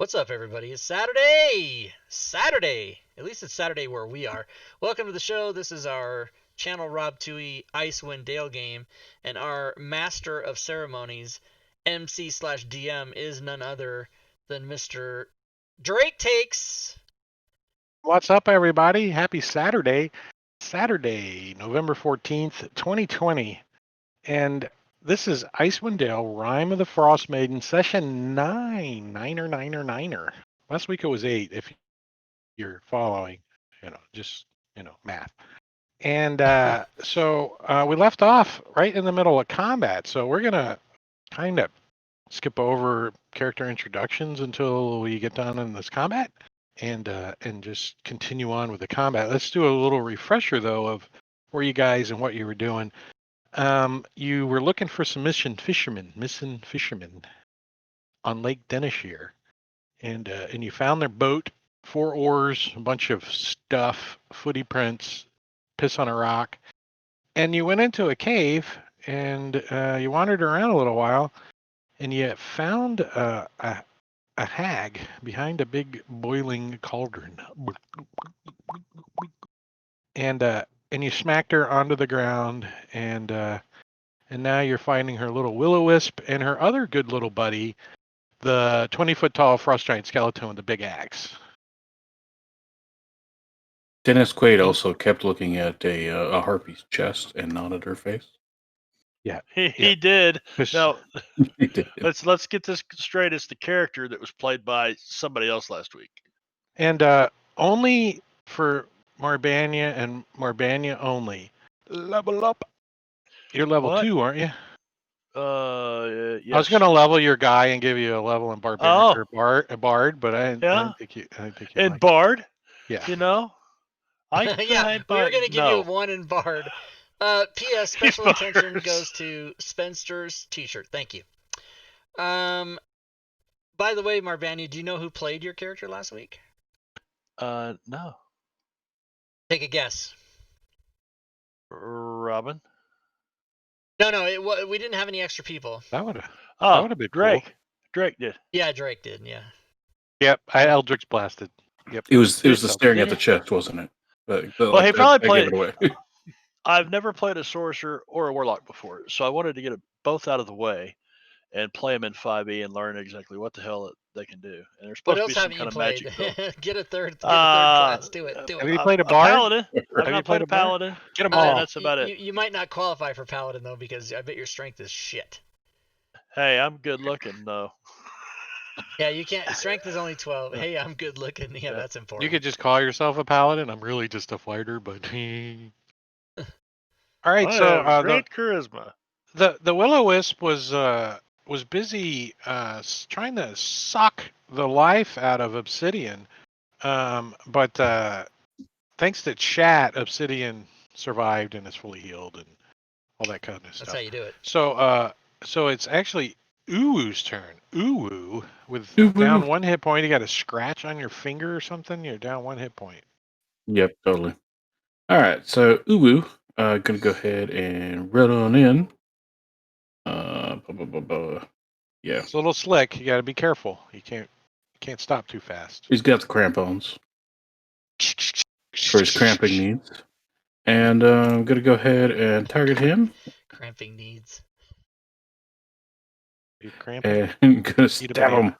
What's up, everybody? It's Saturday! Saturday! At least it's Saturday where we are. Welcome to the show. This is our Channel Rob Tui Icewind Dale game, and our Master of Ceremonies, MC/DM, is none other than Mr. Drake Takes. What's up, everybody? Happy Saturday. Saturday, November 14th, 2020. And this is Icewind Dale, Rime of the Frostmaiden, session 9. Niner. Last week it was 8, if you're following, math. And so we left off right in the middle of combat. So we're going to kind of skip over character introductions until we get done in this combat. And just continue on with the combat. Let's do a little refresher, though, of where you guys and what you were doing. You were looking for some missing fishermen on Lake Denishire, and you found their boat, 4 oars, a bunch of stuff, footy prints, piss on a rock, and you went into a cave and you wandered around a little while, and you found a hag behind a big boiling cauldron, and you smacked her onto the ground, and now you're finding her little will-o-wisp and her other good little buddy, the 20-foot tall frost giant skeleton with the big axe. Dennis Quaid also kept looking at a harpy's chest and nodded her face. Yeah, he did. Now, He did. let's get this straight. It's the character that was played by somebody else last week. And only for Marbania and Marbania only. Level up. You're level What? 2, aren't you? Yes. I was going to level your guy and give you a level in Barbarian or Bard, but I didn't think you. And Bard. Yeah. You know. We were going to give you 1 in Bard. P.S. Special attention goes to Spencer's t-shirt. Thank you. By the way, Marvania, do you know who played your character last week? No. Take a guess. Robin. No, we didn't have any extra people. That would have been Drake. cool. Drake did. Yeah, Drake did. Yeah. Yep, I Eldritch blasted. Yep. It was the staring at the chest, wasn't it? But Well, he probably I gave played. it away. I've never played a sorcerer or a warlock before, so I wanted to get it both out of the way and play them in 5e and learn exactly what the hell they can do. And there's What supposed to else be some haven't you kind of played? magic build. Get a third class. Do it. Have you played a bard? Paladin. I've Have you not played played a a bard? paladin. Get them Yeah, all. that's about it. You might not qualify for paladin though, because I bet your strength is shit. Hey, I'm good looking though. Yeah, you can't. Strength is only 12. Hey, I'm good looking. Yeah, that's important. You could just call yourself a paladin. I'm really just a fighter, but all right. I So have great charisma. the will-o-wisp was busy trying to suck the life out of Obsidian, but thanks to chat, Obsidian survived and is fully healed and all that kind of stuff. That's how you do it. So it's actually Uwu's turn. Uwu with Uwu. down 1 hit point. You got a scratch on your finger or something. You're down 1 hit point. Yep, totally. All right, so Uwu, gonna go ahead and run on in. Yeah, It's a little slick. You got to be careful. You can't stop too fast. he's got the crampons for his cramping needs, and I'm gonna go ahead and target him. Cramping needs. You cramping? And gonna Eat a stab banana. him.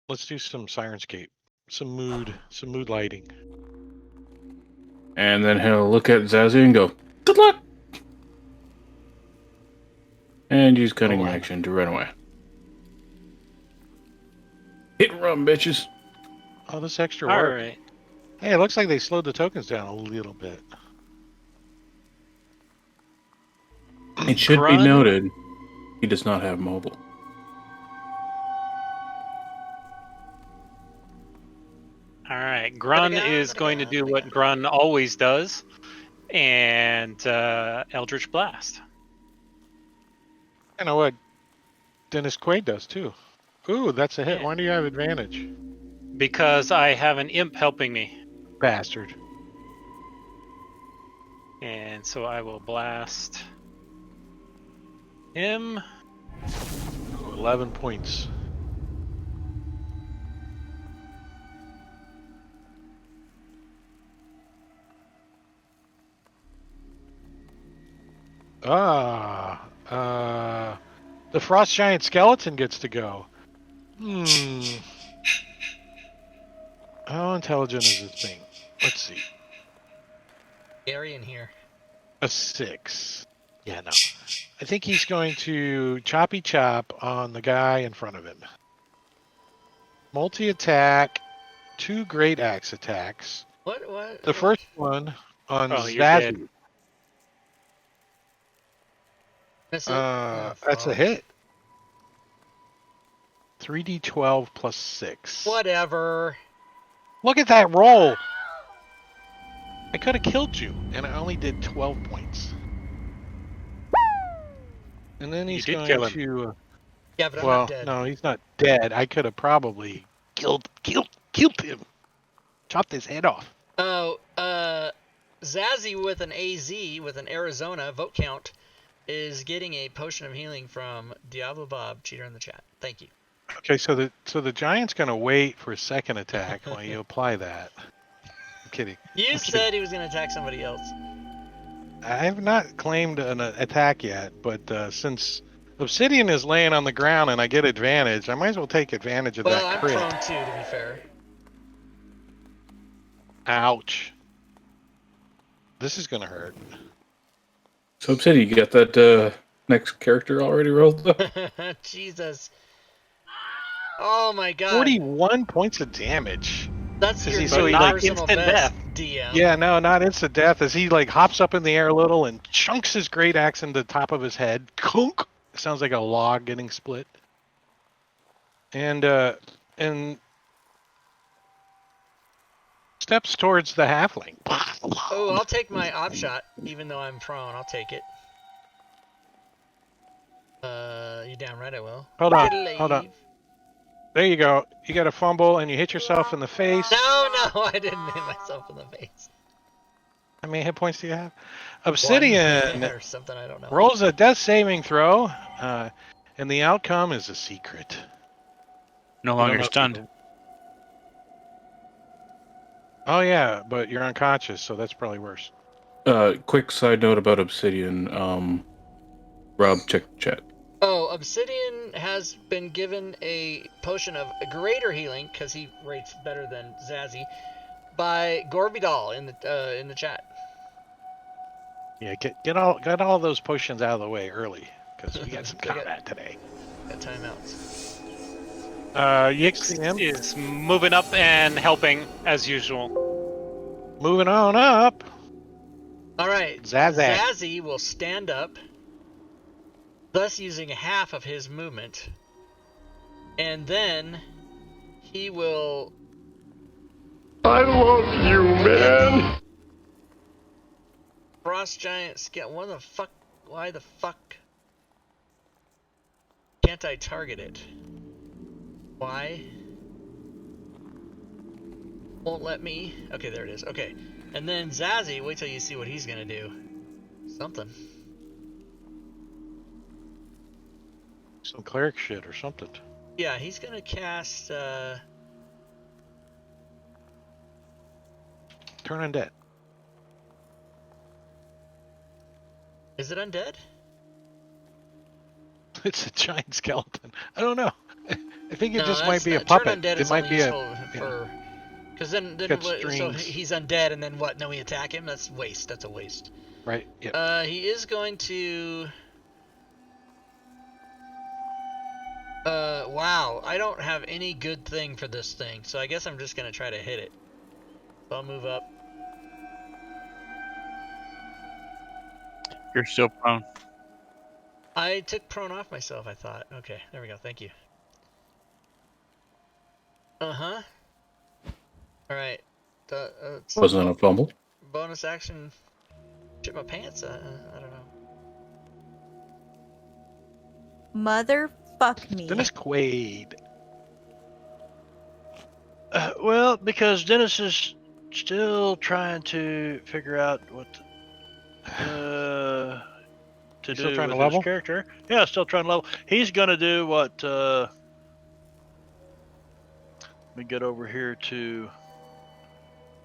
Let's do some Sirenscape, some mood lighting. And then he'll look at Zazie and go, "Good luck!" And use cunning action to run away. Hit and run, bitches. Oh, this extra All work. right. Hey, it looks like they slowed the tokens down a little bit. It should Grun. be noted, he does not have mobile. All right. Grun is going to do what Grun always does, and Eldritch Blast. You know what Dennis Quaid does too. Ooh, that's a hit. Yeah. Why do you have advantage? Because I have an imp helping me. Bastard. And so I will blast him. 11 points. The frost giant skeleton gets to go. How intelligent is this thing? Let's see. Gary in here. A 6. Yeah, no. I think he's going to choppy chop on the guy in front of him. Multi-attack, 2 great axe attacks. What? The first one on Oh, you're dead. Zazie. Miss it? Oh, That's a fuck. hit. 3d12 plus 6. Whatever. Look at that roll. I could have killed you, and I only did 12 points. And then he's did going kill him. to. Yeah, but I'm Well, not dead. no, he's not dead. I could have probably killed him. Chopped his head off. Oh, Zazie with an AZ, with an Arizona vote count, is getting a potion of healing from Diablo Bob, cheater in the chat. Thank you. Okay, so the giant's going to wait for a second attack while you apply that. I'm kidding. You said he was going to attack somebody else. I have not claimed an attack yet, but since Obsidian is laying on the ground and I get advantage, I might as well take advantage of Well, that I'm crit. prone too, to be fair. Ouch. This is going to hurt. So, Obsidian, you got that next character already rolled up? Jesus. Oh my god. 41 points of damage. That's Is your he- new so he, like, personal instant best, death? DM. Yeah, no, not instant death. As he like hops up in the air a little and chunks his great axe into the top of his head. Clunk! Sounds like a log getting split. And steps towards the halfling. Oh, I'll take my op shot, even though I'm prone. I'll take it. You damn right I will. Hold on, Fiddle-ave. hold on. There you go. You got a fumble and you hit yourself in the face. No, I didn't hit myself in the face. How many hit points do you have? One. Obsidian or something, I don't know. rolls a death saving throw, and the outcome is a secret. No You don't longer know if stunned. you- Oh yeah, but you're unconscious, so that's probably worse. Quick side note about Obsidian. Rob, check the chat. Oh, Obsidian has been given a potion of greater healing, because he rates better than Zazie, by Gorvidal in the chat. Yeah, get all those potions out of the way early, because we got some We got- combat today. Got timeouts. Yixim, Is moving up and helping as usual. moving on up. All right. Zazak. Zazie will stand up, thus using half of his movement, and then he will. I love you, man. Frost giant scout. What the fuck? Why the fuck can't I target it? Why? Won't let me. Okay, there it is. Okay, and then Zazie. Wait till you see what he's gonna do. Something. Some cleric shit or something. Yeah, he's gonna cast. Turn undead. Is it undead? It's a giant skeleton. I don't know. I think it No, just that's might be a not- turn puppet. undead It is might only be useful for. Because then Got what, so strings. he's undead, and then what? Then we attack him. That's waste. That's a waste. right. Yeah. He is going to. Wow. I don't have any good thing for this thing, so I guess I'm just gonna try to hit it. So I'll move up. You're still prone. I took prone off myself, I thought. Okay, there we go. Thank you. Uh-huh. Alright. Wasn't a fumble. Bonus action. Shit my pants? I don't know. Motherfuck me. Dennis Quaid. Well, because Dennis is still trying to figure out what to You do still trying with to level? his character. Yeah, still trying to level. He's gonna do what? Let me get over here to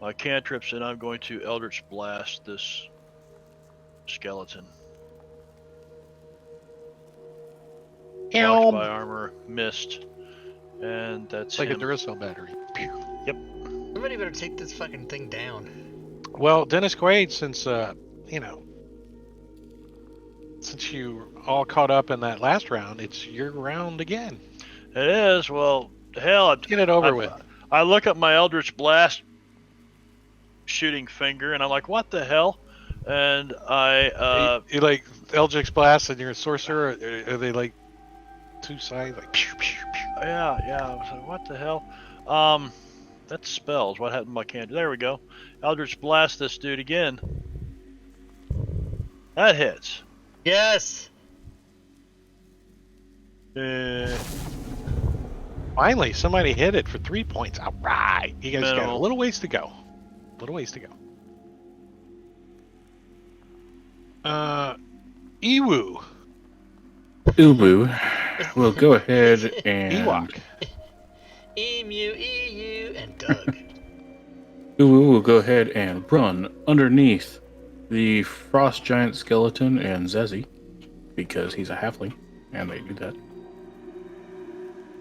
my cantrips, and I'm going to Eldritch Blast this skeleton. blocked by armor, missed, and that's Like a him. Duracell battery. Somebody better take this fucking thing down. Well, Dennis Quaid, since since you all caught up in that last round, it's your round again. It is. Well, hell, Get it over with. I look at my Eldritch Blast shooting finger, and I'm like, what the hell? And I you like Eldritch Blast and you're a sorcerer? Are they like two sides? Like pew, pew, pew. yeah, I was like, what the hell? That's spells. What happened to my candy? There we go. Eldritch Blast this dude again. That hits. Yes. Finally, somebody hit it for 3 points. All right. You guys got a Minimal. little ways to go. Ewu. Ubu will go ahead and Ewok. Emu, EU, and Doug. Ubu will go ahead and run underneath the frost giant skeleton and Zezzy, because he's a halfling, and they do that.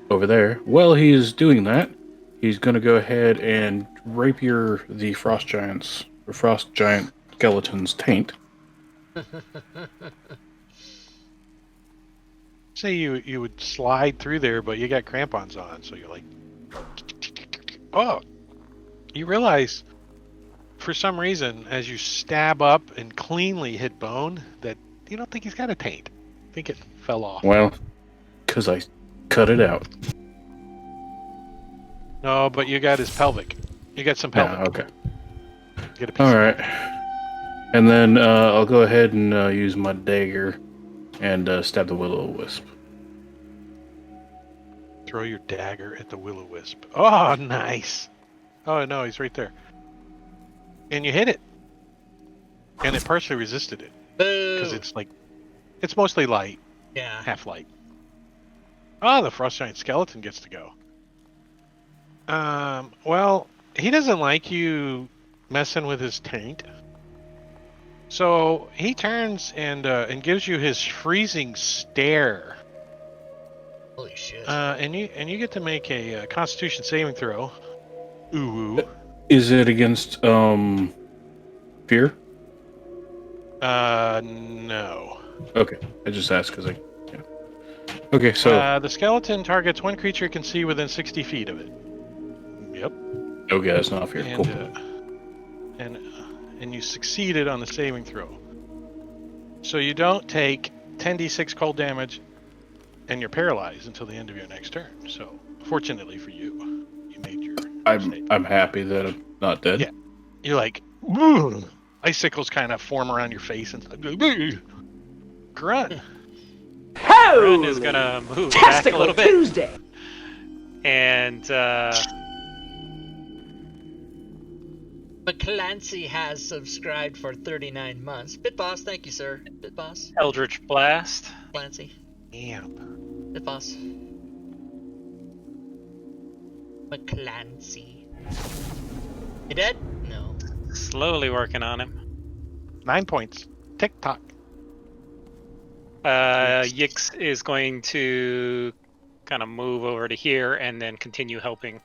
Over there. While he's doing that, he's going to go ahead and rapier the frost giant skeleton's taint. Say you would slide through there, but you got crampons on, so you're like, oh, you realize for some reason as you stab up and cleanly hit bone that you don't think he's got a taint. I think it fell off. Well, because I cut it out. No, but you got his pelvic. You got some pelvic. Yeah, okay. Get a piece All of right. And then I'll go ahead and use my dagger and stab the will-o'-wisp. Throw your dagger at the will-o'-wisp. Oh, nice. Oh, no, he's right there. And you hit it. And it partially resisted it. Because Boo. it's mostly light. Yeah. Half light. Oh, the frost giant skeleton gets to go. Well, he doesn't like you messing with his taint. So he turns and gives you his freezing stare. Holy shit. And you get to make a Constitution saving throw. Ooh. Is it against fear? No. Okay, I just asked because yeah. Okay, so The skeleton targets one creature it can see within 60 feet of it. Yep. okay, that's not fear. And Cool. and you succeeded on the saving throw. So you don't take 10d6 cold damage, and you're paralyzed until the end of your next turn. So fortunately for you, you made your save. I'm happy that I'm not dead. Yeah. You're like, "Ugh." Icicles kind of form around your face and "Ugh." Grunt. Grun is gonna move back a little bit. Tuesday. And McClancy has subscribed for 39 months. Bitboss, thank you, sir. Bitboss. Eldritch Blast. Clancy. Damn. Bitboss. McClancy. You dead? No. Slowly working on him. 9 points. Tick tock. Yix is going to kind of move over to here and then continue helping.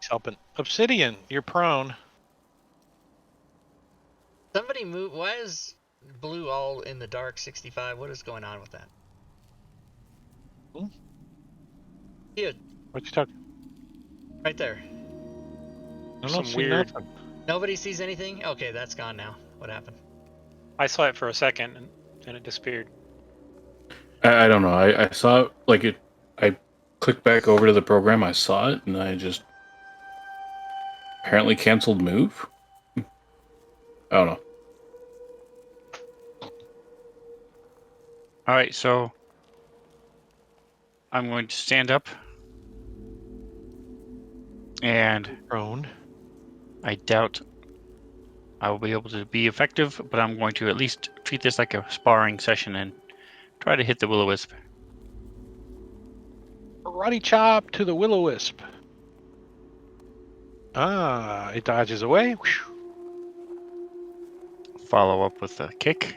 He's helping. Obsidian, you're prone. Somebody move. Why is blue all in the dark 65? What is going on with that? Hmm? Yeah, What you talking? right there. I Some don't see weird- nothing. Nobody sees anything? Okay, that's gone now. What happened? I saw it for a second and then it disappeared. I don't know. I saw it, like it. I clicked back over to the program. I saw it, and I just apparently canceled move. I don't know. All right, so I'm going to stand up, and Prone. I doubt I will be able to be effective, but I'm going to at least treat this like a sparring session and try to hit the will-o'-wisp. Karate chop to the will-o'-wisp. Ah, it dodges away. Whew. Follow up with a kick.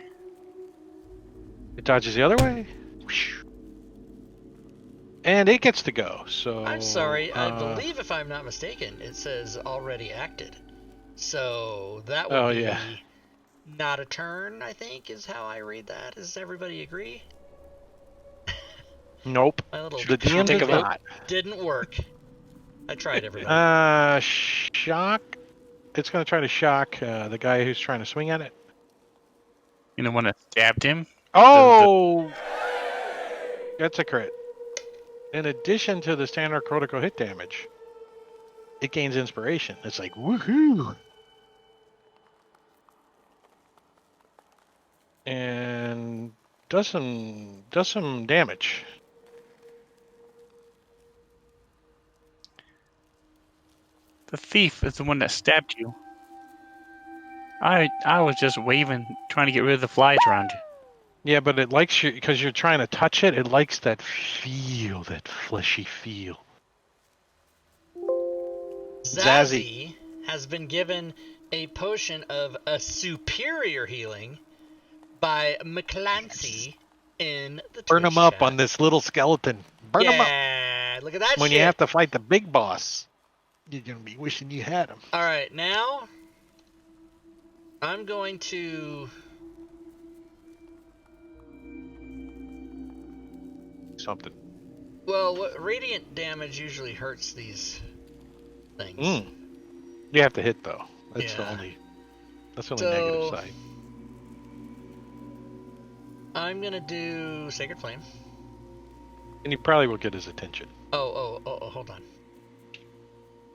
It dodges the other way. Whew. And it gets to go. So I'm sorry. I believe, if I'm not mistaken, it says already acted. So that would be not a turn, I think, is how I read that. Does everybody agree? Nope. My little The DM take a does vote? not. didn't work. I tried, everybody. Shock. It's going to try to shock the guy who's trying to swing at it. You know, one that stabbed him. Oh, that's a crit. In addition to the standard critical hit damage, it gains inspiration. It's like woohoo! And does some damage. The thief is the one that stabbed you. I was just waving, trying to get rid of the flies around you. Yeah, but it likes you because you're trying to touch it. It likes that feel, that fleshy feel. Zazzy has been given a potion of a superior healing by McClancy in the Burn Twitch them up chat. on this little skeleton. Burn them up. Yeah, look at that When shit. you have to fight the big boss, you're gonna be wishing you had him. All right, now I'm going to Something. Well, what radiant damage usually hurts these things. You have to hit though. That's the Yeah. only. That's the only So, negative side. I'm gonna do Sacred Flame. And you probably will get his attention. Oh, hold on.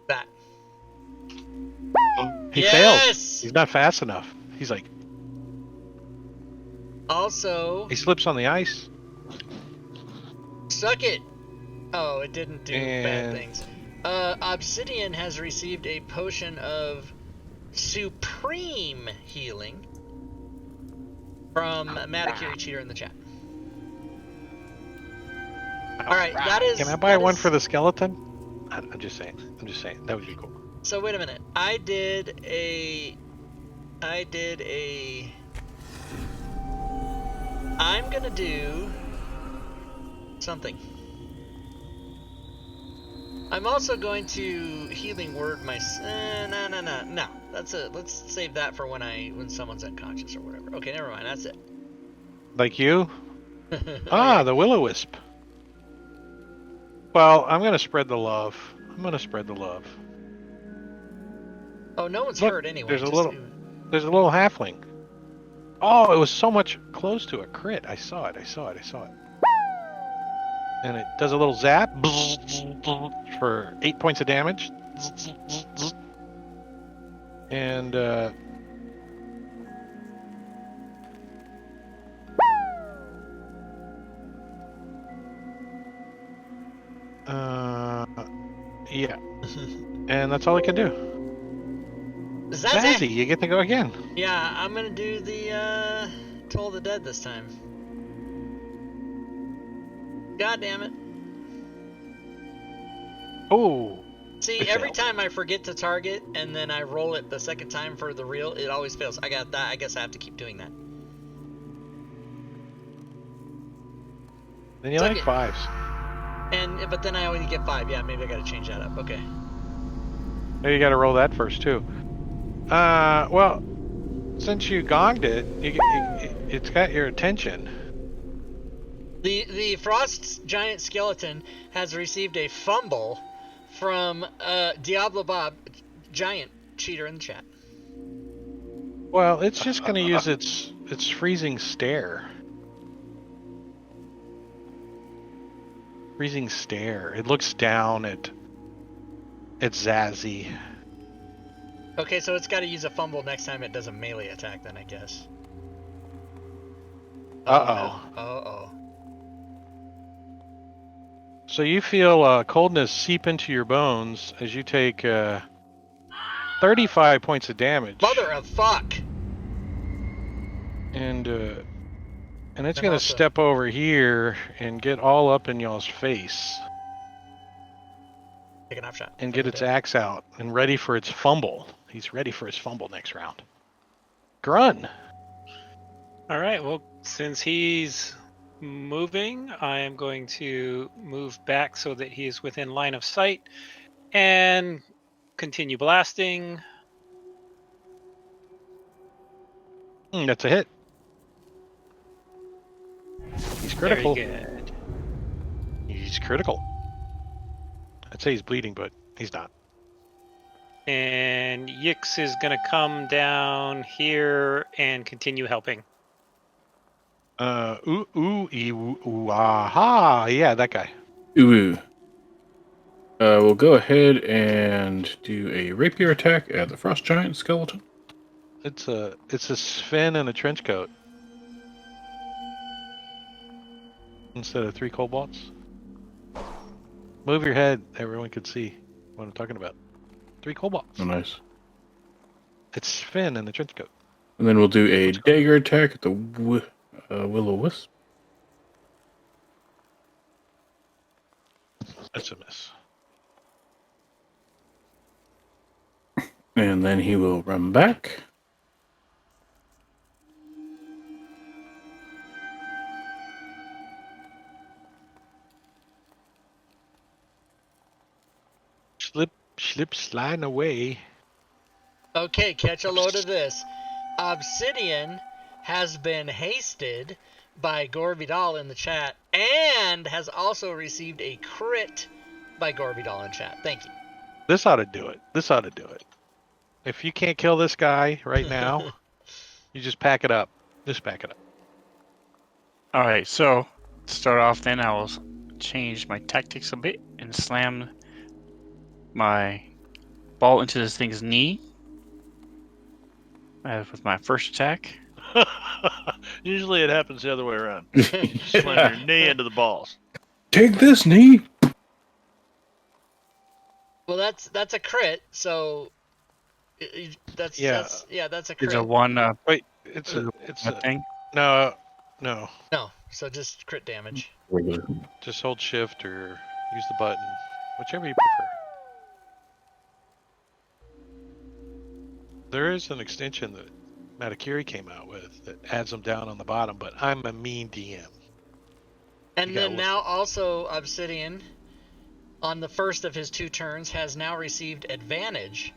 That. He Yes! failed. He's not fast enough. He's like, Also, he slips on the ice. suck it. Oh, it didn't do bad And- things. Obsidian has received a potion of supreme healing from Matakiri Cheater in the chat. All right, that is. Can I buy that one is- for the skeleton? I'm just saying. That would be cool. So wait a minute. I did a. I'm gonna do something. I'm also going to healing word my. No. That's it. Let's save that for when someone's unconscious or whatever. Okay, never mind. That's it. Like you? yeah. The will-o-wisp. Well, I'm gonna spread the love. Oh, no one's Look, hurt anyway. there's a just- There's a little halfling. Oh, it was so much close to a crit. I saw it. And it does a little zap for 8 points of damage. And yeah. And that's all I can do. Zazzy, you get to go again. Yeah, I'm gonna do the Toll of the Dead this time. God damn it. Oh. See, It every failed. time I forget to target and then I roll it the second time for the real, it always fails. I got that. I guess I have to keep doing that. Then you Took like it. fives. But then I only get 5. Yeah, maybe I gotta change that up. Okay. Now you got to roll that first too. Well, since you gonged it, it's got your attention. The Frost Giant Skeleton has received a fumble from Diablo Bob, Giant Cheater in the chat. Well, it's just going to use its freezing stare. Freezing stare. It looks down at Zazzy. Okay, so it's got to use a fumble next time it does a melee attack, then I guess. Uh-oh. No. Uh-oh. So you feel coldness seep into your bones as you take 35 points of damage. Mother of fuck! And it's And going to also- step over here and get all up in y'all's face Take an off shot. and get its axe out and ready for its fumble. He's ready for his fumble next round. Grun. All right. Well, since he's moving. I am going to move back so that he is within line of sight and continue blasting. That's a hit. He's critical. Very good. He's critical. I'd say he's bleeding, but he's not. And Yix is going to come down here and continue helping. Aha! Yeah, that guy. Ooh. We'll go ahead and do a rapier attack at the frost giant skeleton. It's a Sven in a trench coat instead of 3 kobolds. Move your head, everyone can see what I'm talking about. 3 kobolds. Oh, nice. It's Sven in the trench coat. And then we'll do a dagger attack at the will-o'-wisp. That's a miss. And then he will run back. Slip, sliding away. Okay, catch a load of this. Obsidian has been hasted by Gore Vidal in the chat and has also received a crit by Gore Vidal in chat. Thank you. This ought to do it. If you can't kill this guy right now, you just pack it up. Just pack it up. All right, so to start off, then I will change my tactics a bit and slam my ball into this thing's knee with my first attack. Usually it happens the other way around. Slam your knee into the balls. Take this, knee. Well, that's a crit. So that's a crit. It's a one. Wait, it's a thing. no. No, so just crit damage. Just hold shift or use the button, whichever you prefer. There is an extension that Matakiri came out with that adds them down on the bottom, but I'm a mean DM. And then now also Obsidian, on the first of his 2 turns, has now received advantage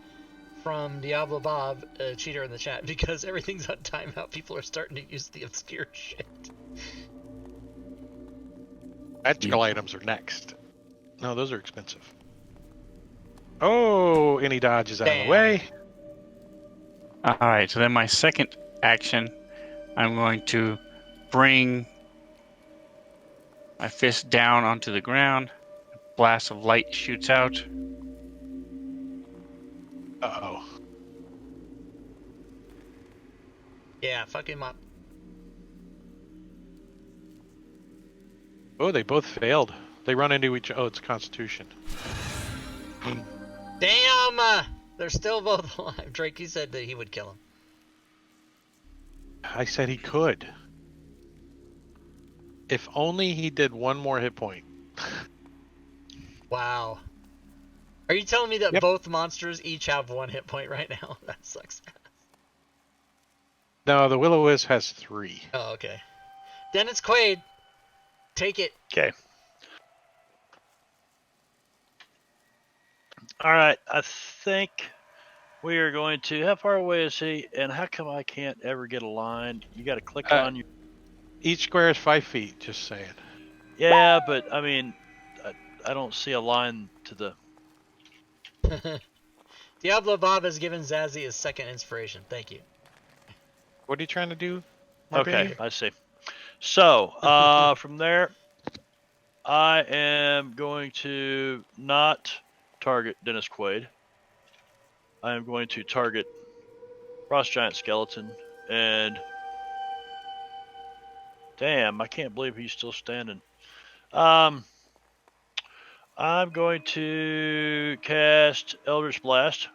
from Diablo Bob, a cheater in the chat, because everything's on timeout. People are starting to use the obscure shit. Magical items are next. No, those are expensive. Oh, any dodges out of the way. All right, so then my second action, I'm going to bring my fist down onto the ground. A blast of light shoots out. Uh-oh. Yeah, fuck him up. Oh, they both failed. They run into each other. Oh, it's Constitution. Damn! They're still both alive. Drake, he said that he would kill him. I said he could. If only he did 1 more hit point. Wow. Are you telling me that both monsters each have 1 hit point right now? That sucks. No, the Will-O-Wisp has 3. Oh, okay. Dennis Quaid, take it. Okay. All right, I think we are going to. How far away is he? And how come I can't ever get a line? You got to click on your. Each square is 5 feet. Just saying. Yeah, but I mean, I don't see a line to the. Diablo Bob has given Zazzy his second inspiration. Thank you. What are you trying to do? Okay, I see. So from there, I am going to not target Dennis Quaid. I am going to target Frost Giant Skeleton, and damn, I can't believe he's still standing. I'm going to cast Eldritch Blast.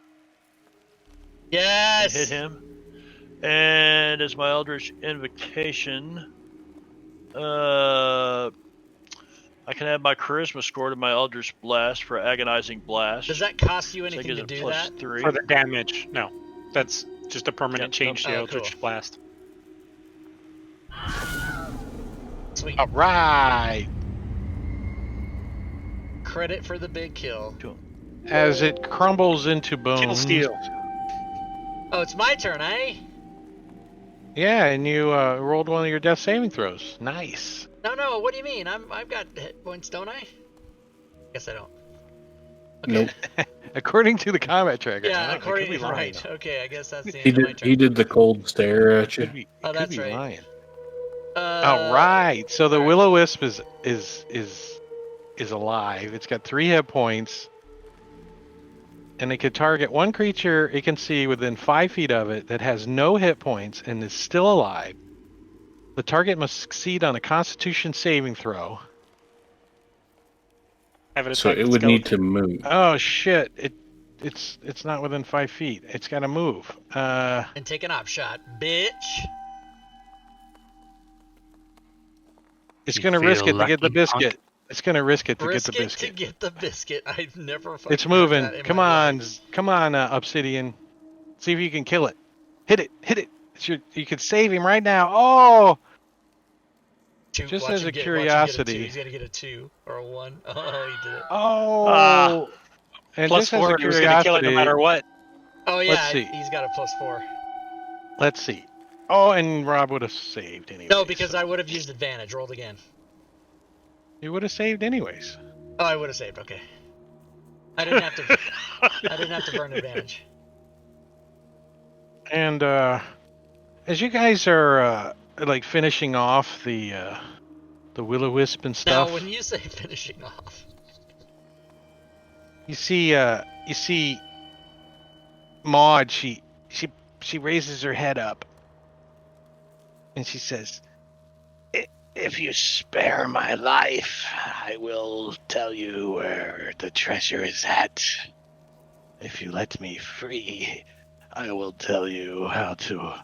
Yes! And hit him. And as my Eldritch Invocation, I can add my Charisma score to my Eldritch Blast for Agonizing Blast. Does that cost you So anything to do that? +3. For the damage, no. That's just a permanent change to Oh, Eldritch cool. Blast. Sweet. All right. Credit for the big kill. As it crumbles into bones. Kill steal. Oh, it's my turn, eh? Yeah, and you rolled one of your death saving throws. Nice. No. What do you mean? I've got hit points, don't I? Guess I don't. Nope. According to the combat tracker. Yeah, I could be according lying. right. Okay, I guess that's the He end of my did. turn. He did the cold stare at you. Oh, Could that's be right. lying. All right. So the all right. will-o-wisp is alive. It's got 3 hit points, and it can target one creature it can see within 5 feet of it that has no hit points and is still alive. The target must succeed on a Constitution saving throw. Have it So attack it the would need to skeleton. move. Oh shit! It's not within 5 feet. It's got to move. And take an op shot, bitch. It's You gonna risk feel it to get the lucky, punk? biscuit. It's gonna risk it to Risk get the it biscuit. to get the biscuit. I've never fucking It's heard moving. that in Come my on, life. Obsidian. See if you can kill it. Hit it. You can save him right now. Oh, Two, just watch as him a get- watch him get curiosity. 2. He's gonna get a 2 or a 1. Oh, he did it. oh. And Plus just as 4, a he was going to kill it no curiosity, matter what. Oh yeah, Let's see. he's got a +4. let's see. Oh, and Rob would have saved anyway. No, because I would have used advantage. Rolled again. He would have saved anyways. Oh, I would have saved. Okay. I didn't have to. I didn't have to burn advantage. And as you guys are like finishing off the will-o-wisp and stuff, Now, when you say finishing off, you see Maud. She raises her head up, and she says, "If you spare my life, I will tell you where the treasure is at. If you let me free, I will tell you how to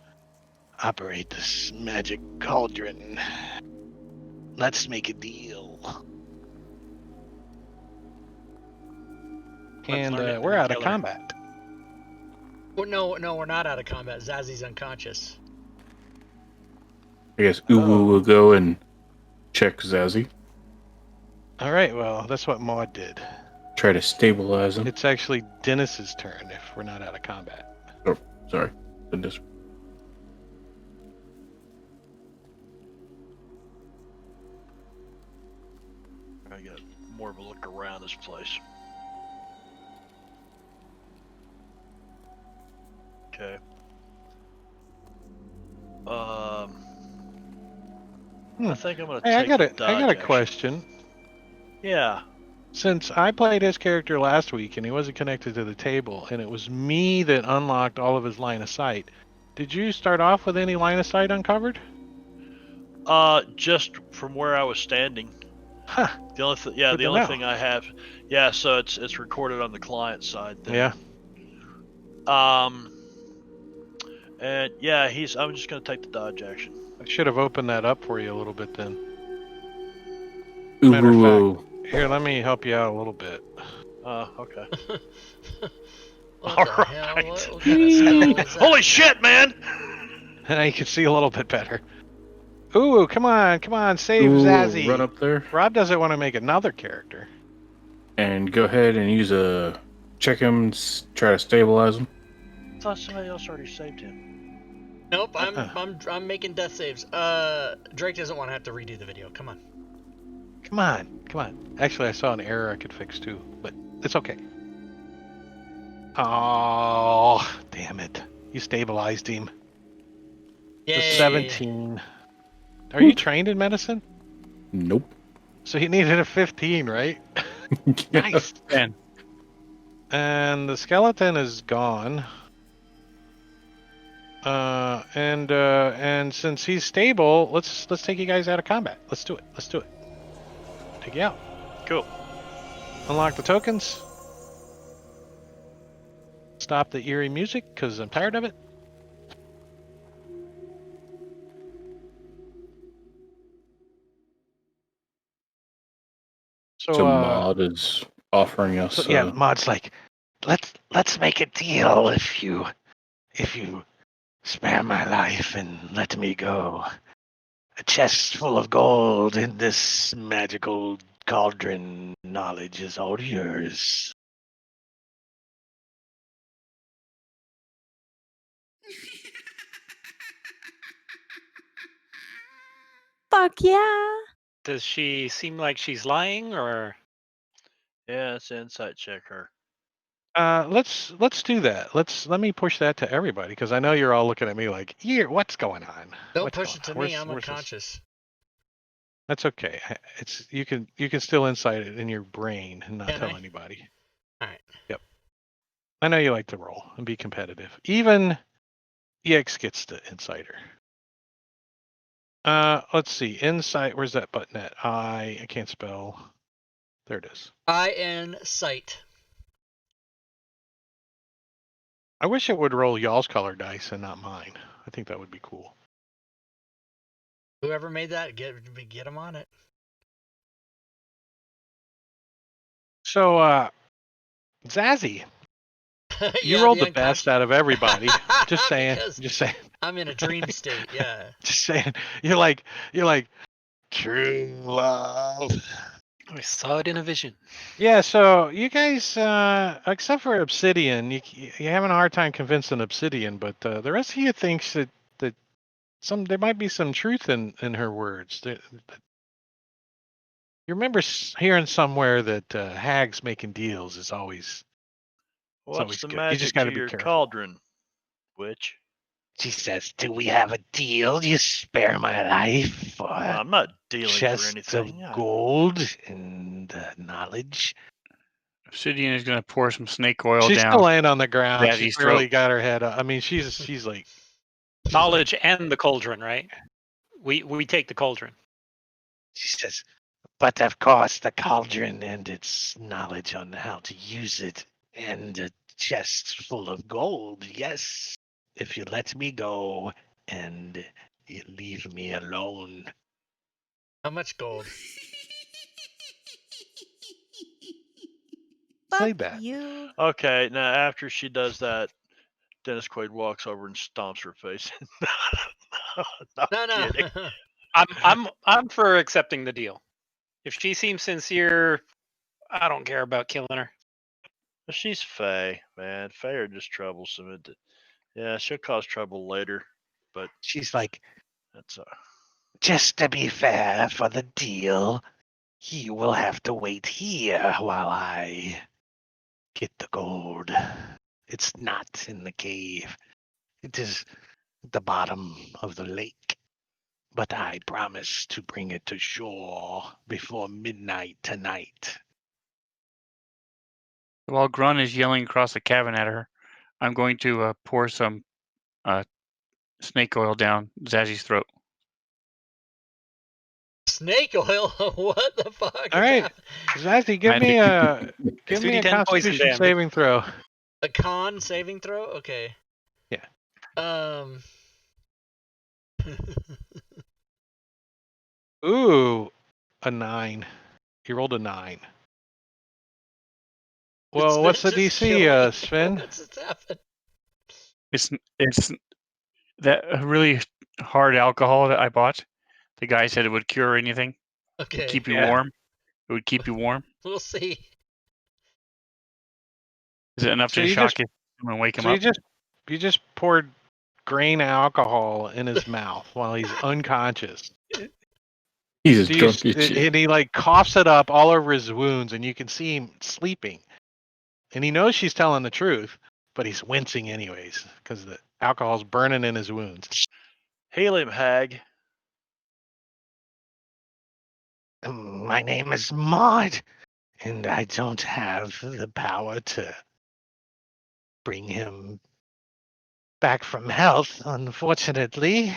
operate this magic cauldron. Let's make a deal." And learn it we're and out of kill her. combat. well, no, we're not out of combat. Zazzie's unconscious. I guess Uwu will go and check Zazie. All right, well, that's what Maud did. Try to stabilize him. It's actually Dennis's turn if we're not out of combat. Sorry. Did this. I got more of a look around this place. Okay. I think I'm gonna Hey, take I the got dodge a action. question. Yeah. Since I played his character last week and he wasn't connected to the table, and it was me that unlocked all of his line of sight, did you start off with any line of sight uncovered? Just from where I was standing. Huh. The only Good the to only know. thing I have, yeah. So it's recorded on the client side. Then. Yeah. And yeah, I'm just gonna take the dodge action. I should have opened that up for you a little bit then. Matter of Uwu. Here, let me help you out a little bit. Okay. What All the right. hell? What kind of spell was that? Holy shit, man! And now you can see a little bit better. Ooh, come on, save Uwu will Zazie. run up there Rob doesn't want to make another character. and go ahead and use a check him. Try to stabilize him. I thought somebody else already saved him. Nope, I'm making death saves. Drake doesn't want to have to redo the video. Come on. Come on. Actually, I saw an error I could fix too, but it's okay. Oh, damn it. You stabilized him. Yay. The 17. Are you trained in medicine? Nope. So he needed a 15, right? Nice. Man, And the skeleton is gone. And since he's stable, let's take you guys out of combat. Let's do it. Take you out. Cool. Unlock the tokens. Stop the eerie music because I'm tired of it. So Maud is offering us. So, yeah, Maud's like, let's make a deal if you spare my life and let me go. a chest full of gold in this magical cauldron. Knowledge is all yours. Fuck yeah. Does she seem like she's lying, or Yeah, it's an insight check her. Let's do that. Let me push that to everybody because I know you're all looking at me like, here, what's going on? Don't What's push going it to on? me. I'm Where's this? unconscious. That's okay. It's you can still insight it in your brain and not Can tell I? anybody. All right. Yep. I know you like to roll and be competitive. Even EX gets the insider. Let's see. Insight. Where's that button at? I can't spell. There it is. IN sight. I wish it would roll y'all's color dice and not mine. I think that would be cool. Whoever made that, get them on it. So, Zazzy, you Yeah, rolled the best unconscious. out of everybody. Just saying. Because Just saying. I'm in a dream state. Yeah. Just saying. You're like true love. I saw it in a vision? Yeah, so you guys, except for Obsidian, you're having a hard time convincing Obsidian, but the rest of you thinks that there might be some truth in her words. You remember hearing somewhere that hags making deals is always What's the good. You just magic got to to be your careful. cauldron, witch? She says, "Do we have a deal? You spare my life for Well, I'm not dealing for chest of anything. gold and knowledge." Obsidian is going to pour some snake oil She's down still laying on the ground. She's Zazzy's barely throat. got her head up. I mean, she's like, Knowledge and the cauldron, right? We take the cauldron. she says, "But of course, the cauldron and its knowledge on how to use it, and a chest full of gold. Yes, if you let me go and you leave me alone." How much gold? Say Fuck that. you. Okay, now after she does that, Dennis Quaid walks over and stomps her face. No, No, I'm no. kidding. I'm for accepting the deal. If she seems sincere, I don't care about killing her. She's Faye, man. Faye are just troublesome. Yeah, she'll cause trouble later, but She's like, that's "Just to be fair for the deal, you will have to wait here while I get the gold. It's not in the cave. It is at the bottom of the lake. But I promise to bring it to shore before midnight tonight." While Grun is yelling across the cabin at her, I'm going to pour some snake oil down Zazzy's throat. Snake oil? What the fuck? All is right, happening? Zazzy, give I me a It's give me a 2d10 poison Constitution damage. saving throw. A con saving throw? Okay. Yeah. Ooh, a 9. You rolled a 9. Well, what's the just DC, kill me? Sven? What's just happened? It's that really hard alcohol that I bought. The guy said it would cure anything, Okay. keep you Yeah. warm. It would keep you warm. We'll see. Is it enough So to you shock him and wake him So up? you just poured grain alcohol in his mouth while he's unconscious. He's as Do you, drunk as shit. and he like coughs it up all over his wounds, and you can see him sleeping. And he knows she's telling the truth, but he's wincing anyways because the alcohol's burning in his wounds. heal him, hag. My name is Maud, and I don't have the power to bring him back from health, unfortunately.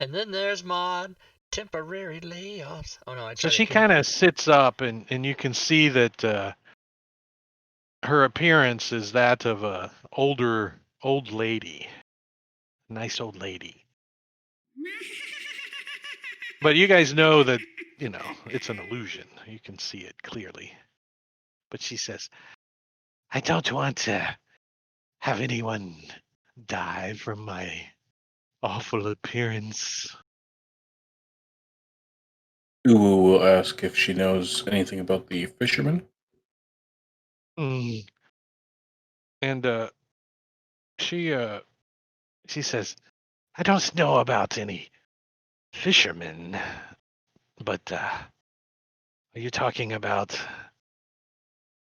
And then there's Maud. Temporary layoffs. Oh no, I So tried she to kind of sits up, and you can see that her appearance is that of a old lady, nice old lady. But you guys know that it's an illusion. You can see it clearly. But she says, "I don't want to have anyone die from my awful appearance. Uwu will ask if she knows anything about the fisherman. Mm. And she says, I don't know about any fishermen, but are you talking about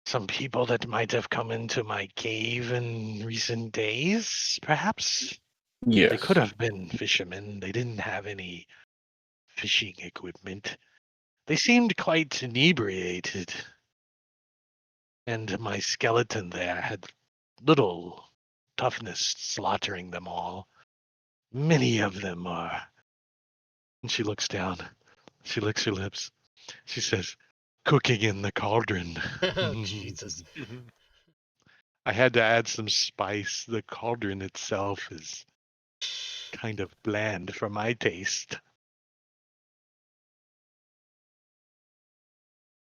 some people that might have come into my cave in recent days, perhaps? Yes. They could have been fishermen. They didn't have any fishing equipment. They seemed quite inebriated. And my skeleton there had little toughness slaughtering them all. Many of them are. And she looks down. She licks her lips. She says, cooking in the cauldron. Oh, Jesus. I had to add some spice. The cauldron itself is kind of bland for my taste.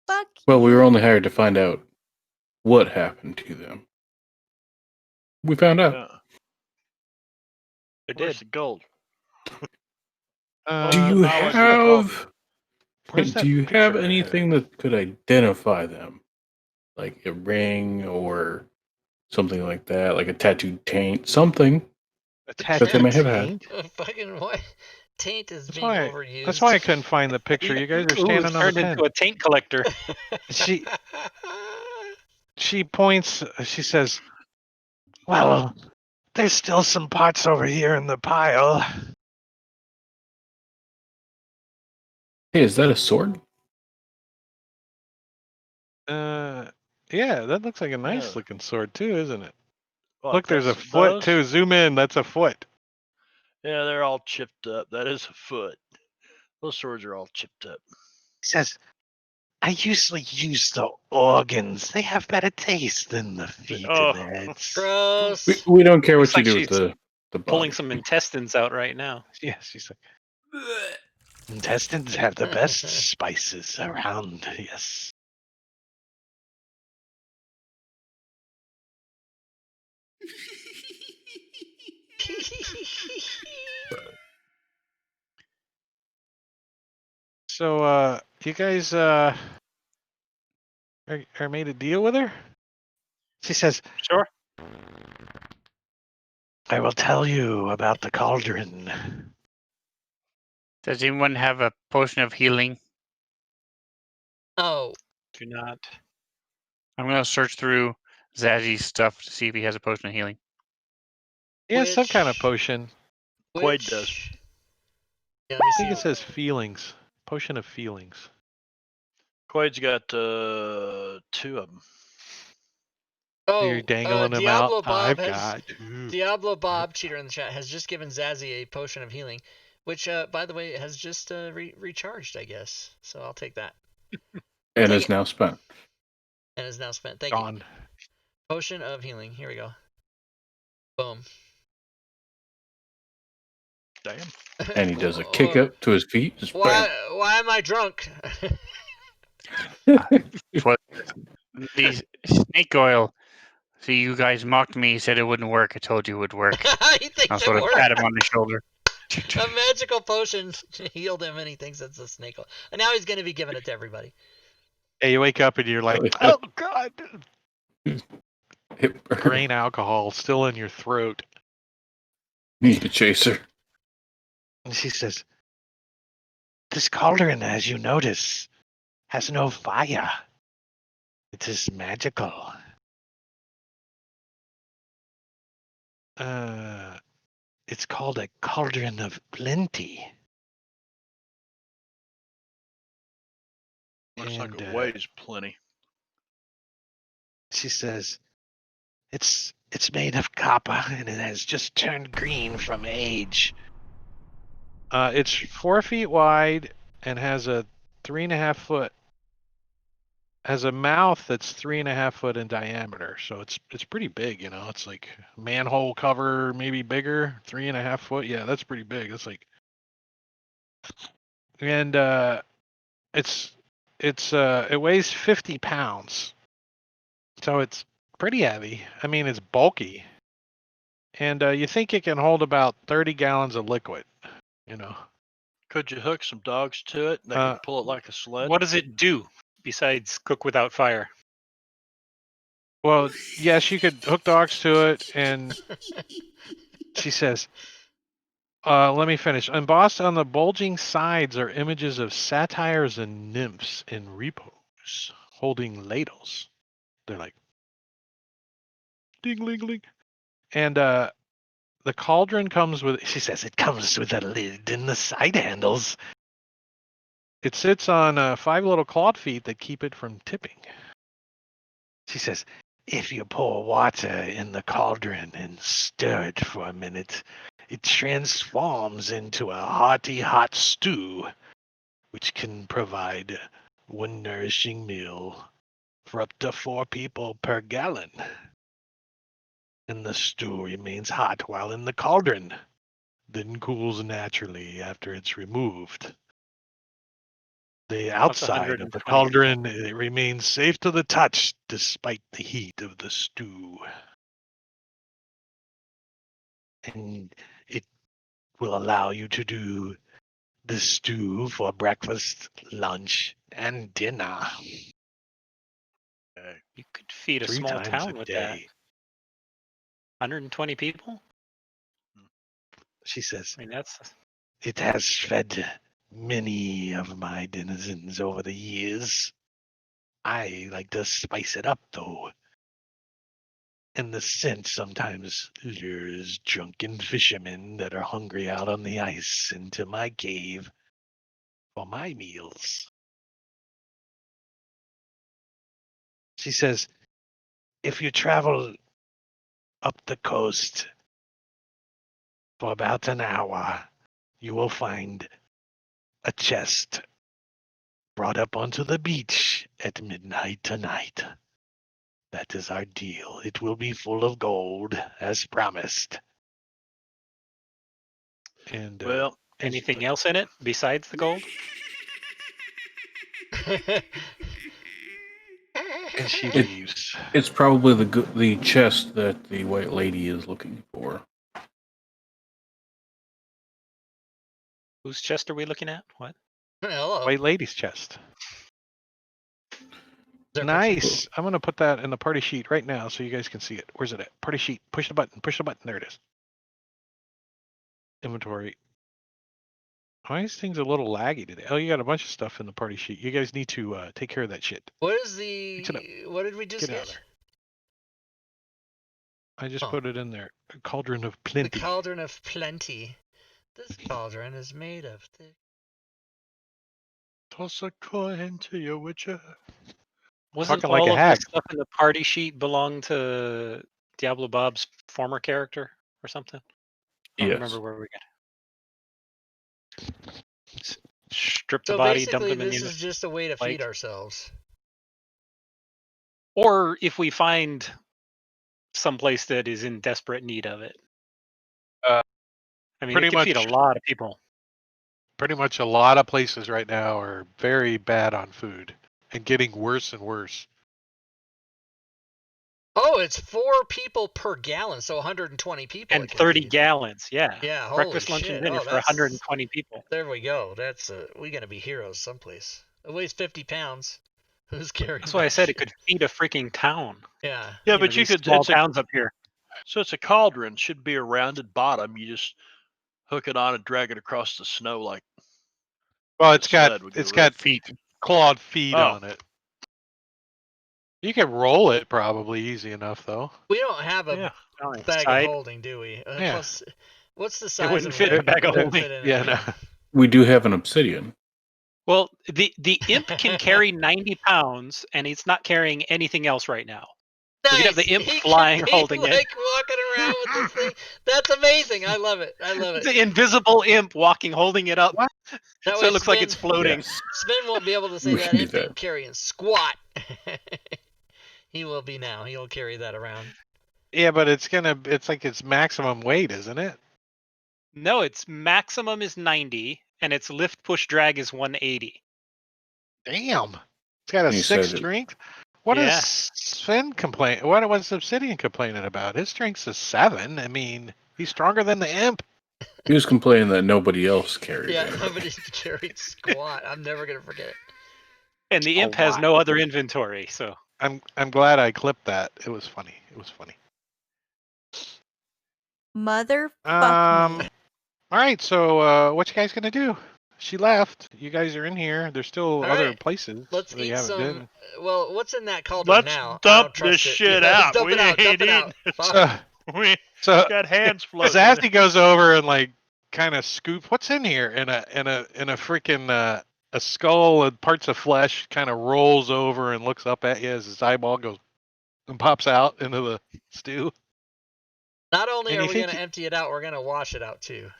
Fuck Well, we you. were only hired to find out what happened to them. We found out. Yeah. I Where's did. the gold? Do Uh, you knowledge of the cauldron. have? where's that Do you have picture? anything that could identify them, like a ring or something like that, like a tattooed taint, something A that they may have tattooed had? taint? Fucking what? Taint is That's being why. overused. That's why I couldn't find the picture. You guys are Ooh, standing on the turned into tent. a taint collector. She points. She says, "Well, there's still some parts over here in the pile." Hey, is that a sword? Yeah, that looks like a nice Yeah. looking sword too, isn't it? What, Look, there's a that's foot those? too. Zoom in. That's a foot. Yeah, they're all chipped up. That is a foot. Those swords are all chipped up. He says, "I usually use the organs. They have better taste than the feet Oh. and heads." Gross. We don't care Looks what you like do with she's the Pulling body. some intestines out right now. Yeah, she's like, intestines have the best spices around. Yes. So, you guys are made a deal with her? She says, Sure. I will tell you about the cauldron. Does anyone have a potion of healing? Oh, Do not. I'm gonna search through Zazzy's stuff to see if he has a potion of healing. Yeah, some kind of potion. Quaid does. Yeah, let me I think see. it says feelings. Potion of feelings. Quaid's got 2 of them. You're Oh, dangling them Diablo out. Bob I've has got two. Diablo Bob, cheater in the chat, has just given Zazzy a potion of healing, which, by the way, has just recharged, I guess. So I'll take that. And Take is it. now spent. And is now spent. Thank you. Gone. Potion of healing. Here we go. Boom. Damn. And he does a kick up to his feet. Just Why am I drunk? What the snake oil? See, you guys mocked me, said it wouldn't work. I told you it would work. He thinks I'll it sort of worked. pat him on the shoulder. A magical potion healed him, and he thinks it's a snake oil. And now he's going to be giving it to everybody. Hey, you wake up and you're like, oh god, grain alcohol still in your throat. Need a chaser. And she says, this cauldron, as you notice, has no fire. It is magical. It's called a cauldron of plenty. Looks like And, it weighs plenty. she says, it's made of copper and it has just turned green from age. It's 4 feet wide and has a 3.5 foot. Has a mouth that's 3.5 foot in diameter, so it's pretty big. You know, it's like manhole cover, maybe bigger. 3.5 foot. Yeah, that's pretty big. That's like, and it weighs 50 pounds, so it's pretty heavy. I mean, it's bulky. And you think it can hold about 30 gallons of liquid, you know. Could you hook some dogs to it and they could pull it like a sled? What does it do besides cook without fire? Well, yes, you could hook dogs to it, and she says, let me finish. Embossed on the bulging sides are images of satyrs and nymphs in repose, holding ladles. They're like, ding, ling, ling. And the cauldron comes with, she says, it comes with a lid and the side handles. It sits on 5 little clawed feet that keep it from tipping. She says, if you pour water in the cauldron and stir it for a minute, it transforms into a hearty hot stew, which can provide one nourishing meal for up to 4 people per gallon. And the stew remains hot while in the cauldron, then cools naturally after it's removed. The outside of the 120 cauldron it remains safe to the touch despite the heat of the stew. And it will allow you to do the stew for breakfast, lunch, and dinner. You could feed a 3 small times town a with day. that. 120 people? She says, I mean, that's it has fed many of my denizens over the years. I like to spice it up, though. And the scent sometimes lures drunken fishermen that are hungry out on the ice into my cave for my meals. She says, if you travel up the coast for about an hour, you will find a chest brought up onto the beach at midnight tonight. That is our deal. It will be full of gold, as promised. And Well, anything else in it besides the gold? and she leaves. It's probably the chest that the white lady is looking for. Whose chest are we looking at? What? Hello. White lady's chest. Is there a Nice. I'm going to put that in the party sheet right now so you guys can see it. Where's it at? Party sheet. Push the button. Push the button. There it is. Inventory. Why is things a little laggy today? Oh, you got a bunch of stuff in the party sheet. You guys need to take care of that shit. What is the? Mix it up. What did we just Get out of get? there. I just Oh. put it in there. A cauldron of The plenty. cauldron of plenty. This cauldron is made of thick. Toss a coin to your witcher. Wasn't Talking like all a of hag. the stuff in the party sheet belong to Diablo Bob's former character or something? I don't Yes. remember where we got. Strip the So body, dump basically, them in this the is just a way to feed lake. ourselves. Or if we find someplace that is in desperate need of it. Uh, I mean, pretty it could feed a much- lot of people. Pretty much a lot of places right now are very bad on food and getting worse and worse. Oh, it's 4 people per gallon, so 120 people. And it can 30 feed. gallons, yeah. Yeah, holy Breakfast, lunch, shit. and dinner Oh, for that's- 120 people. There we go. That's we gotta be heroes someplace. It weighs 50 pounds. Who's carrying? That's why I that said it shit? could feed a freaking town. Yeah. Yeah, You but know, you these could. small It's a, towns up here. so it's a cauldron. Should be a rounded bottom. You just hook it on and drag it across the snow like. Well, a it's got sled would go got Feet. clawed feet Oh. on it. You can roll it probably easy enough though. We don't have a Yeah. bag Side. of holding, do we? Yeah. Plus, what's the size? wouldn't of fit in a bag of it wouldn't holding. fit in Yeah, it, no. We do have an obsidian. Well, the imp can carry 90 pounds, and it's not carrying anything else right now. Nice. We could have the imp He flying, could be, holding it. like walking around with this thing. That's amazing. I love it. I love it. The invisible imp walking, holding it up, What? That so way it looks like it's Sven- floating. Yes. Sven won't be able to say We that can do imp ain't that. carrying squat. He will be now. He'll carry that around. Yeah, but it's like its maximum weight, isn't it? No, its maximum is 90, and its lift, push, drag is 180. Damn. It's got a He 6 said it. strength. What Yeah. is Sven complain? What was Obsidian complaining about? His strength's a 7. I mean, he's stronger than the imp. He was complaining that nobody else carried Yeah, it. nobody carried squat. I'm never gonna forget. And the A imp has lot. no other inventory, so I'm glad I clipped that. It was funny. It was funny. Motherfuck me. All right. So, what you guys gonna do? She left. You guys are in here. There's still All other right, places let's that you eat haven't some. been. Well, what's in that cauldron Let's now? I dump don't trust this it. shit Yeah, out. dump We it out. Dump ain't it out. eating. Fuck. We So got hands floating. Zazie goes over and like kind of scoops what's in here, and a freaking a skull and parts of flesh kind of rolls over and looks up at you as his eyeball goes and pops out into the stew. Not only And are you we think gonna empty it out, we're gonna wash it out too.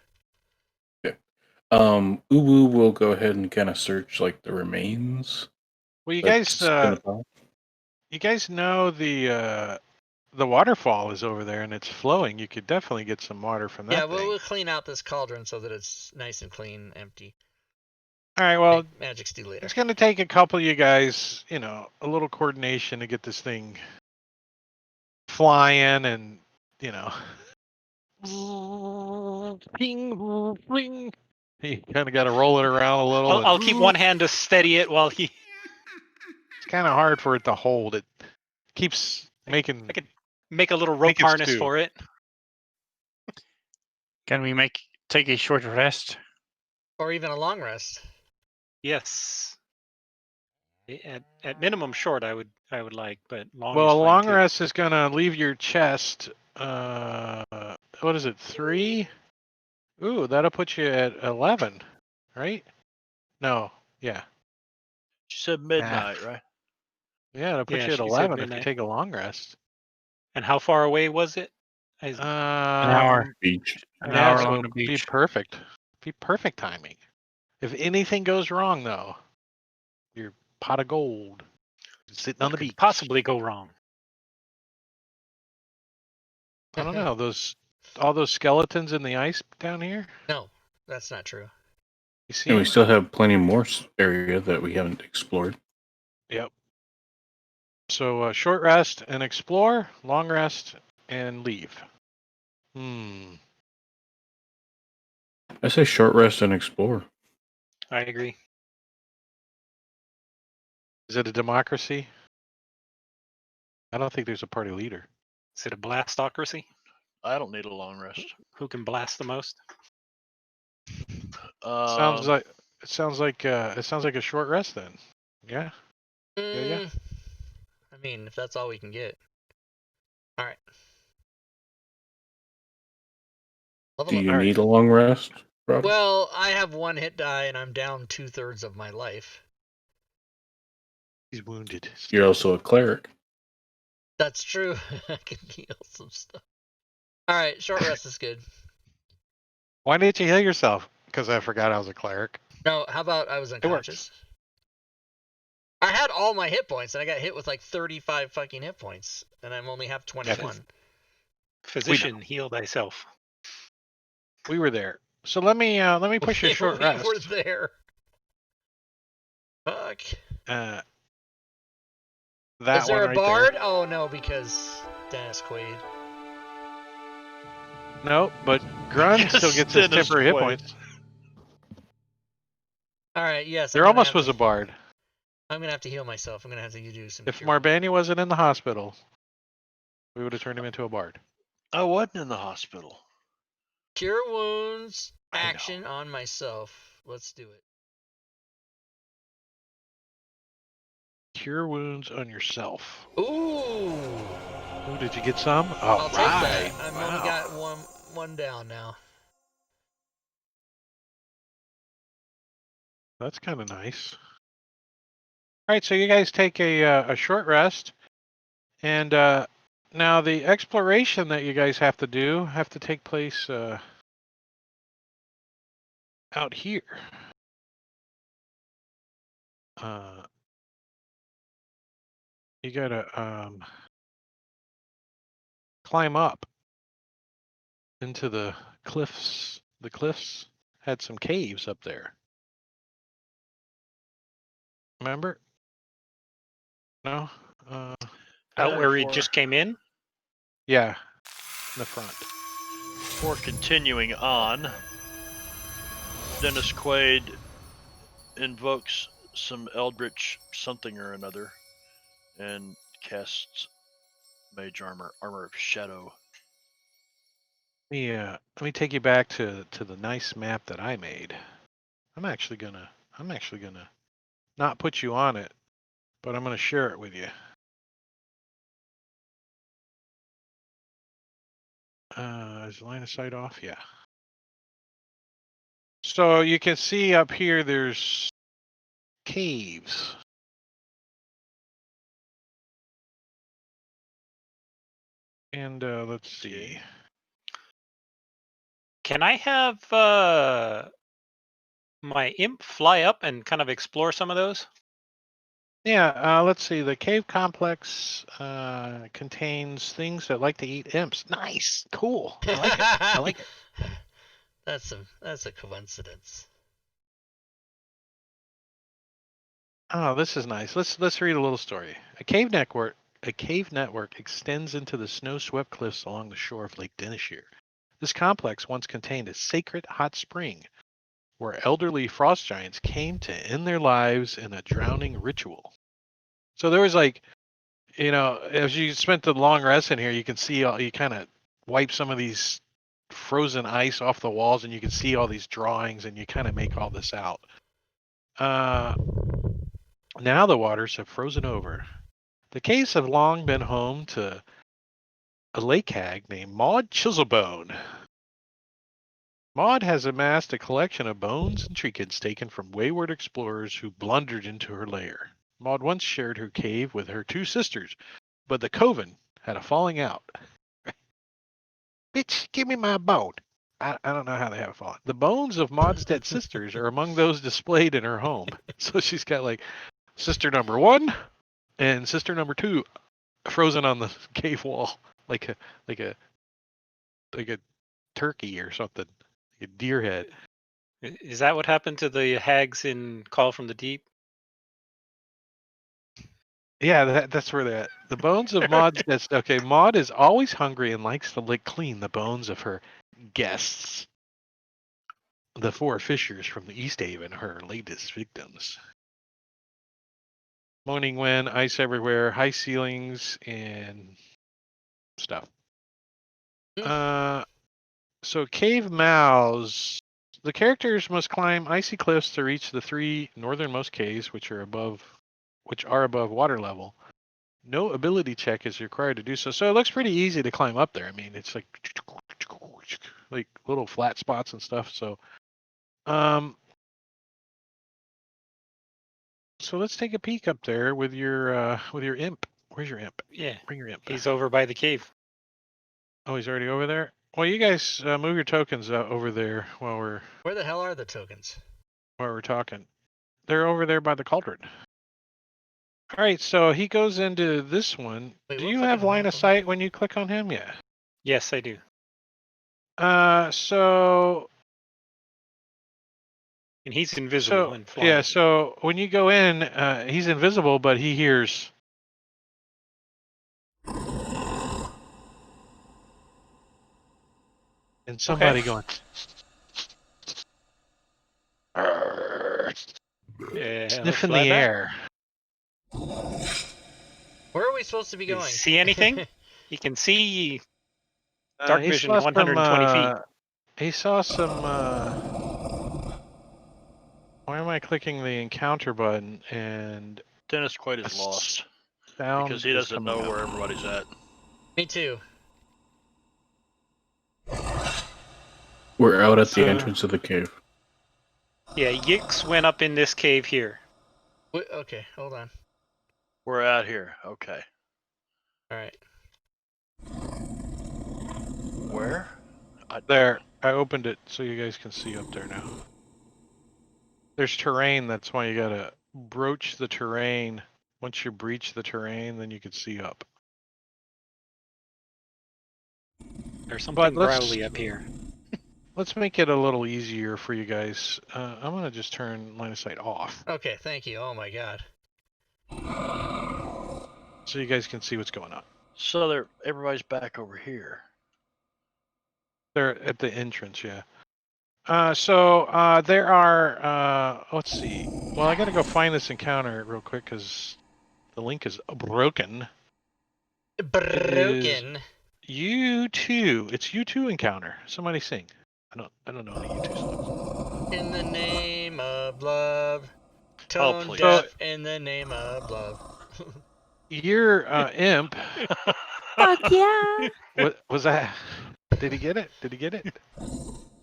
Uwu will go ahead and kind of search like the remains. Well, you that's guys, in the pile. you guys know the waterfall is over there and it's flowing. You could definitely get some water from that Yeah, thing. we'll clean out this cauldron so that it's nice and clean, empty. All right. Well, Make magic stew later. it's going to take a couple of you guys, you know, a little coordination to get this thing flying and, you know, ping, ping. You kind of got to roll it around a little. I'll keep one hand to steady it while he. It's kind of hard for it to hold. It keeps making. I could make a little rope Make it harness stew. for it. Can we take a short rest? Or even a long rest. Yes. At minimum short, I would like, but long. Well, is a fine, long too. rest is going to leave your chest. What is it? 3? Ooh, that'll put you at 11, right? No. Yeah. She said midnight, right? Yeah, it'll put Yeah, you at she said 11 if you midnight. take a long rest. And how far away was it? An hour. Beach. An Yeah, hour so along the be beach. perfect. Be perfect timing. If anything goes wrong, though, your pot of gold is sitting on What the could beach. possibly go wrong? I don't know. All those skeletons in the ice down here. No, that's not true. You see? And we 'em? still have plenty more area that we haven't explored. Yep. So short rest and explore, long rest and leave. I say short rest and explore. I agree. Is it a democracy? I don't think there's a party leader. Is it a blastocracy? I don't need a long rest. Who can blast the most? Sounds like it sounds like a short rest then. Yeah. Yeah. I mean, if that's all we can get. All right. Level Do up. you All right. need a long rest, Rob? Well, I have 1 hit die and I'm down 2/3 of my life. He's wounded. You're also a cleric. That's true. I can heal some stuff. All right, short rest is good. Why didn't you heal yourself? Because I forgot I was a cleric. No, how about I was works. unconscious? I had all my hit points and I got hit with like 35 fucking hit points and I'm only have 21. Physician, heal thyself. We were there. So let me push a short rest. We were there. Fuck. That Is there one a right bard? Oh no, because Dennis Quaid. there. No, but Grun still gets his Dennis temporary hit Quaid. points. All right, yes. There almost was a bard. I'm gonna have to heal myself. I'm gonna have to do some. If cure. Marbani wasn't in the hospital, we would have turned him into a bard. I wasn't in the hospital. Cure wounds I know. action on myself. Let's do it. Cure wounds on yourself. Ooh. Ooh, did you get some? I'll All take right. that. I've Wow. only got one down now. That's kind of nice. All right, so you guys take a short rest, and now the exploration that you guys have to take place out here. You gotta climb up into the cliffs. The cliffs had some caves up there. Remember? No? Out where we Before- just came in? Yeah, in the front. Before continuing on, Dennis Quaid invokes some eldritch something or another and casts Mage Armor of Shadow. Let me take you back to the nice map that I made. I'm actually gonna not put you on it, but I'm gonna share it with you. Is line of sight off? Yeah. So you can see up here there's caves. And let's see. Can I have my imp fly up and kind of explore some of those? Yeah, let's see. The cave complex contains things that like to eat imps. Nice, cool. I like it. I like it. That's a coincidence. Oh, this is nice. Let's read a little story. A cave network extends into the snow-swept cliffs along the shore of Lake Denishir. This complex once contained a sacred hot spring where elderly frost giants came to end their lives in a drowning ritual. So there was like, as you spent the long rest in here, you can see you kind of wipe some of these frozen ice off the walls, and you can see all these drawings, and you kind of make all this out. Now the waters have frozen over. The caves have long been home to a lake hag named Maud Chiselbone. Maud has amassed a collection of bones and trinkets taken from wayward explorers who blundered into her lair. Maud once shared her cave with her two sisters, but the coven had a falling out. Bitch, give me my bone. I don't know how they have a falling. The bones of Maud's dead sisters are among those displayed in her home. So she's got like sister number 1 and sister number 2 frozen on the cave wall like a turkey or something, like a deer head. Is that what happened to the hags in Call from the Deep? Yeah, that's where they're at. The bones of Maud's dead. Okay, Maud is always hungry and likes to lick clean the bones of her guests. The 4 fishers from the East Haven, her latest victims. Moaning wind, ice everywhere, high ceilings, and stuff. So cave mouths. The characters must climb icy cliffs to reach the 3 northernmost caves, which are above water level. No ability check is required to do so. So it looks pretty easy to climb up there. I mean, it's like little flat spots and stuff. So, so let's take a peek up there with your imp. Where's your imp? Yeah, Bring your imp. he's over by the cave. Oh, he's already over there? Well, you guys move your tokens over there while we're... Where the hell are the tokens? While we're talking. They're over there by the cauldron. All right, so he goes into this one. Wait, Do what you fucking have line of happened? sight when you click on him? Yeah. Yes, I do. So... And he's invisible and flying. Yeah, so when you go in, he's invisible, but he hears... And somebody going... Yeah, sniffing fly the back. air. Where are we supposed to be going? See anything? He can see dark He vision saw 120 feet. He saw some... Why am I clicking the encounter button and... Dennis Quaid is lost sound because he is doesn't coming know up? where everybody's at. Me too. We're out at the entrance of the cave. Yeah, Yix went up in this cave here. Okay, hold on. We're out here. Okay. All right. Where? There. I opened it so you guys can see up there now. There's terrain. That's why you gotta broach the terrain. Once you breach the terrain, then you can see up. There's something let's- growly up here. Let's make it a little easier for you guys. I'm gonna just turn line of sight off. Okay, thank you. Oh my god. so you guys can see what's going on. So everybody's back over here. They're at the entrance, yeah. So there are, let's see. Well, I got to go find this encounter real quick because the link is broken. Broken. U2. It's U2 encounter. Somebody sing. I don't know any U2 songs. In the name of love. Oh, Tone please. deaf in the name of love. Your imp. Fuck yeah. What was that? Did he get it? Did he get it?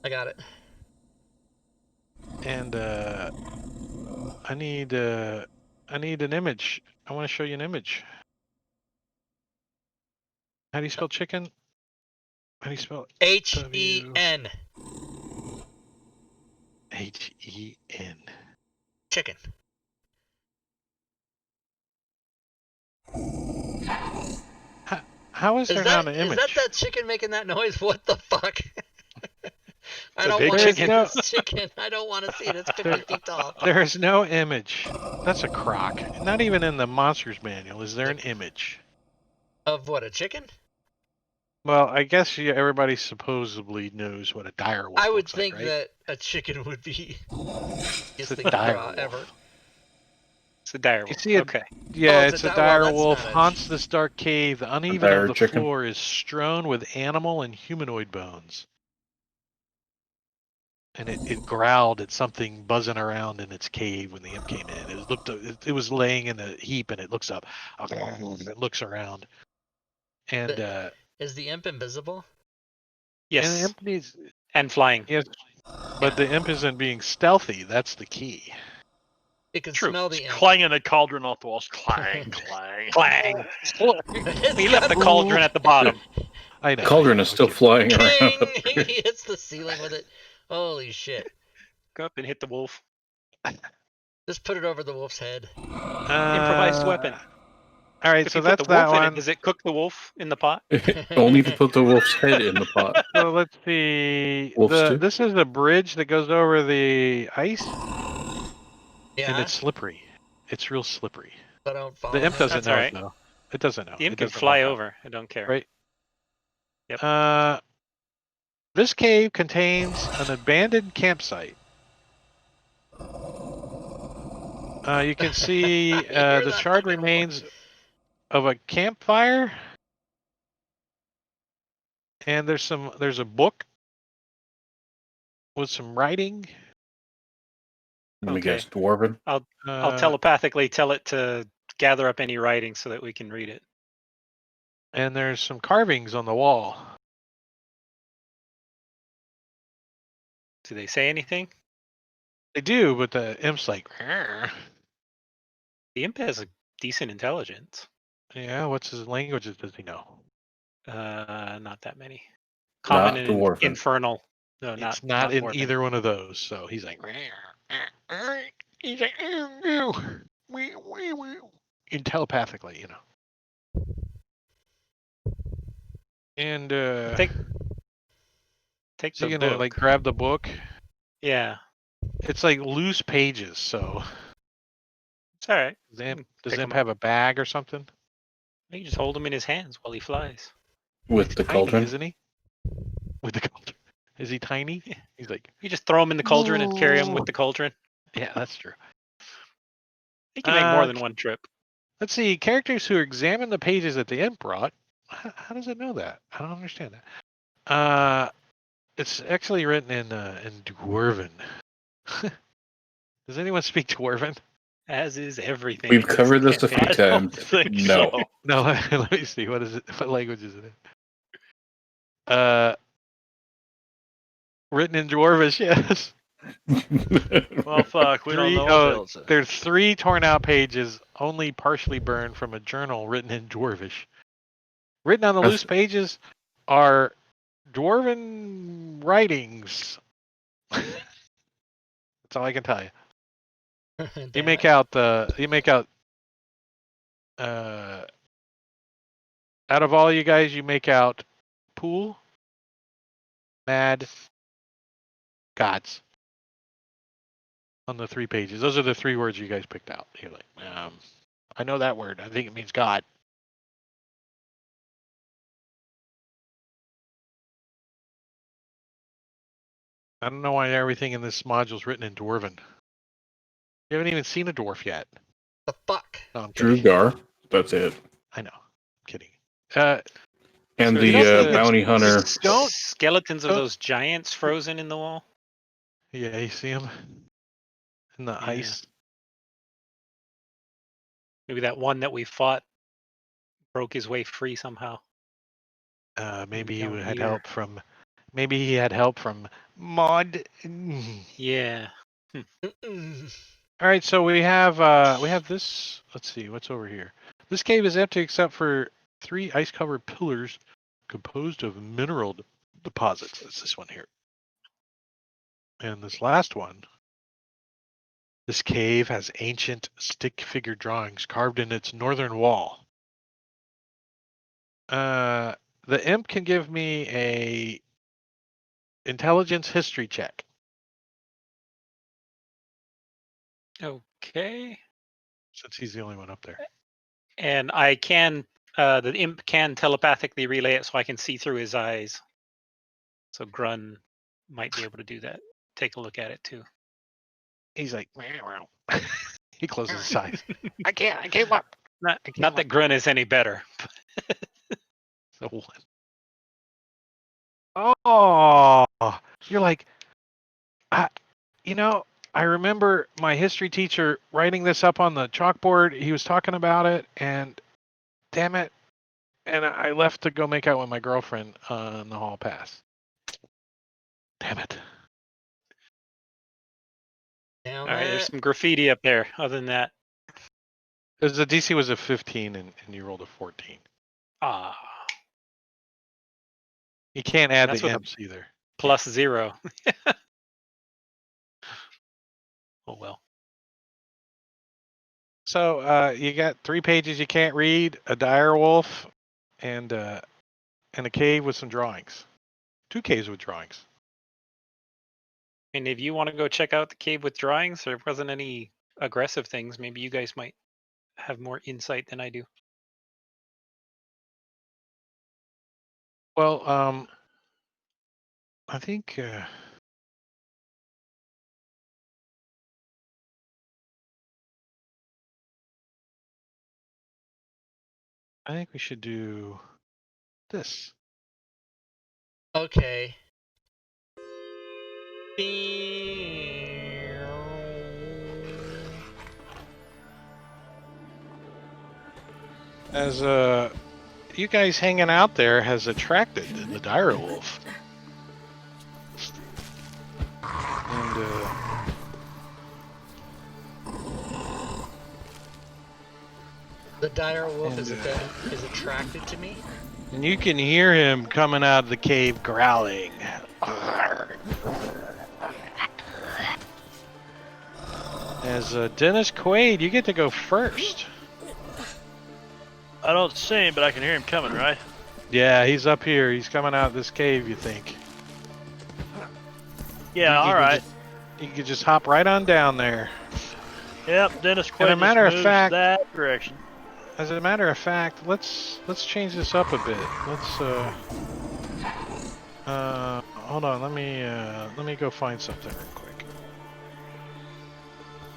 I got it. And I need an image. I want to show you an image. How do you spell chicken? How do you spell it? H-E-N. H-E-N. Chicken. How is there not an image? Is that chicken making that noise? What the fuck? I a don't big want to see chicken. this chicken. I don't want to see it. It's 50 feet tall. There is no image. That's a crock. Not even in the monsters manual is there an image. Of what, a chicken? Well, I guess everybody supposedly knows what a dire wolf I would looks think like, right? that a chicken would be It's biggest a thing to dire draw wolf. ever. It's a dire You wolf. see it? Okay. Yeah, Oh, it's a well, dire that's wolf. not a- Haunts this dark cave. The uneven dire of the chicken. floor is strewn with animal and humanoid bones. And it growled at something buzzing around in its cave when the imp came in. It was laying in a heap, and it looks up. It looks around, and Is the imp invisible? Yes. and the imp needs, And flying. yes, but the imp isn't being stealthy. That's the key. It can True. smell the It's imp. clanging a cauldron off the walls. Clang, clang. Clang. It's We left the got- cauldron at the bottom. I know. Cauldron is still flying around. King! He hits the ceiling with it. Holy shit. Go up and hit the wolf. Just put it over the wolf's head. Improvised weapon. All right, If so you put that's the that wolf in it, one. does it cook the wolf in the pot? Only to put the wolf's head in the pot. So let's see. Wolf stew? This is a bridge that goes over the ice, and Yeah, it's slippery. It's real slippery. so don't fall. The imp doesn't That's know all it right. though. It doesn't know. The imp It can doesn't fly know. over. I don't care. Right. Yep. This cave contains an abandoned campsite. You can see You're the not charred fucking remains of a campfire, and there's a book with some writing. Let me Okay. guess, dwarven. I'll telepathically tell it to gather up any writing so that we can read it. And there's some carvings on the wall. Do they say anything? They do, but the imp's like, "Rrr." The imp has a decent intelligence. Yeah, what's his languages does he know? Not that many. Not Common and dwarven. infernal. No, It's not in dwarven. either one of those. So he's like, "Rrr." He's like, in telepathically, you know. And Take so the you're gonna book. like grab the book. Yeah, It's like loose pages. So it's all right. does Pick 'em Imp up. have a bag or something? You just hold him in his hands while he flies. With He's the tiny, cauldron. isn't he? With the cauldron. Is he tiny? Yeah. He's like, You just throw him in the cauldron and carry him with the cauldron. yeah, that's true. He can make more than one trip. Let's see. Characters who examine the pages that the imp brought. How does it know that? I don't understand that. It's actually written in Dwarven. Does anyone speak Dwarven? As is everything. We've in this covered this a campaign. few I don't times. think No. so. No. Let me see. What is it? What language is it in? Written in Dwarvish. Yes. Well, fuck. We don't know what else. There's 3 torn out pages, only partially burned from a journal written in Dwarvish. Written on the loose pages are Dwarven writings. That's all I can tell you. You Damn make it. out out of all you guys, you make out pool, mad, gods on the 3 pages. Those are the 3 words you guys picked out. You're like, I know that word. I think it means God. I don't know why everything in this module is written in Dwarven. You haven't even seen a dwarf yet. The fuck? No, I'm kidding. Drugar. That's it. I know. I'm kidding. And So the you don't see bounty hunter. Don't. Skeletons of don't- those giants frozen in the wall. Yeah, you see him in the Yeah. ice. Maybe that one that we fought broke his way free somehow. Maybe he down had here. help from. Maybe he had help from Mod. Yeah. Mm-mm. All right, so we have this. Let's see what's over here. This cave is empty except for 3 ice-covered pillars composed of mineral deposits. That's this one here. And this last one. This cave has ancient stick figure drawings carved in its northern wall. The imp can give me a intelligence history check. Okay. Since he's the only one up there. And I can, the imp can telepathically relay it so I can see through his eyes. So Grun might be able to do that. Take a look at it too. He's like, he closes his eyes. I can't walk. Not that Grun is any better. So oh, you're like, I remember my history teacher writing this up on the chalkboard. He was talking about it, and damn it, and I left to go make out with my girlfriend on the hall pass. Damn it. Down All right, there's that. some graffiti up there. Other than that, Because the DC was a 15 and you rolled a 14. ah, You can't add That's the with a- imps either. +0. Oh well. So you got 3 pages you can't read, a dire wolf, and a cave with some drawings. 2 caves with drawings. And if you want to go check out the cave with drawings, there wasn't any aggressive things. Maybe you guys might have more insight than I do. Well, I think we should do this. Okay. As you guys hanging out there has attracted the dire wolf. And The dire wolf is attracted to me. and you can hear him coming out of the cave growling. As Dennis Quaid, you get to go first. I don't see him, but I can hear him coming, right? Yeah, he's up here. He's coming out of this cave, you think. Yeah, You all right. could just hop right on down there. Yep, Dennis Quaid And a matter of moves fact- that direction. As a matter of fact, let's change this up a bit. Let's hold on. Let me go find something real quick.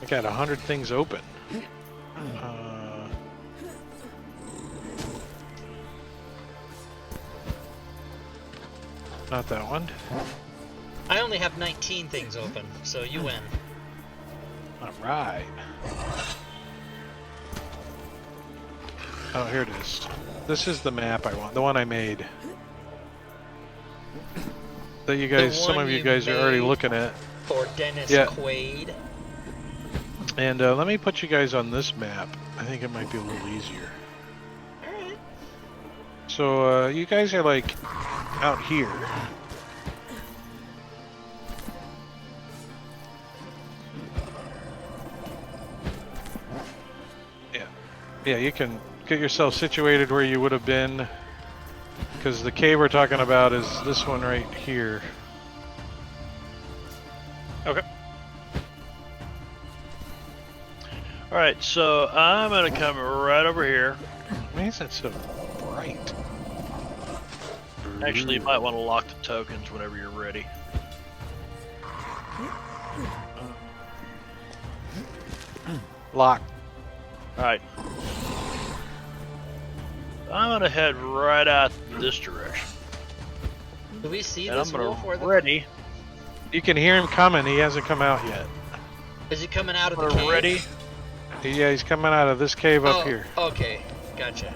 I got 100 things open. Not that one. I only have 19 things open, so you win. All right. Oh, here it is. This is the map I want. The one I made. That you guys, some one of you you guys are already made. looking at. For Dennis Yeah. Quaid. And let me put you guys on this map. I think it might be a little easier. Alright. So you guys are like out here. Yeah, you can get yourself situated where you would have been, because the cave we're talking about is this one right here. Okay. All right, so I'm gonna come right over here. Why is that so bright? Actually, you might want to lock the tokens whenever you're ready. Lock. All right. I'm gonna head right out this direction, Do we see and this I'm gonna wolf? Or ready. You can hear him coming. He hasn't come out yet. Is he coming out of the I'm cave? ready. Yeah, he's coming out of this cave up here. Okay, gotcha.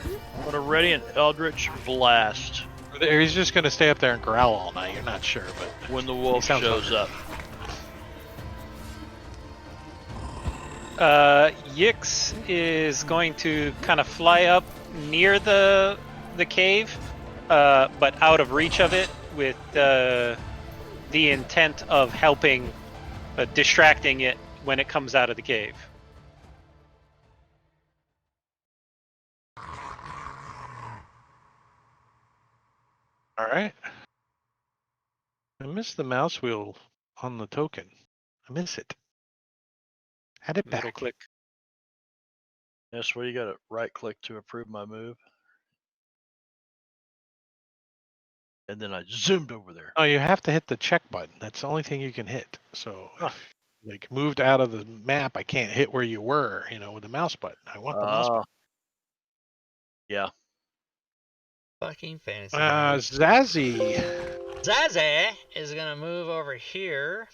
I'm gonna ready an Eldritch Blast He's just going to stay up there and growl all night. You're not sure, but when the wolf sounds shows hungry. up. Yix is going to kind of fly up near the cave, but out of reach of it, with the intent of helping, distracting it when it comes out of the cave. All right. I miss the mouse wheel on the token. I miss it. Add it Middle back. click. That's where you gotta right click to approve my move. And then I zoomed over there. Oh, you have to hit the check button. That's the only thing you can hit. So, if, like, moved out of the map, I can't hit where you were, with the mouse button. I want the mouse button. Yeah. Fucking fantasy. Zazzy. Zaze is gonna move over here,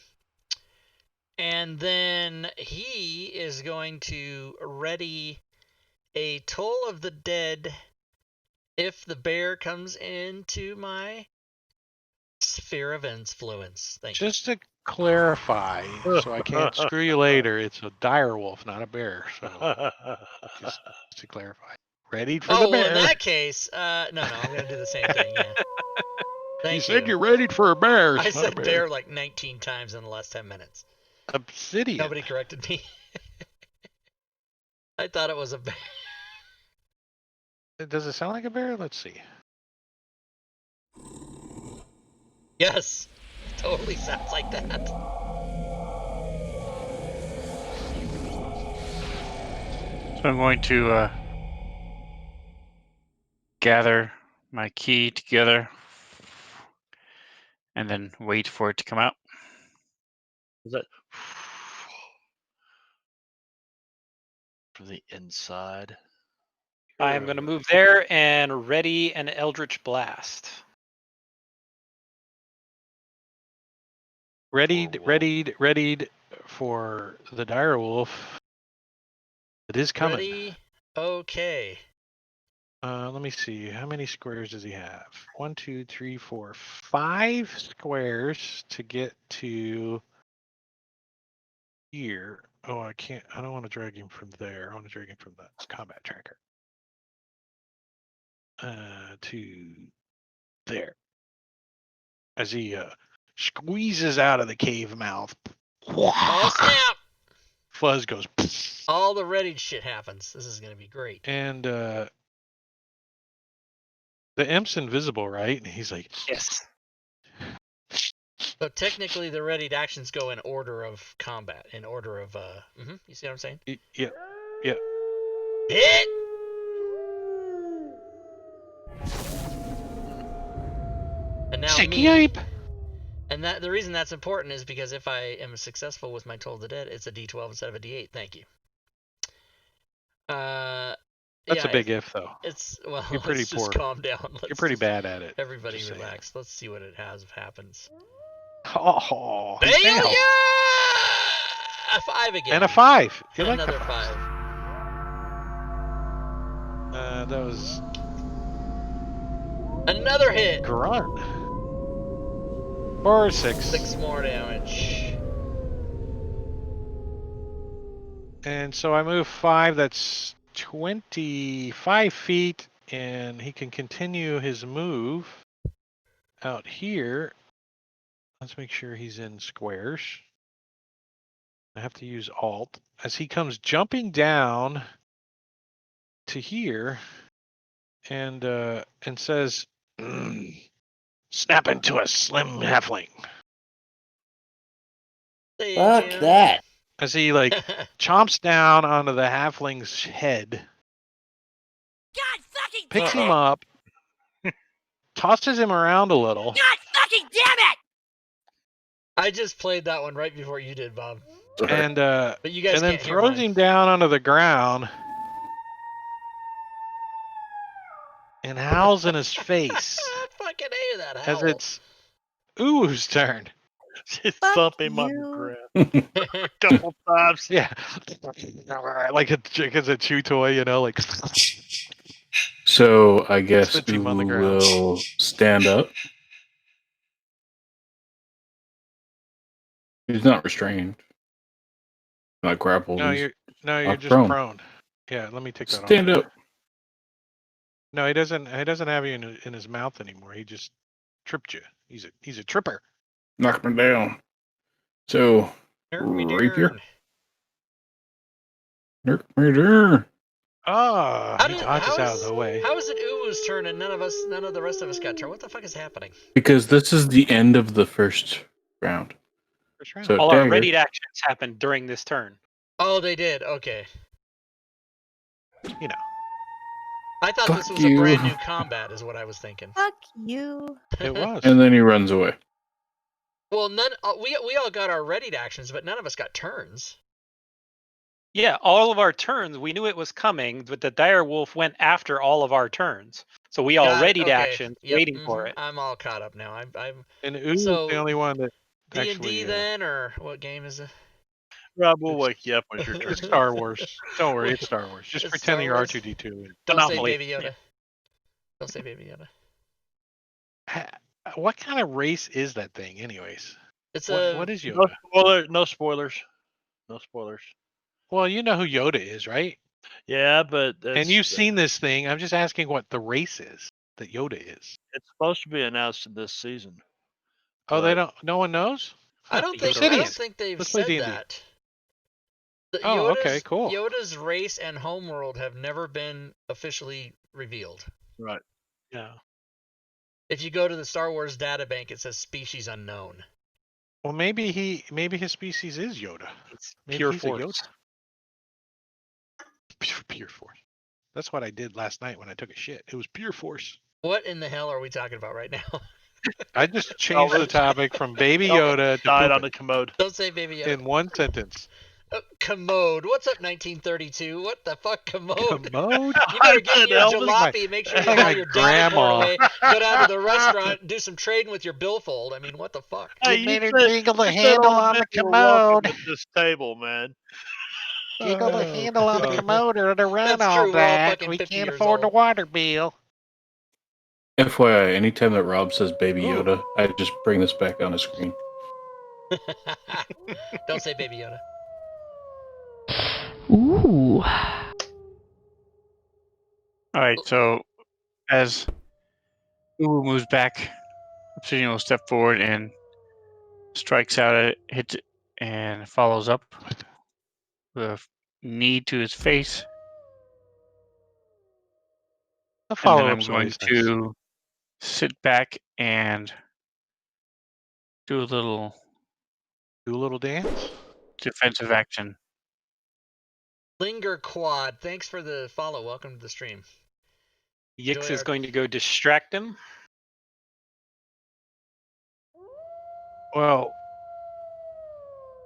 and then he is going to ready a Toll of the Dead if the bear comes into my sphere of influence. Thank you. Just to clarify, so I can't screw you later, it's a dire wolf, not a bear. So, just to clarify. Ready for the Oh, bear. well, in that case, no, I'm gonna do the same thing. Yeah. Thank You said you're ready for a bear. I It's not a said bear. bear like 19 times in the last 10 minutes. Obsidian. Nobody corrected me. I thought it was a bear. Does it sound like a bear? Let's see. Yes, totally sounds like that. So I'm going to gather my key together and then wait for it to come out. Is that from the inside? I am going to move there and ready an Eldritch Blast. Readied for the dire wolf. It is coming. Ready? Okay. Let me see. How many squares does he have? 1, 2, 3, 4, 5 squares to get to here. Oh, I can't. I don't want to drag him from there. I want to drag him from the combat tracker. To there. As he squeezes out of the cave mouth. Oh, snap! Fuzz goes. All the ready shit happens. This is going to be great. And the imp's invisible, right? And he's like, Yes. So technically, the readied actions go in order of combat, in order of, you see what I'm saying? yeah. Hit! And now Sticky ape. And that the reason that's important is because if I am successful with my Toll of the Dead, it's a D12 instead of a D8. Thank you. That's a big if, though. It's well. You're pretty let's poor. Just calm down. You're pretty bad at it. Everybody relax. Let's see what it happens. Oh, Failure! A 5 again. And a 5. You And like another the 5. That was Another hit. grunt. 4 or 6. 6 more damage. And so I move 5. That's 25 feet, and he can continue his move out here. Let's make sure he's in squares. I have to use Alt as he comes jumping down to here, and says, "Snap into a slim halfling." Fuck that. As he chomps down onto the halfling's head, God fucking picks damn him it! up, tosses him around a little, God fucking damn it! I just played that one right before you did, Bob. And But you guys and then can't hear throws mine. him down onto the ground and howls in his face I fucking hate that as howl. it's Ooh's turn. Just Fuck thump him on the you. ground a couple times. Yeah, like it's a chew toy, you know, like. So I guess Spits him on the Uwu ground. will stand up. He's not restrained. Not grappled. No, He's you're knocked just prone. prone. Yeah, let me take that off. Stand up. No, he doesn't have you in his mouth anymore. He just tripped you. He's a tripper. Knock me down. So Nerk me rapier. darn. Nerk me down. Oh, How he did- dodges how out is- of the way. How is it Uwu's turn and none of the rest of us got turn? What the fuck is happening? Because this is the end of the first round. First round. So All our dagger. readied actions happened during this turn. Oh, they did. Okay. You know, I thought Fuck this was you. a brand new combat, is what I was thinking. Fuck you. it was. And then he runs away. Well, we all got our readied actions, but none of us got turns. Yeah, all of our turns, we knew it was coming, but the dire wolf went after all of our turns. So we all Got it, readied okay. actions, Yep, waiting for mhm, it. I'm all caught up now. I'm And Ooh's So, the only one that D&D actually. then, or what game is it? Rob, we'll wake you up when your It's turn. Star Wars. Don't worry, it's Star Wars. Just It's pretend Star you're Wars? R2D2. Don't Anomaly. say Baby Yoda. Don't say Baby Yoda. What kind of race is that thing, anyways? It's What is No Yoda? No spoilers. No spoilers. Well, you know who Yoda is, right? Yeah, but And you've seen this thing. I'm just asking what the race is that Yoda is. it's supposed to be announced in this season. Oh, they But- don't. No one knows. I don't think Obsidian. they've Let's play said D&D. that. The Oh, okay, cool. Yoda's race and homeworld have never been officially revealed. Right. Yeah. If you go to the Star Wars databank, it says species unknown. Well, maybe his species is Yoda. It's Maybe pure he's a force. Yoda. Pure force. That's what I did last night when I took a shit. It was pure force. What in the hell are we talking about right now? I just changed the topic from Baby Yoda to Died on the pooping commode. Don't say Baby Yoda. in one sentence. Commode. What's up, 1932? What the fuck, commode? Commode? You better get said your Elvis. jalopy. Make sure you like haul my your data grandma. away. Go down to the restaurant, do some trading with your billfold. I mean, what the fuck? Hey, better said- jiggle the you said handle all on men the were welcome commode. at this table, man. Jiggle the Oh, handle on the God. commode or to run That's all true, we're all that. fucking We 50 can't years afford the old. water bill. FYI, anytime that Rob says Baby Ooh. Yoda, I just bring this back on the screen. Don't say Baby Yoda. Ooh. All right, so as Uwu moves back, Obsidian will step forward and strikes out at it, hits it, and follows up with a knee to his face. The And then follow I'm up's going always nice. to sit back and do a little Do a little dance. defensive action. Linger Quad. Thanks for the follow. Welcome to the stream. Yix Enjoy is our- going to go distract him. Well,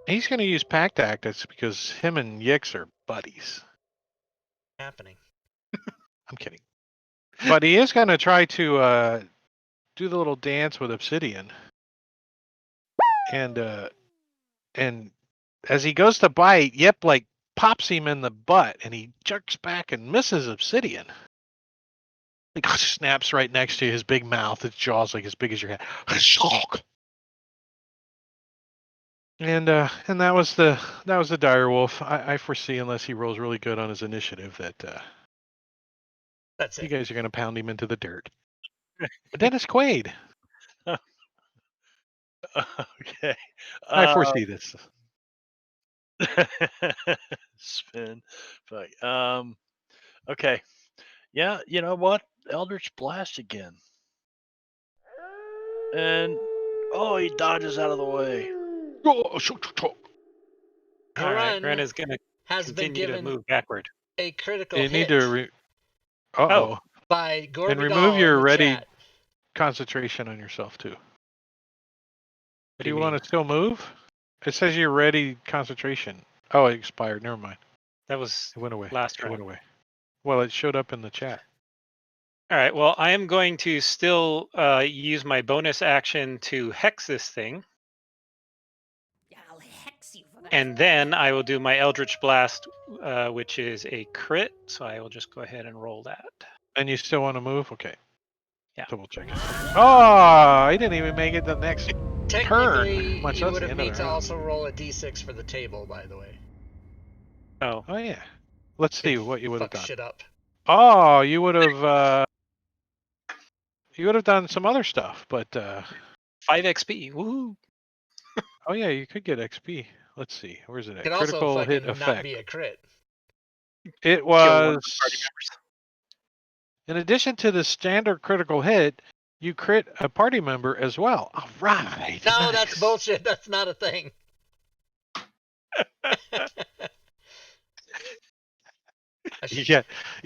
he's going to use pack tactics because him and Yix are buddies. Happening. I'm kidding. But he is going to try to do the little dance with Obsidian. And as he goes to bite, Yip like pops him in the butt and he jerks back and misses Obsidian. Like snaps right next to his big mouth. Its jaw's like as big as your head. And that was the dire wolf. I foresee, unless he rolls really good on his initiative, that That's you it. guys are going to pound him into the dirt. Dennis Quaid. Okay. I foresee this. Spin. Fuck. Okay. Yeah, you know what? Eldritch Blast again. And he dodges out of the way. Oh, shoot. All right, Grun Gren is going to has been continue to given move backward. a critical You need hit to. Uh-oh. by Gorvidal And remove your in the ready chat. concentration on yourself too. What Do you mean? want to still move? It says you're ready. Concentration. Oh, it expired. Never mind. That was It went away. last It round. went away. Well, it showed up in the chat. All right. Well, I am going to still use my bonus action to hex this thing, I'll hex you for that. and then I will do my Eldritch Blast, which is a crit. So I will just go ahead and roll that. And you still want to move? Okay. Yeah. Double check it. Oh, he didn't even make it the next Technically, turn. Much you less would the have end of need the to round. also roll a d6 for the table, by the way. Oh, Oh yeah. Let's see Could what you would have fuck done. shit up. Oh, you would have done some other stuff, but 5 XP. Woohoo! oh yeah, you could get XP. Let's see. Where's it at? Could also Critical hit fucking not effect. be a crit. It Kill one of was the party members. in addition to the standard critical hit, you crit a party member as well. All right. No, nice. that's bullshit. That's not a thing. You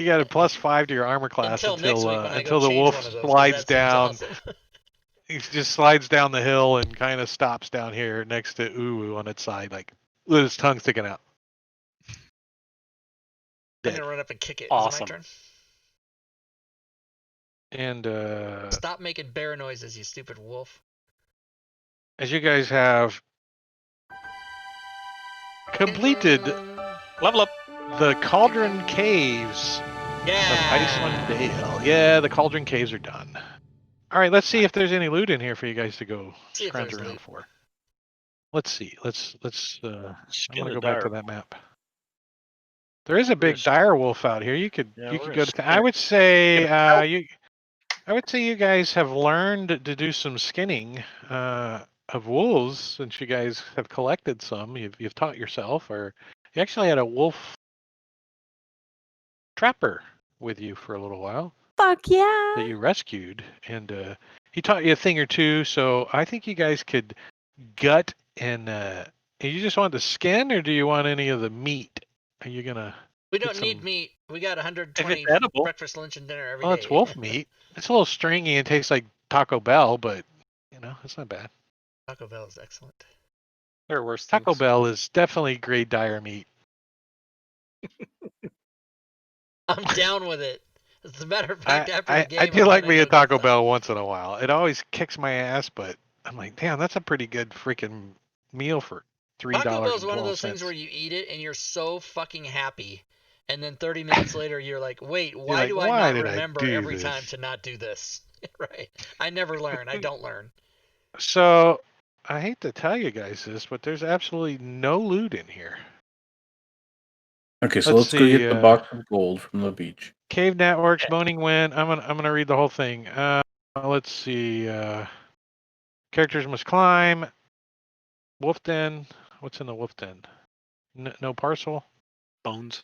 got a +5 to your armor class Until next week when I go until the change wolf one of those, 'cause slides that seems down. awesome. He just slides down the hill and kind of stops down here next to Uwu on its side, like with his tongue sticking out. I'm Dead. gonna run up and kick it. Awesome. Is it my turn? And Stop making bear noises, you stupid wolf. as you guys have completed Level up. the Cauldron Caves of Icewind Dale. Yeah, the Cauldron Caves are done. All right, let's see if there's any loot in here for you guys to go See if scrounge there's around loot. for. Let's see. Let's I'm Skin gonna the go back to dire that map. There is a big Where's- dire wolf out here. You could Yeah, you could where go is to. I would say I would say you guys have learned to do some skinning of wolves since you guys have collected some. You've taught yourself, or you actually had a wolf trapper with you for a little while Fuck yeah. that you rescued, and he taught you a thing or two. So I think you guys could gut and you just want the skin, or do you want any of the meat? Are you gonna? We Get don't need some- meat. We got If 120 it's edible. breakfast, lunch, and dinner every Well, day. it's wolf meat. It's a little stringy and tastes like Taco Bell, but you know it's not bad. Taco Bell is excellent. There are worse Taco things. Bell is definitely great dire meat. I'm down with it. As a matter of fact, after the game, I do I'm like gonna me go a get Taco some. Bell once in a while. It always kicks my ass, but I'm like, damn, that's a pretty good freaking meal for $3. Taco Bell is one of those things where you eat it and you're so fucking happy, and then 30 minutes later you're like, wait, why like, do I "Why not did I remember do every this?" time to not do this? Right? I never learn. I don't learn. So I hate to tell you guys this, but there's absolutely no loot in here. Okay, so Let's let's go get see, the box of gold from the beach. Cave Networks, Moaning Wind. I'm gonna read the whole thing. Let's see. Characters must climb. Wolf Den. What's in the wolf den? No parcel. Bones.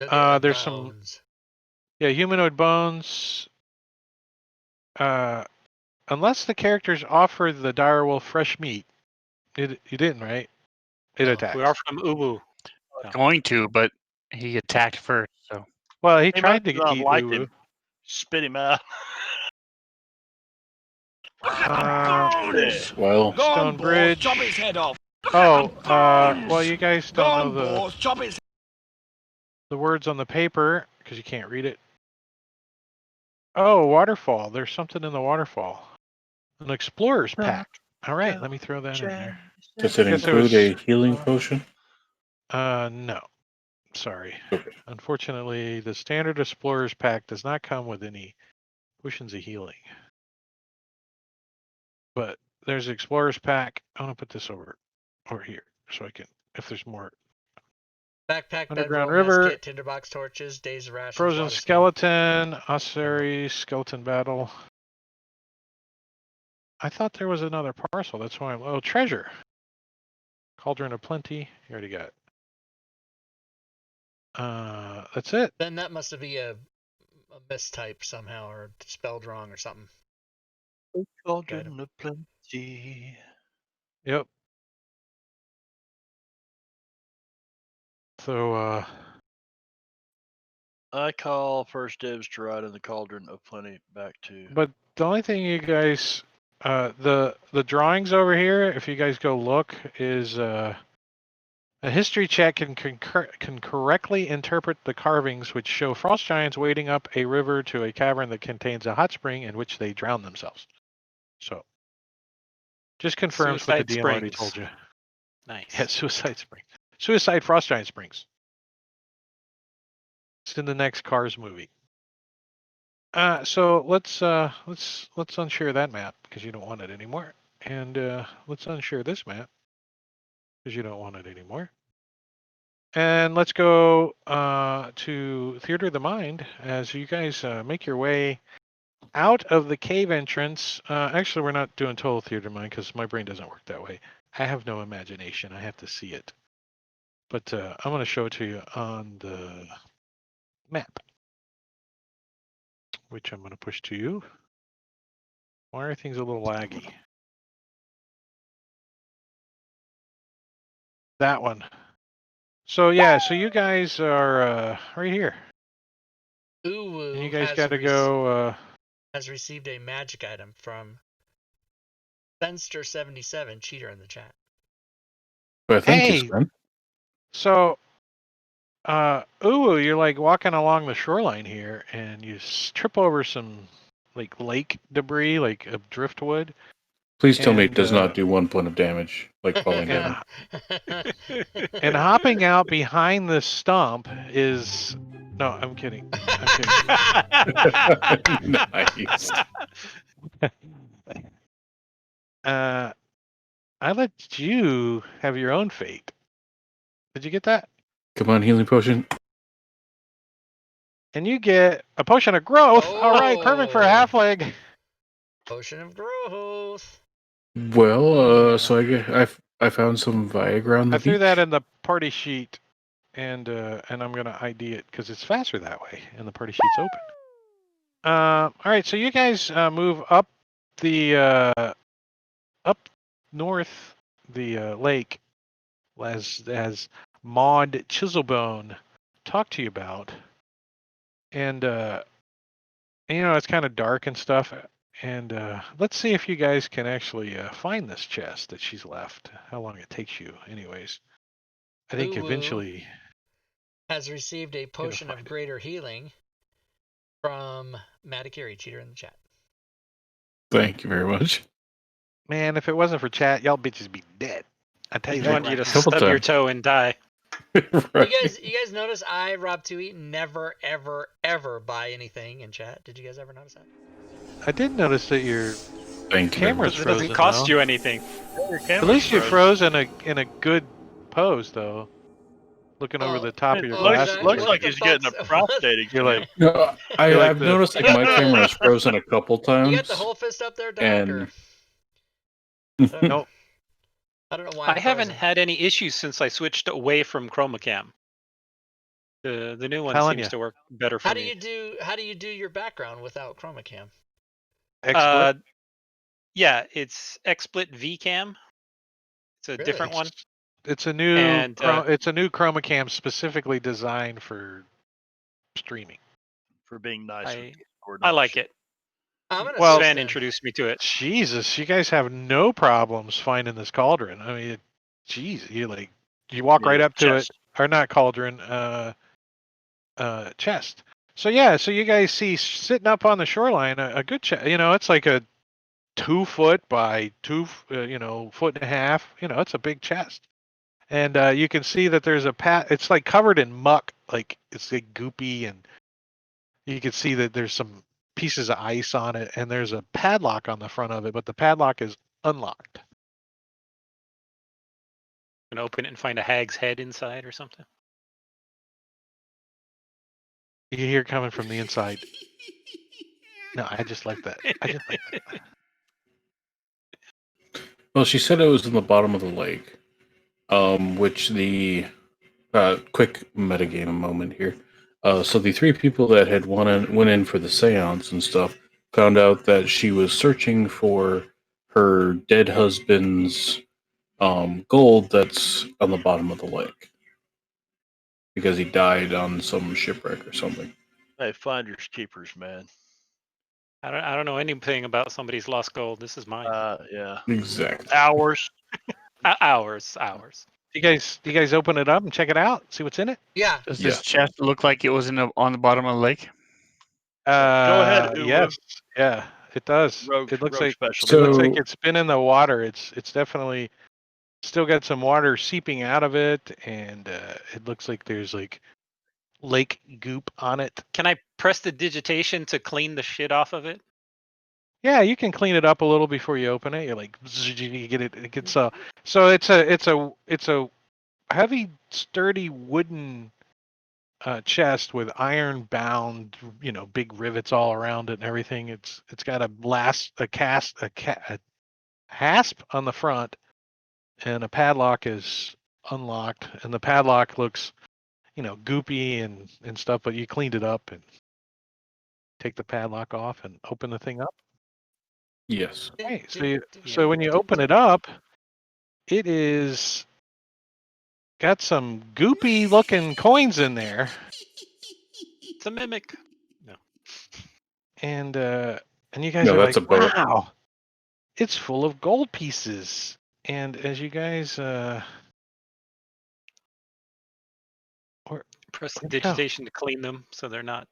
There's some humanoid bones. Unless the characters offer the direwolf fresh meat, you didn't, right? It No. attacked. We are from Ubu. Going to, but he attacked first. So Well, he He tried must to not eat like Uwu. him. Spit him out. Well, Stone Bridge. Chop his head off. Oh, well, you guys Go don't on, know boss. Chop his. the words on the paper because you can't read it. Oh, waterfall. There's something in the waterfall. An explorer's pack. All right, let me throw that in there. does it Guess it include was- a healing potion? No. Sorry. Unfortunately, the standard explorer's pack does not come with any potions of healing. But there's the explorer's pack. I'm gonna put this over here so I can, if there's more. Backpack, Underground bedroll, River. mess kit, tinderbox torches, days of rations, Frozen water skin. skeleton, ossuary, skeleton battle. I thought there was another parcel. That's why I'm. Oh, treasure. Cauldron of Plenty. You already got it. That's it. Then that must be a mistype somehow, or spelled wrong or something. Cauldron of plenty. Yep. So, I call first dibs to ride in the cauldron of plenty back to. but the only thing you guys The drawings over here, if you guys go look, is a history check can correctly interpret the carvings which show frost giants wading up a river to a cavern that contains a hot spring in which they drown themselves. So, just confirms what the Suicide DM already Springs. told you. Nice. Yeah, Suicide Springs. Suicide Frost Giant Springs. It's in the next Cars movie. So let's unshare that map because you don't want it anymore, and let's unshare this map because you don't want it anymore. And let's go to Theater of the Mind as you guys make your way out of the cave entrance. Actually, we're not doing total Theater of the Mind because my brain doesn't work that way. I have no imagination. I have to see it. But I'm going to show it to you on the map, which I'm going to push to you. Why are things a little laggy? That one. So yeah, so you guys are right here. Uwu And you guys got to go. has received a magic item from Fenster77, cheater in the chat. Well, thank you, Hey! Sven. So, Uwu, you're like walking along the shoreline here, and you trip over some like lake debris, like of driftwood. Please tell me it And, does not do 1 point of damage, like falling down. And hopping out behind this stump is. No, I'm kidding. I'm kidding. Nice. I let you have your own fate. Did you get that? Come on, healing potion. And you get a potion of growth. All right, perfect for a halfling. Potion of growth. Well, so I found some Viagra on the I threw beach. that in the party sheet, and I'm gonna ID it because it's faster that way, and the party sheet's open. All right, so you guys move up the up north the lake as Maud Chiselbone talked to you about, and you know it's kind of dark and stuff. And let's see if you guys can actually find this chest that she's left. How long it takes you, anyways. I think Uwu eventually has received a potion of greater healing from Matakiri, cheater in the chat. Thank you very much. Man, if it wasn't for chat, y'all bitches be dead. I tell you I that. want you to Right Couple stub your times. toe and die. Right. You guys notice I, Rob Tui, never, ever, ever buy anything in chat? Did you guys ever notice that? I did notice that your Thank you. very camera's much. It doesn't frozen cost now. you anything. At least you froze in a good pose though. Looking over the top of your glasses. Looks what like the he's getting a fuck's- prostate You're exam. like, No, You're like I've the- noticed like You got my the- camera has frozen a couple times. You got the whole fist up there, Doc? And- Or... Nope. I don't know why. I I'm haven't frozen. had any issues since I switched away from ChromaCam. The new one Telling seems ya. to work better for How me. do you do your background without chroma cam? XSplit. Yeah, it's XSplit VCam. It's a different one. It's a new And, it's a new chroma cam specifically designed for streaming. For being nice. I like it. I'm gonna Well, switch Sven then. introduced me to it. Jesus, you guys have no problems finding this cauldron. I mean, geez, you walk right up to it, or not cauldron, chest. So yeah, so you guys see sitting up on the shoreline a good chest. You know, it's like a 2 foot by 2, foot and a half. You know, it's a big chest. And you can see that there's a it's like covered in muck, like it's like goopy, and you can see that there's some pieces of ice on it, and there's a padlock on the front of it, but the padlock is unlocked. And open it and find a hag's head inside or something. You can hear it coming from the inside. No, I just like that. I just like that. Well, she said it was in the bottom of the lake, which the quick metagame moment here. So the 3 people that had went in for the seance and stuff found out that she was searching for her dead husband's gold that's on the bottom of the lake because he died on some shipwreck or something. Hey, finders keepers, man. I don't know anything about somebody's lost gold. This is mine. Yeah. Exactly. Hours. Hours. You guys open it up and check it out? See what's in it? Yeah. Does Yeah. this chest look like it was on the bottom of the lake? Go ahead, Uwu. Yes. Yeah, it does. Rogue, It looks rogue like specialty. it looks like So- it's been in the water. It's definitely still got some water seeping out of it, and it looks like there's like lake goop on it. Can I press the digitation to clean the shit off of it? Yeah, you can clean it up a little before you open it. You're like, you get it. It gets so it's a heavy, sturdy wooden chest with iron bound, big rivets all around it and everything. It's got a hasp on the front, and a padlock is unlocked, and the padlock looks, goopy and stuff, but you cleaned it up and take the padlock off and open the thing up. Yes. Right. So when you open it up, it is got some goopy looking coins in there, It's a mimic. and you guys No, are that's like, a boa. wow, it's full of gold pieces. And as you guys Press the Where'd it go? digitation to clean them so they're not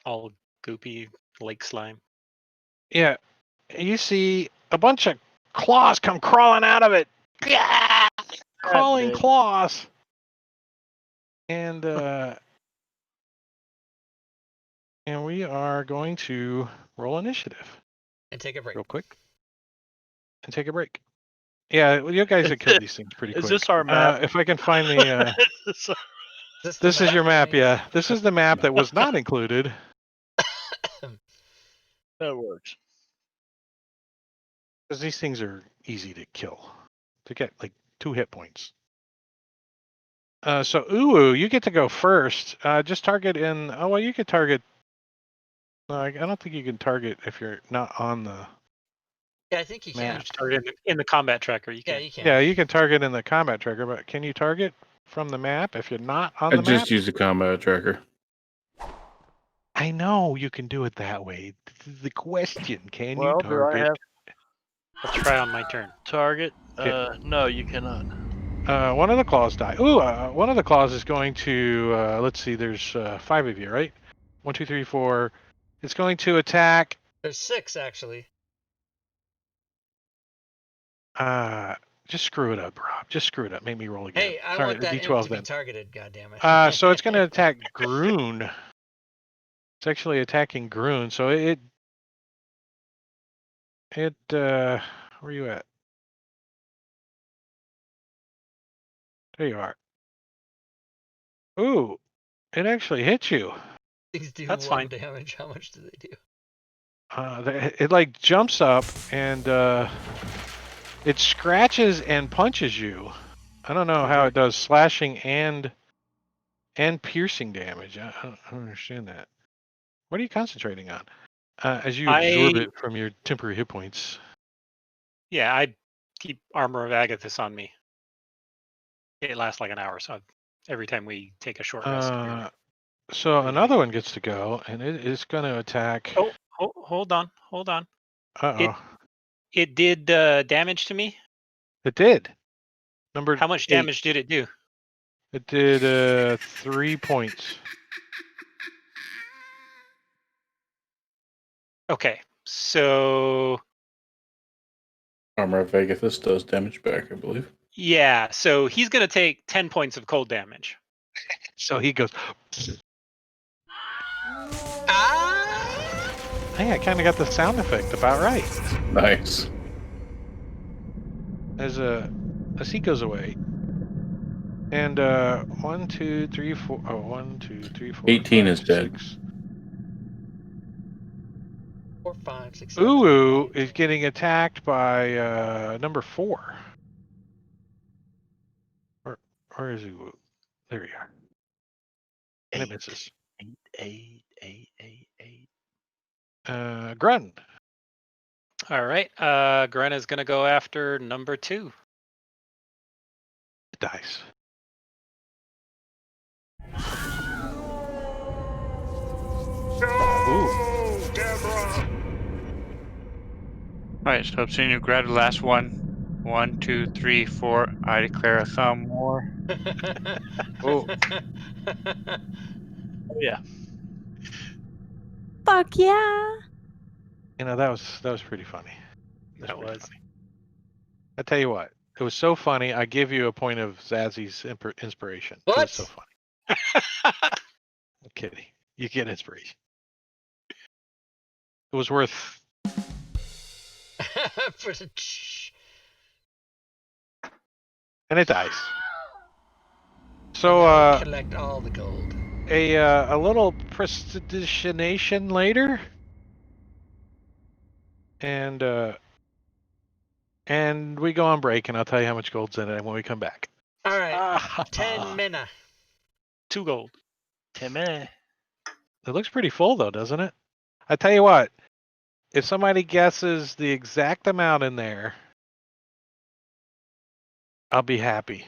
all goopy lake slime. yeah, you see a bunch of claws come crawling out of it. Yeah! Crawling big. claws. And and we are going to roll initiative And take a break. real quick and take a break. Yeah, well, you guys have killed these things pretty quick. Is this our map? If I can find the the this is your map, Nice. yeah. This is the map that was not included. That works. Because these things are easy to kill. To get like 2 hit points. So Uwu, you get to go first. Just target in. Oh well, you could target. I don't think you can target if you're not on the. Yeah, I think you can. Map. Or in the combat tracker, you Yeah, can. you can. Yeah, you can target in the combat tracker, but can you target from the map if you're not on I the just map? use the combat tracker. I know you can do it that way. The question: can Well, you do I target? have I'll try on my turn. target? Yeah. No, you cannot. One of the claws die. Ooh, one of the claws is going to. Let's see. There's 5 of you, right? 1, 2, 3, 4. It's going to attack. There's 6 actually. Just screw it up, Rob. Just screw it up. Make me roll again. Hey, I All want right, that the imp D12 to be then. targeted. God damn it. So it's going to attack Groon. It's actually attacking Groon. So it. Where are you at? There you are. Ooh, it actually hit you. These do That's 1 fine. damage. How much do they do? It like jumps up and it scratches and punches you. I don't know how it does slashing and piercing damage. I don't understand that. What are you concentrating on? As you absorb it from your temporary hit points. Yeah, I keep Armor of Agathis on me. It lasts like an hour, so every time we take a short rest. So another one gets to go, and it is going to attack. Oh, hold on. Uh-oh. It did damage to me. It did. Number How much 8. damage did it do? It did 3 points. Okay, so Armor of Agathis does damage back, I believe. yeah, so he's gonna take 10 points of cold damage. So he goes. Ah! Hey, I kind of got the sound effect about right. Nice. As he goes away. And 1, 2, 3, 4. Oh, 1, 2, 3, 4. 18 5, is dead. 6. 4, 5, 6, 7. Uwu is getting attacked by number 4. Where is Uwu? There you are. And it misses. 8. Grun. All right, Gren is gonna go after number 2. Dice. Ooh. Deborah! Alright, so Obsidian, you grab the last one. 1, 2, 3, 4. I declare a thumb war. Oh, Oh yeah. Fuck yeah. that was pretty funny. That pretty was. funny. I tell you what, it was so funny. I give you a point of Zazzy's inspiration. It What? was so funny. I'm kidding. You get inspiration. It was worth. And it dies. So collect all the gold. a little prestidigitation later, and we go on break, and I'll tell you how much gold's in it when we come back. All right, 10 mina. 2 gold. 10 minutes. It looks pretty full though, doesn't it? I tell you what, if somebody guesses the exact amount in there, I'll be happy.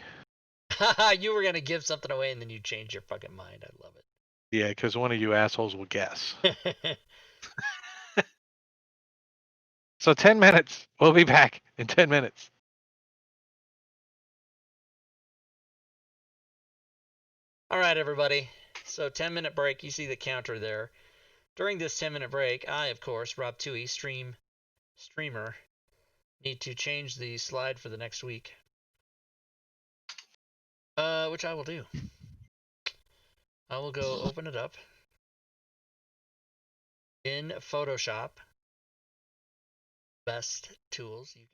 You were gonna give something away and then you changed your fucking mind. I love Yeah, because one of you assholes will guess. it. So 10 minutes. We'll be back in 10 minutes. All right, everybody. So 10-minute break. You see the counter there. During this 10-minute break, I, of course, Rob Tui, streamer, need to change the slide for the next week. Which I will do. I will go open it up in Photoshop. Best tools you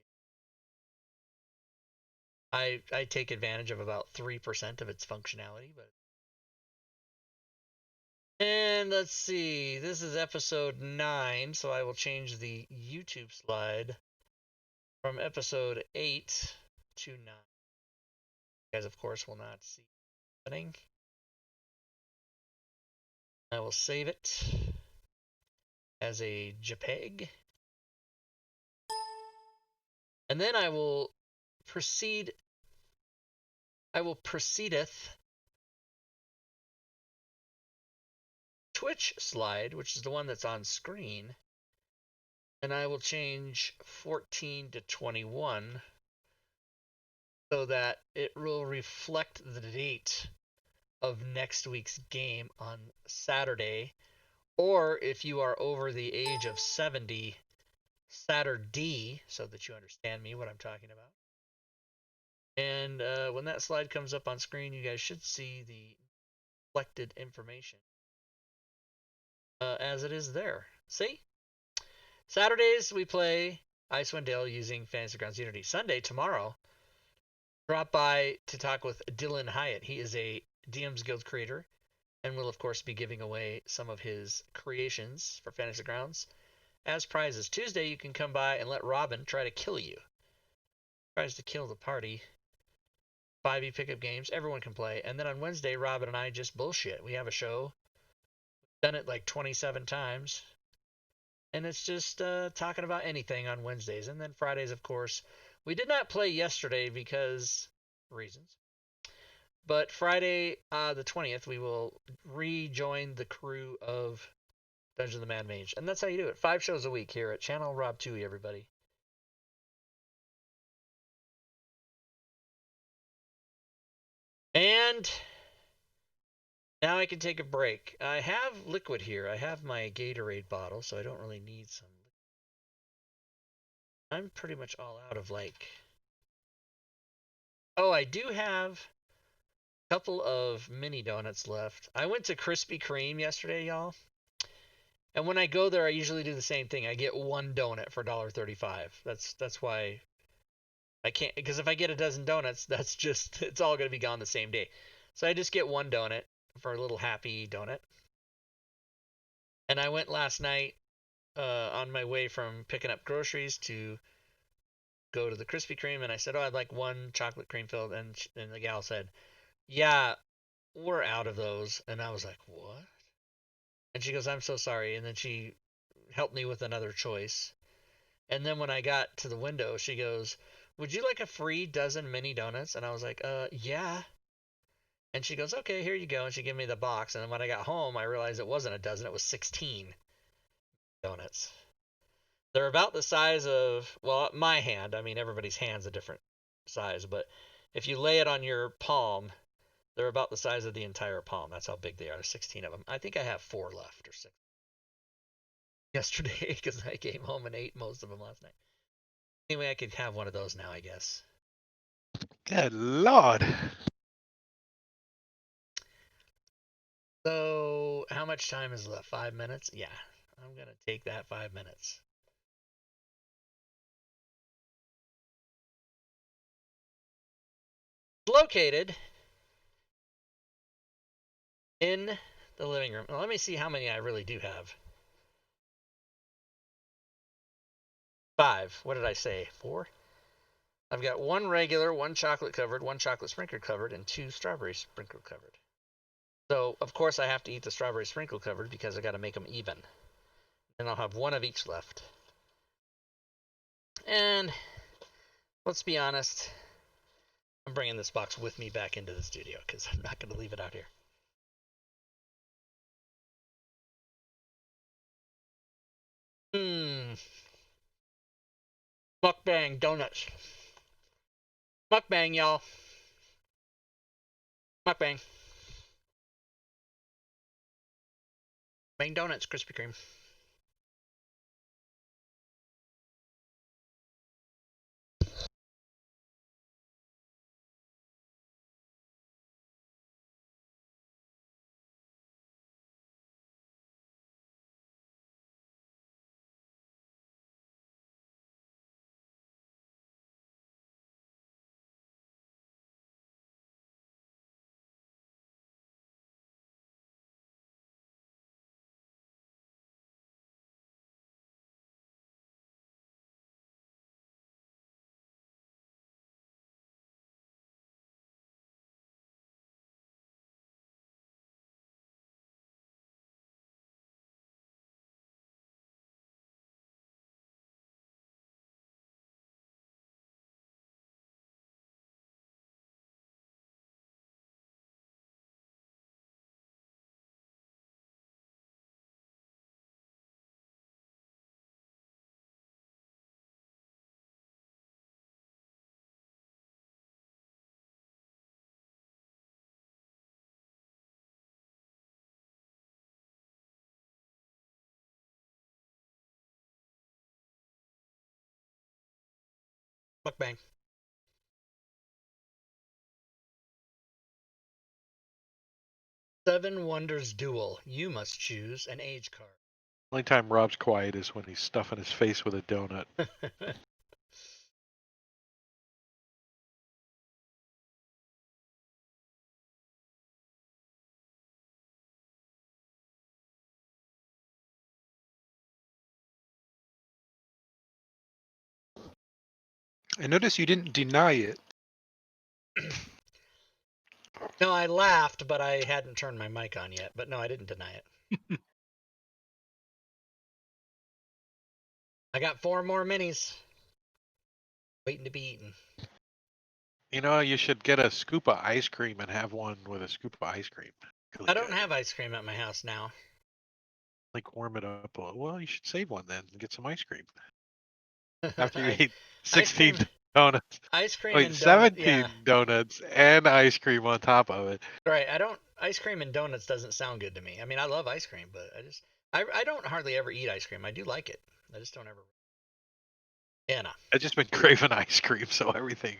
can. I take advantage of about 3% of its functionality, but. And let's see, this is episode 9, so I will change the YouTube slide from episode 8 to 9. You guys, of course, will not see what's happening. I will save it as a JPEG. And then I will proceedeth Twitch slide, which is the one that's on screen, and I will change 14 to 21 so that it will reflect the date of next week's game on Saturday, or if you are over the age of 70, Saturday, so that you understand me what I'm talking about. And when that slide comes up on screen, you guys should see the reflected information as it is there. See? Saturdays we play Icewind Dale using Fantasy Grounds Unity. Sunday, tomorrow, drop by to talk with Dylan Hyatt. He is a DM's Guild creator and will, of course, be giving away some of his creations for Fantasy Grounds as prizes. Tuesday, you can come by and let Robin try to kill you. Tries to kill the party. 5e pickup games. Everyone can play. And then on Wednesday, Robin and I just bullshit. We have a show. Done it like 27 times. And it's just talking about anything on Wednesdays. And then Fridays, of course. We did not play yesterday because reasons. But Friday, the 20th, we will rejoin the crew of Dungeon of the Mad Mage. And that's how you do it. 5 shows a week here at Channel Rob Tui, everybody. And now I can take a break. I have liquid here. I have my Gatorade bottle, so I don't really need some. I'm pretty much all out of Oh, I do have a couple of mini donuts left. I went to Krispy Kreme yesterday, y'all. And when I go there, I usually do the same thing. I get one donut for $1.35. That's why I can't, because if I get a dozen donuts, that's just, it's all going to be gone the same day. So I just get one donut for a little happy donut. And I went last night on my way from picking up groceries to go to the Krispy Kreme, and I said, oh, I'd like one chocolate cream filled, and the gal said, yeah, we're out of those. And I was like, what? And she goes, I'm so sorry. And then she helped me with another choice. And then when I got to the window, she goes, would you like a free dozen mini donuts? And I was like, yeah. And she goes, okay, here you go. And she gave me the box. And then when I got home, I realized it wasn't a dozen. It was 16 donuts. They're about the size of, well, my hand. I mean, everybody's hand's a different size, but if you lay it on your palm, they're about the size of the entire palm. That's how big they are. There's 16 of them. I think I have 4 left or 6 yesterday because I came home and ate most of them last night. Anyway, I could have one of those now, I guess. Good Lord. So, how much time is left? 5 minutes? Yeah, I'm going to take that 5 minutes. Located in the living room. Well, let me see how many I really do have. 5. What did I say? 4? I've got 1 regular, 1 chocolate covered, 1 chocolate sprinkle covered, and 2 strawberry sprinkle covered. So, of course, I have to eat the strawberry sprinkle covered because I got to make them even. And I'll have 1 of each left. And let's be honest, I'm bringing this box with me back into the studio because I'm not going to leave it out here. Mukbang donuts. Mukbang, y'all. Mukbang. Bang donuts, Krispy Kreme. Mukbang. Seven Wonders Duel. You must choose an age card. Only time Rob's quiet is when he's stuffing his face with a donut. I noticed you didn't deny it. No, I laughed, but I hadn't turned my mic on yet. But no, I didn't deny it. I got 4 more minis waiting to be eaten. You know, you should get a scoop of ice cream and have one with a scoop of ice cream. Really I don't good. have ice cream at my house now. Like warm it up. Well, you should save one then and get some ice cream. After you I- eat 16 cream- donuts. Ice cream Wait, and 17 yeah. donuts and ice cream on top of it. Right. Ice cream and donuts doesn't sound good to me. I mean, I love ice cream, but I don't hardly ever eat ice cream. I do like it. I just don't ever. Yeah, no. I've just been craving ice cream, so everything.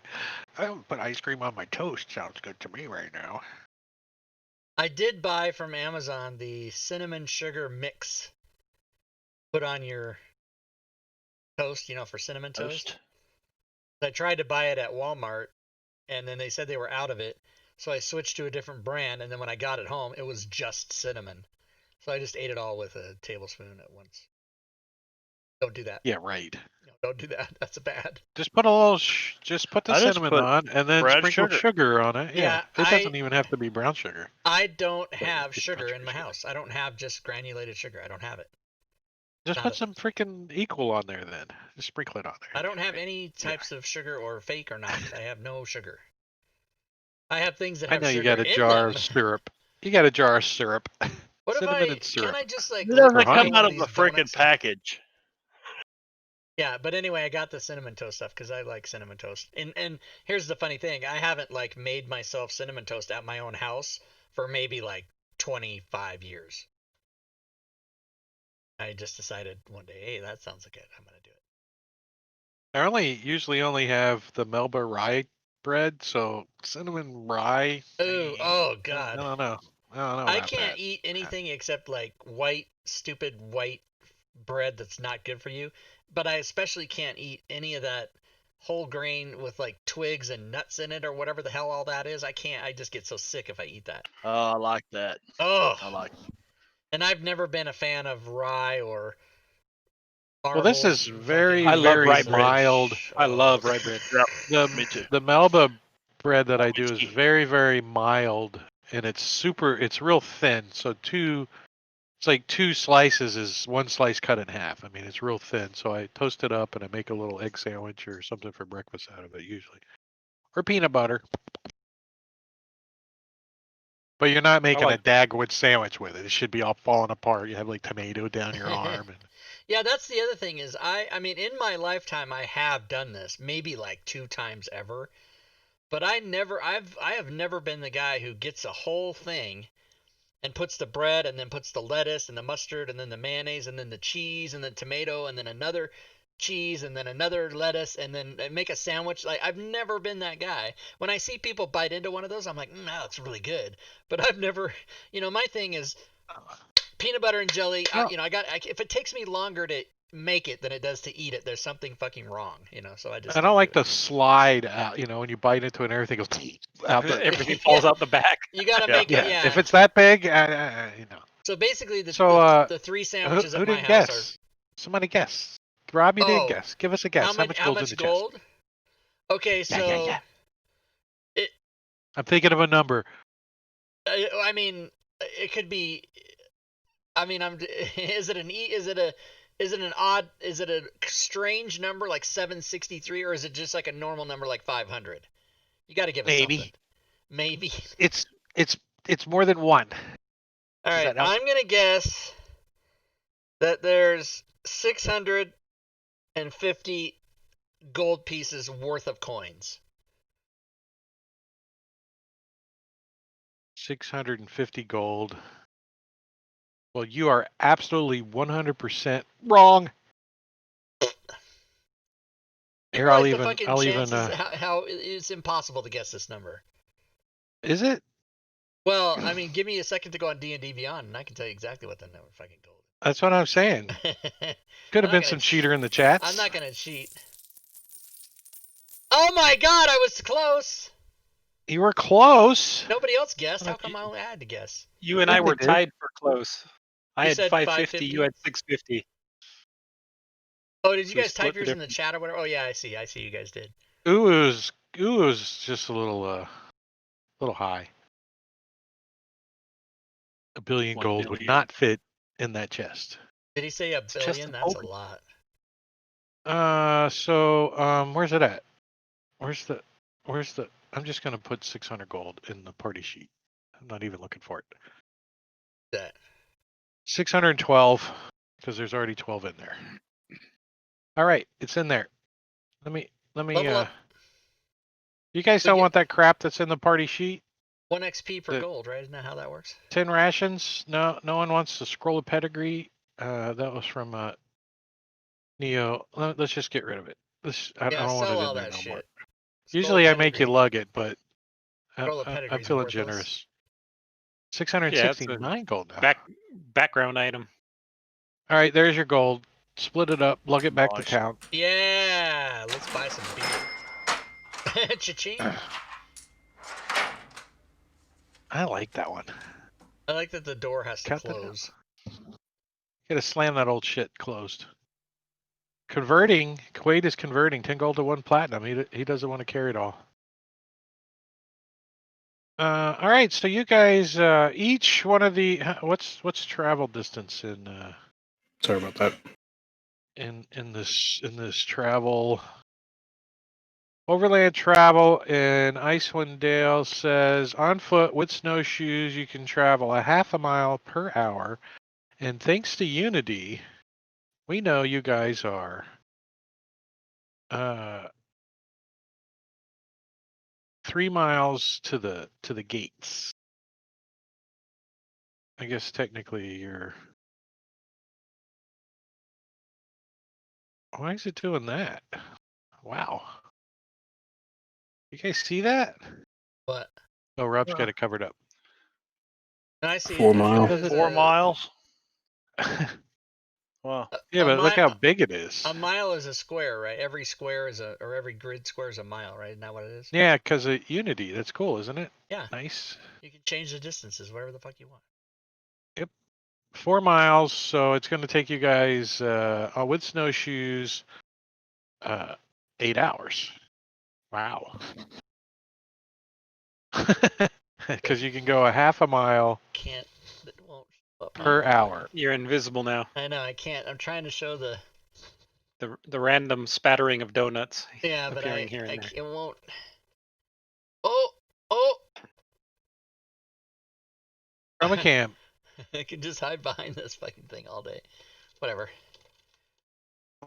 I don't put ice cream on my toast. Sounds good to me right now. I did buy from Amazon the cinnamon sugar mix. Put on your toast, for cinnamon toast. I tried to buy it at Walmart, and then they said they were out of it. So I switched to a different brand, and then when I got it home, it was just cinnamon. So I just ate it all with a tablespoon at once. Don't do that. Yeah, right. No, don't do that. That's bad. Just put a little. Just put the I just cinnamon put on, and then brown sprinkle sugar. sugar on it. Yeah, it doesn't even have to be brown sugar. I don't have It's sugar bunch in of my sugar. house. I don't have just granulated sugar. I don't have it. Just Not put a- some freaking equal on there then. Just sprinkle it on there. I don't have any types of sugar or fake or not. I have no sugar. I have things that I have know sugar you got a in jar them. of syrup. You got a jar of syrup. What if Cinnamon and can syrup. I just like It lick doesn't one come out of these a freaking donuts? package. Yeah, but anyway, I got the cinnamon toast stuff because I like cinnamon toast. And here's the funny thing: I haven't like made myself cinnamon toast at my own house for maybe like 25 years. I just decided one day, hey, that sounds like it. I'm gonna do it. I usually only have the Melba rye bread, so cinnamon rye. Ooh, oh God. I don't know. I don't know I about can't that. eat anything except like stupid white bread that's not good for you. But I especially can't eat any of that whole grain with like twigs and nuts in it or whatever the hell all that is. I can't. I just get so sick if I eat that. Oh, I like that. Oh, I like. and I've never been a fan of rye or Well, this is fucking very, I love very rye bread. mild. I love rye bread. Me too. The Melba bread that I do is Whiskey. very, very mild, and it's real thin. So it's like 2 slices is 1 slice cut in half. I mean, it's real thin. So I toast it up and I make a little egg sandwich or something for breakfast out of it usually, or peanut butter. But you're not making like a Dagwood sandwich with it. It should be all falling apart. You have like tomato down your arm. And Yeah, that's the other thing is I mean in my lifetime I have done this maybe like 2 times ever, but I have never been the guy who gets a whole thing and puts the bread and then puts the lettuce and the mustard and then the mayonnaise and then the cheese and then tomato and then another cheese and then another lettuce and then make a sandwich. Like I've never been that guy. When I see people bite into one of those, I'm like, no, it's really good. But I've never, my thing is peanut butter and jelly. No. If it takes me longer to make it than it does to eat it, there's something fucking wrong. So I just. I don't like the slide out. When you bite into it and everything goes out. Everything falls out the back. You gotta Yeah. make it. Yeah. If it's that big, So basically, the 3 who sandwiches at my didn't house guess? Somebody guess. Rob, you didn't guess. Give us a guess. How How much much gold's in the gold? chest? Okay, so Yeah. I'm thinking of a number. I mean, it could be. I mean, Is it an odd? Is it a strange number like 763, or is it just like a normal number like 500? You got to give us something. Maybe. It's more than one. All right, I'm gonna guess that there's 650 gold pieces worth of coins. 650 gold. Well, you are absolutely 100% wrong. Here, I'll even. How it's impossible to guess this number. Is it? Well, I mean, give me a second to go on D&D Beyond, and I can tell you exactly what the number fucking gold is. That's what I'm saying. Could have been some cheater in the chats. I'm not gonna cheat. Oh my God, I was close. You were close. Nobody else guessed. How come I had to guess? You and I were tied for close. I had said 550. You had 650. Oh, did you So we guys type split the yours in the chat or whatever? Oh yeah, I see. You guys did. Ooh was just a little high. 1 billion gold would not fit in that chest. Did he say 1 billion? That's a lot. Where's it at? Where's the? I'm just gonna put 600 gold in the party sheet. I'm not even looking for it. That. 612, because there's already 12 in there. All right, it's in there. Let me. Level up. You guys don't want that crap that's in the party sheet? 1 XP per gold, right? Isn't that how that works? 10 rations. No one wants the scroll of pedigree. That was from Neo. Let's just get rid of it. I don't want it in there no more. Usually I make you lug it, but I'm feeling generous. 669 gold now. Background item. All right, there's your gold. Split it up, lug it back to town. Yeah, let's buy some beer. Cha-ching. I like that one. I like that the door has to close. Gotta slam that old shit closed. Converting. Quaid is converting 10 gold to 1 platinum. He doesn't want to carry it all. All right, so you guys, each one of the what's travel distance in? Sorry about that. In this travel, overland travel in Icewind Dale says on foot with snowshoes you can travel a half a mile per hour, and thanks to Unity, we know you guys are 3 miles to the gates. I guess technically you're. Why is it doing that? Wow. You guys see that? What? Oh, Rob's got it covered up. I see 4 it. miles. 4 miles. Wow. Yeah, but look how big it is. A mile is a square, right? Every square is or every grid square is a mile, right? Isn't that what it is? Yeah, because of Unity. That's cool, isn't it? Yeah. Nice. You can change the distances, whatever the fuck you want. 4 miles, so it's going to take you guys with snowshoes 8 hours. Wow. Because you can go a half a mile Can't. It won't show up. per hour. You're invisible now. I know. I can't. I'm trying to show the. The random spattering of donuts. Yeah, but appearing here and there. it won't. Oh! From a camp. I can just hide behind this fucking thing all day. Whatever.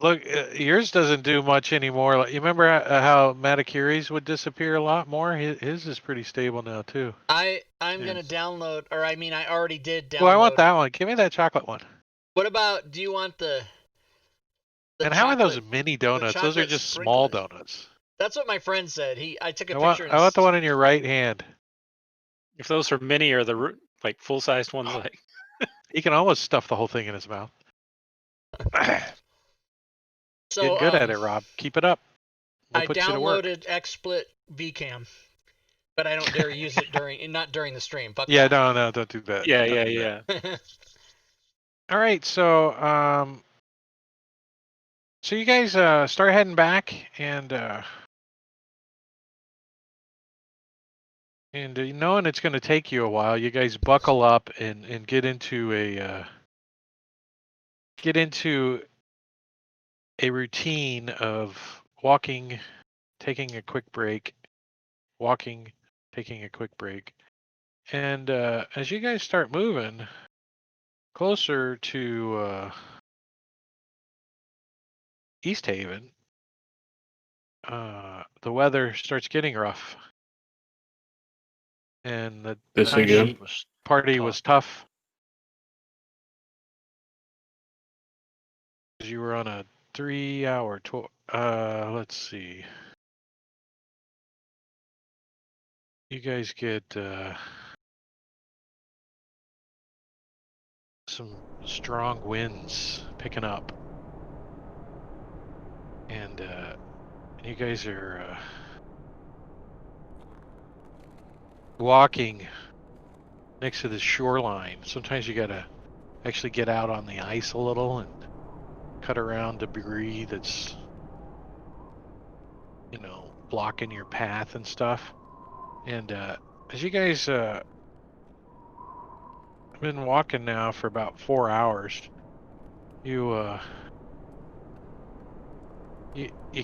Look, yours doesn't do much anymore. Like, you remember how Matakiri's would disappear a lot more? His is pretty stable now too. I'm gonna download, or I mean, I already did download. Well, I want that one. Give me that chocolate one. What about? Do you want the and how are those mini donuts? Those are just small donuts. That's what my friend said. I took a picture. I want the one in your right hand. If those are mini or the like full-sized ones, like he can almost stuff the whole thing in his mouth. So, getting good at it, Rob. Keep it up. I downloaded XSplit VCam, but I don't dare use it not during the stream. Fuck yeah, that. no, don't do that. Yeah. All right, so so you guys start heading back, and knowing it's going to take you a while, you guys buckle up and get into a routine of walking, taking a quick break, walking, taking a quick break, and as you guys start moving closer to East Haven, the weather starts getting rough, and the party was tough. You were on a 3-hour tour. Let's see. You guys get some strong winds picking up, and you guys are walking next to the shoreline. Sometimes you gotta actually get out on the ice a little and cut around debris that's blocking your path and stuff. And as you guys have been walking now for about 4 hours, you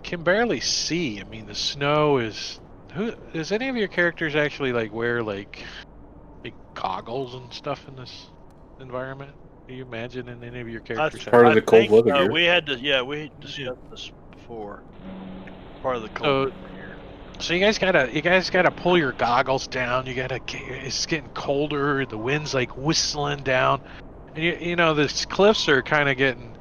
can barely see. I mean, the snow is. Does any of your characters actually wear big goggles and stuff in this environment? Do you imagine in any of your characters? Part of the cold weather gear. We discussed this before. Part of the cold weather gear. So you guys gotta pull your goggles down. It's getting colder. The wind's whistling down, and the cliffs are kind of getting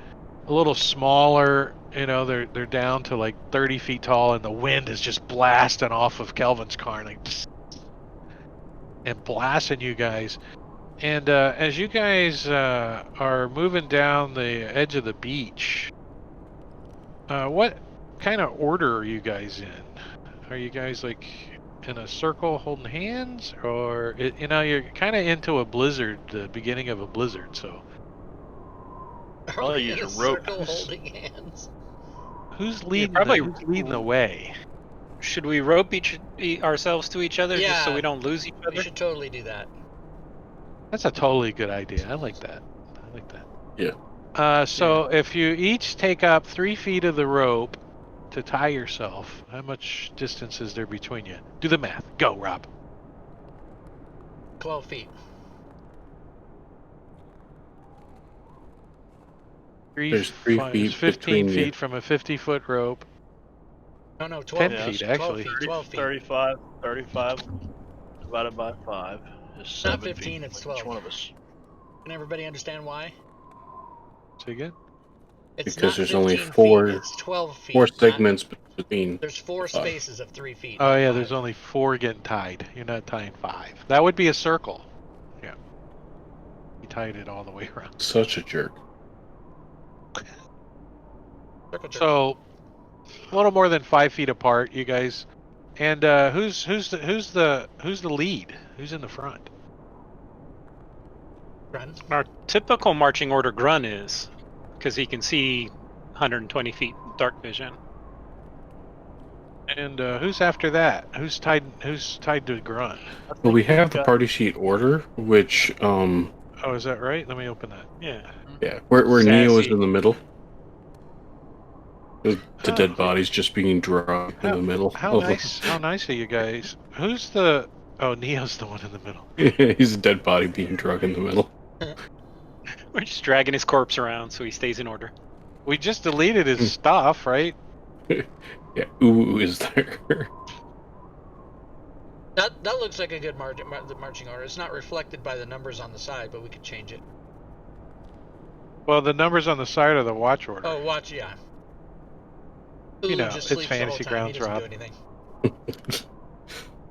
a little smaller. They're down to 30 feet tall, and the wind is just blasting off of Kelvin's car and blasting you guys. And as you guys are moving down the edge of the beach, what kind of order are you guys in? Are you guys in a circle holding hands, or you're kind of into a blizzard, the beginning of a blizzard? So I'll use a rope. Holding hands. Who's leading? Who's leading the way? Should we rope ourselves to each other just so we don't lose each other? We should totally do that. That's a totally good idea. I like that. Yeah. So if you each take up 3 feet of the rope to tie yourself, how much distance is there between you? Do the math. Go, Rob. 12 feet. 3 feet. 15 feet from a 50-foot rope. No, no, 12 10 feet. feet, 12 actually. feet. 12 feet. 35 divided by 5 is 7 not 15, feet it's between each 12. one of us. Can everybody understand why? Say again? It's Because not there's 15 only feet, four it's 12 feet. four not- segments between. There's 4 5. spaces of 3 feet. Oh not yeah, 5. there's only 4 getting tied. You're not tying 5. That would be a circle. Yeah. You tied it all the way around. Such a jerk. Circle jerk. So a little more than 5 feet apart, you guys. And who's the lead? Who's in the front? Run. Our typical marching order Grun is, because he can see 120 feet dark vision. And who's after that? Who's tied to Grunt? Well, we have the party sheet order, which Oh, is that right? Let me open that. Yeah. yeah, where Neo is Sassy. in the middle. The Huh. dead body's just being drawn in the middle. How nice are you guys? Who's the? Oh, Neo's the one in the middle. He's a dead body being drug in the middle. We're just dragging his corpse around so he stays in order. We just deleted his stuff, right? Yeah, Ooh is there. That looks like a good marching order. It's not reflected by the numbers on the side, but we could change it. Well, the numbers on the side are the watch order. Oh, watch, yeah. You Ooh know, just it's sleeps the whole Fantasy time. Grounds, He doesn't Rob. do anything.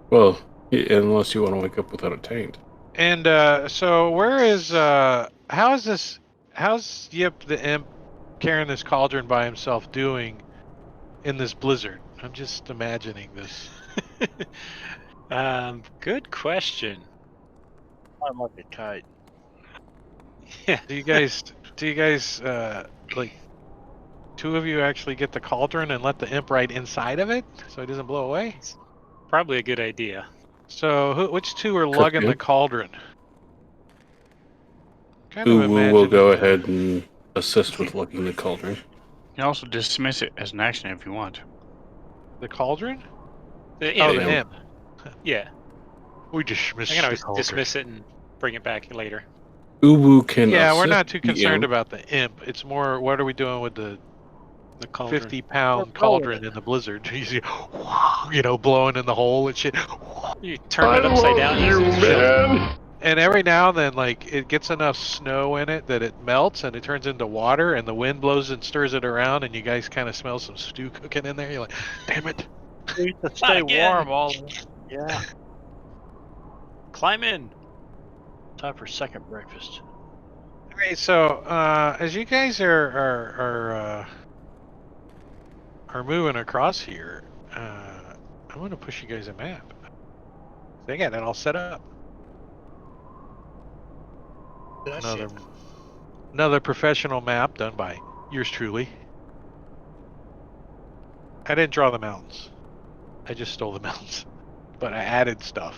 Well, unless you want to wake up without a taint. And so where is how's Yip the Imp carrying this cauldron by himself doing in this blizzard? I'm just imagining this. Good question. I'm like a kite. Yeah. Do you guys like 2 of you actually get the cauldron and let the imp ride inside of it so he doesn't blow away? Probably a good idea. So which 2 are lugging the Imp? cauldron? Kind of Ooh will imagining go ahead and assist with lugging the cauldron. You can also dismiss it as an action if you want. the cauldron. Yeah, Oh, the the imp. yeah. We dismiss I can the always cauldron. dismiss it and bring it back later. Uwu can Yeah, we're assist not too the concerned imp. about the imp. It's more, what are we doing with the The cauldron. 50-pound cauldron in the blizzard? You see, blowing in the hole and shit. You turn it upside down. You use it. man. And every now and then, like, it gets enough snow in it that it melts and it turns into water, and the wind blows and stirs it around, and you guys kind of smell some stew cooking in there. You're like, damn it. We need to stay again. warm all. Yeah. Climb in. Time for second breakfast. All right, so as you guys are moving across here, I'm going to push you guys a map. They got it all set up. That shit. Another professional map done by yours truly. I didn't draw the mountains. I just stole the mountains, but I added stuff.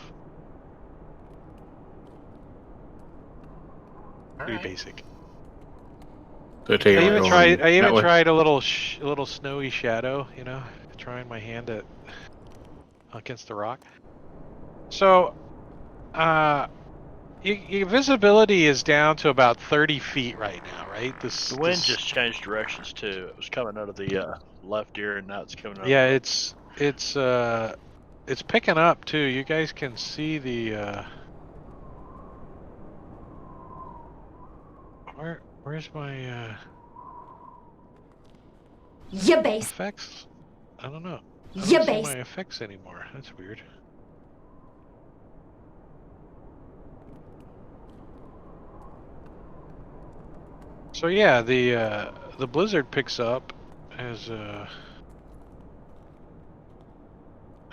All Pretty right. basic. So take I it even going tried. I even that way. tried a little snowy shadow. Trying my hand at against the rock. So, your visibility is down to about 30 feet right now, right? The wind just changed directions too. It was coming out of the left ear, and now it's coming out. Yeah, of it's picking up too. You guys can see the where's my Ya base. effects? I don't know. I Ya don't see base. my effects anymore. That's weird. So yeah, the blizzard picks up as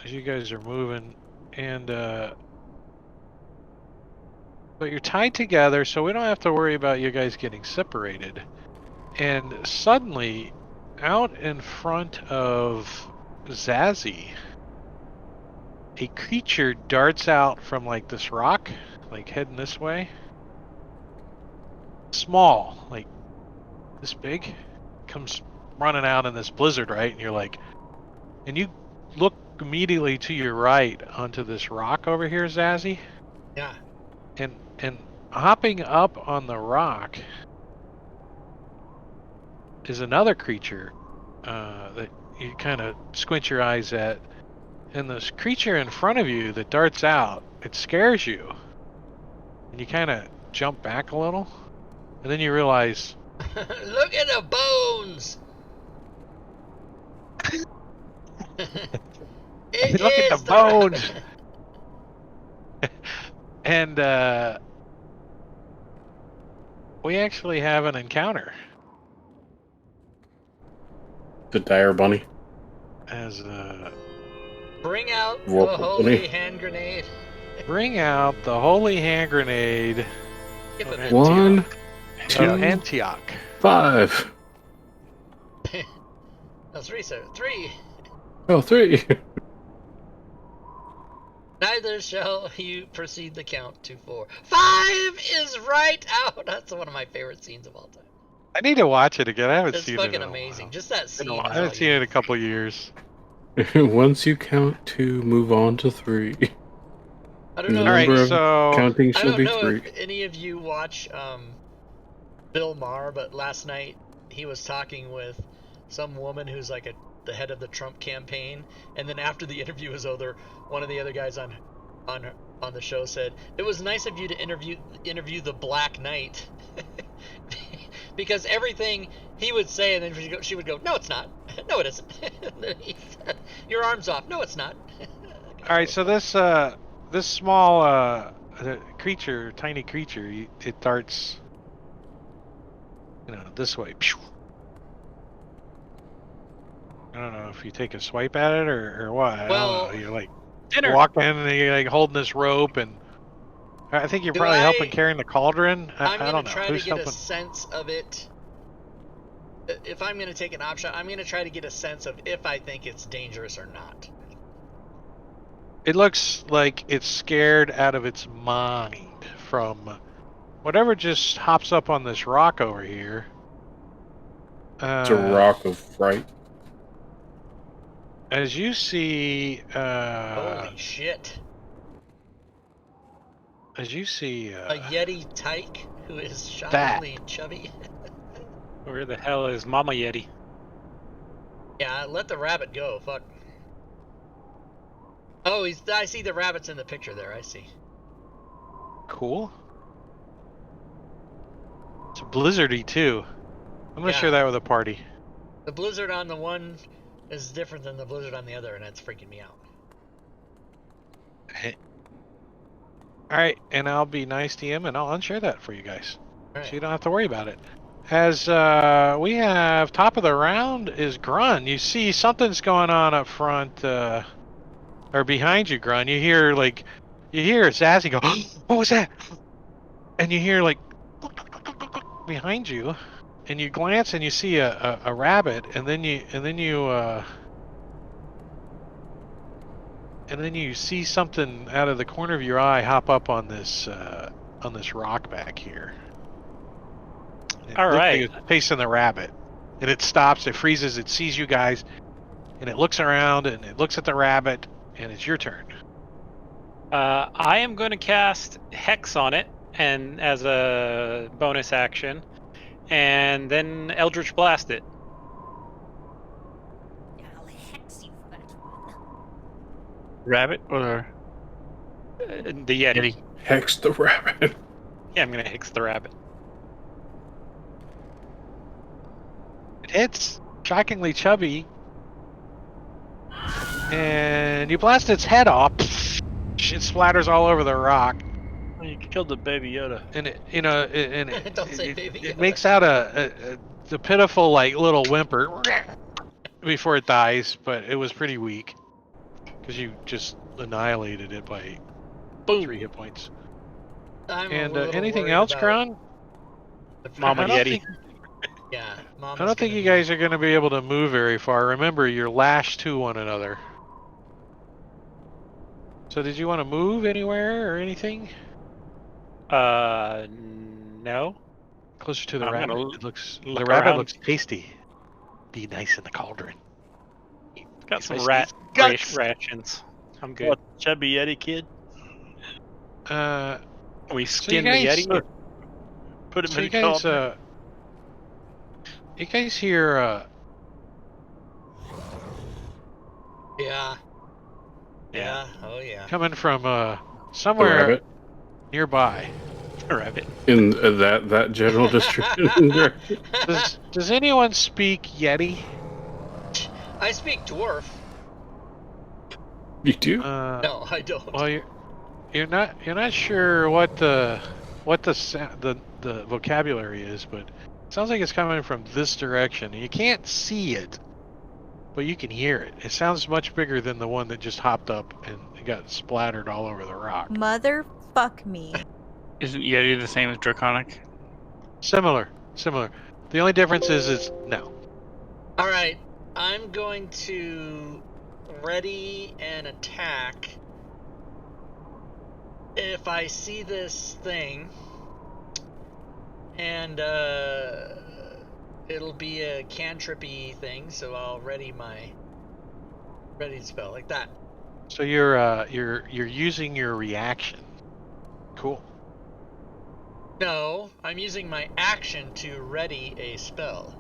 you guys are moving, and but you're tied together, so we don't have to worry about you guys getting separated. And suddenly, out in front of Zazie, a creature darts out from like this rock, like heading this way. Small, like this big, comes running out in this blizzard, right? And you're like, and you look immediately to your right onto this rock over here, Zazie. Yeah. And hopping up on the rock is another creature that you kind of squint your eyes at, and this creature in front of you that darts out, it scares you, and you kind of jump back a little, and then you realize, Look at the bones. It look at is the bones, and we actually have an encounter. The dire bunny. As Bring out the Roll holy bunny. hand grenade. bring out the holy hand grenade Give it of a 1, Antioch. 2, Of Antioch. 5. No, 3, sir. 3. Oh, 3. Neither shall you proceed the count to 4. 5 is right out. That's one of my favorite scenes of all time. I need to watch it again. I haven't It's seen it fucking in a amazing. while. Just that scene. I haven't seen it in a couple of years. Once you count 2, move on to 3. I don't know. The All if right, number of so counting I shall don't be know 3. if any of you watch Bill Maher, but last night he was talking with some woman who's like the head of the Trump campaign, and then after the interview was over, one of the other guys on the show said, "It was nice of you to interview the Black Knight," because everything he would say, and then she would go, "No, it's not. No, it isn't." And then he said, "Your arm's off." "No, it's not." all right, so this small creature, tiny creature, it darts, this way. I don't know if you take a swipe at it or what. I Well, don't know. You're like Dinner. walking and you're like holding this rope, and I think you're Do probably I- helping carrying the cauldron. I'm I gonna don't know. try Who's to get helping? a sense of it. If I'm gonna take an option, I'm gonna try to get a sense of if I think it's dangerous or not. It looks like it's scared out of its mind from whatever just hops up on this rock over here. It's a rock of fright. As you see, Holy shit! as you see, A Yeti tyke who is shockingly chubby. Where the hell is Mama Yeti? Yeah, let the rabbit go. Fuck. Oh, I see the rabbits in the picture there. I see. cool. It's blizzardy too. I'm gonna Yeah. share that with a party. The blizzard on the one is different than the blizzard on the other, and that's freaking me out. All right, and I'll be nice to him, and I'll unshare that for you guys, All so you right. don't have to worry about it. As we have top of the round is Grun. You see something's going on up front, or behind you, Grun. You hear Zazzy go, "What was that?" And you hear like behind you, and you glance and you see a rabbit, and then you see something out of the corner of your eye hop up on this rock back here. It All looks right. like it's facing the rabbit, and it stops. It freezes. It sees you guys, and it looks around and it looks at the rabbit, and it's your turn. I am going to cast Hex on it, and as a bonus action, and then Eldritch Blast it. I'll hex you for that one. Rabbit or The Yeti. Hex the rabbit. Yeah, I'm going to Hex the rabbit. It hits, shockingly chubby, and you blast its head off. It splatters all over the rock, You killed the baby Yoda. and Don't say baby it Yoda. makes out a pitiful like little whimper before it dies. But it was pretty weak because you just annihilated it by 3 hit points. I'm a And little anything worried else, about Kron? the Mama I don't Yeti. think- Yeah, Mama's I don't think gonna you be- guys are going to be able to move very far. Remember, you're lashed to one another. So did you want to move anywhere or anything? No. Closer to the I'm rabbit. gonna The look rabbit around. looks tasty. Be nice in the cauldron. Got some Especially rat its guts. rations. I'm good. What, chubby Yeti kid? We So skin you the guys, Yeti. Put him so in you a guys, cauldron. you guys hear Yeah. Oh yeah. Coming from The somewhere rabbit nearby. Rabbit. in that general distribution. Does anyone speak Yeti? I speak dwarf. You do? No, I don't. Well, you're not sure what the vocabulary is, but it sounds like it's coming from this direction. You can't see it, but you can hear it. It sounds much bigger than the one that just hopped up and got splattered all over the rock. Motherfuck me. Isn't Yeti the same as Draconic? Similar. The only difference is no. All right, I'm going to ready an attack. If I see this thing, and it'll be a cantrippy thing, so I'll ready the spell like that. So you're using your reaction. Cool. No, I'm using my action to ready a spell.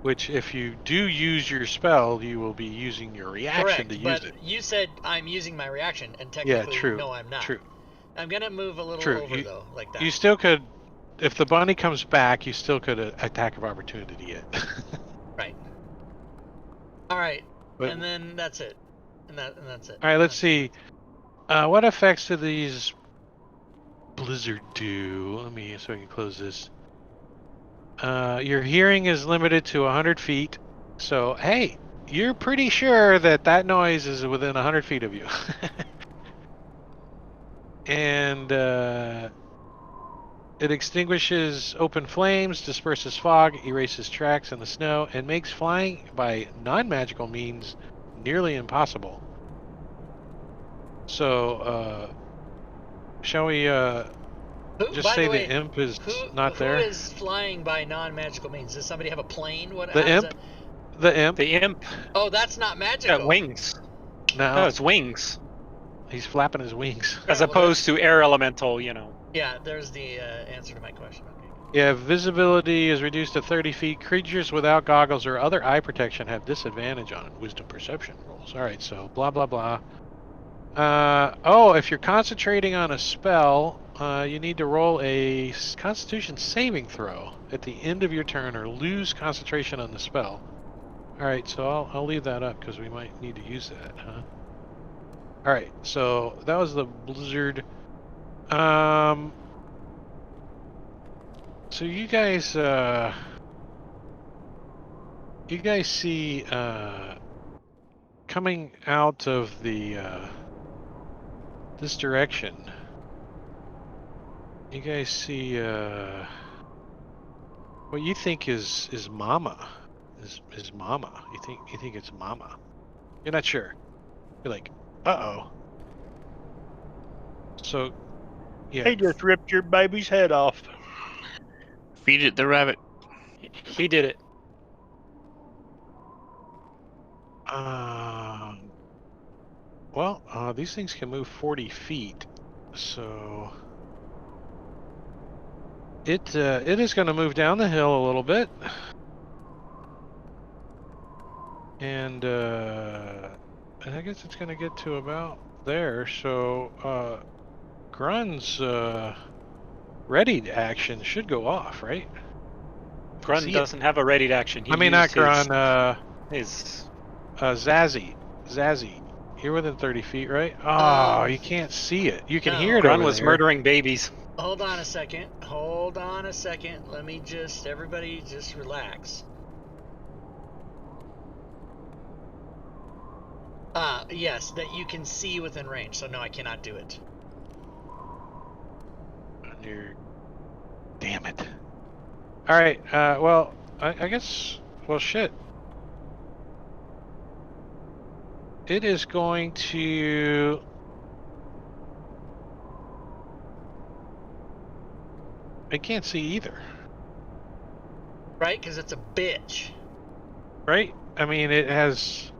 Which, if you do use your spell, you will be using your reaction Correct, to use but it. you said I'm using my reaction, and technically, Yeah, true. no, I'm not. True. I'm gonna move a little True. over though, like that. You still could, if the bunny comes back, you still could attack of opportunity it. Right. All right, But- and then that's it, and that's it. All right, let's see. What effects do these blizzard do? Let me, so I can close this. Your hearing is limited to 100 feet. So, hey, you're pretty sure that noise is within 100 feet of you. And it extinguishes open flames, disperses fog, erases tracks in the snow, and makes flying by non-magical means nearly impossible. So, shall we just by say the way, imp is not there? Who is flying by non-magical means? Does somebody have a plane? What? The how does imp? that- The imp? The imp. Oh, that's not magical. Got wings. No, No, it's wings. he's flapping his wings. As well, opposed to air elemental, Yeah, there's the answer to my question. Okay. Yeah, visibility is reduced to 30 feet. Creatures without goggles or other eye protection have disadvantage on wisdom perception rolls. All right, so blah, blah, blah. If you're concentrating on a spell, you need to roll a Constitution saving throw at the end of your turn or lose concentration on the spell. All right, so I'll leave that up because we might need to use that, huh? All right, so that was the blizzard. So you guys see coming out of the this direction. You guys see what you think is Mama. Is Mama. You think it's Mama. You're not sure. You're like, uh-oh. So yeah. He just ripped your baby's head off. Feed it the rabbit. He did it. Well, these things can move 40 feet, so it is going to move down the hill a little bit, and I guess it's going to get to about there. So Grun's readied action should go off, right? Grun doesn't have a readied action. He I mean, not used Grun. his Zazzy. You're within 30 feet, right? Oh, you can't see it. You can no. hear it. Grun over was there. murdering babies. Hold on a second. Let me everybody just relax. Yes, that you can see within range. So no, I cannot do it. Damn it. All right. Well, I guess. Well, shit. It is going to. I can't see either. Right? Because it's a bitch. Right? I mean, it has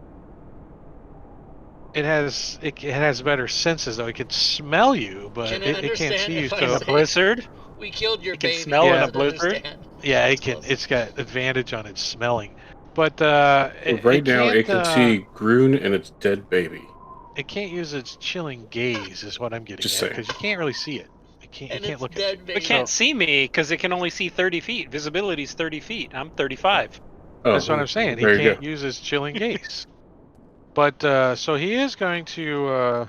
better senses though. It can smell you, but Can it can't see you. if I So say- Blizzard. We killed your It can baby. smell in a doesn't blizzard? understand. yeah, That's it can. close. It's got advantage on its smelling. But Right now, it can see Groon and its dead baby. It can't use its chilling gaze, is what I'm getting Just at, saying. because you can't really see it. It can't look at you. It can't see me because it can only see 30 feet. Visibility is 30 feet. I'm 35. Oh, That's what I'm saying. He there you can't go. use his chilling gaze. But so he is going to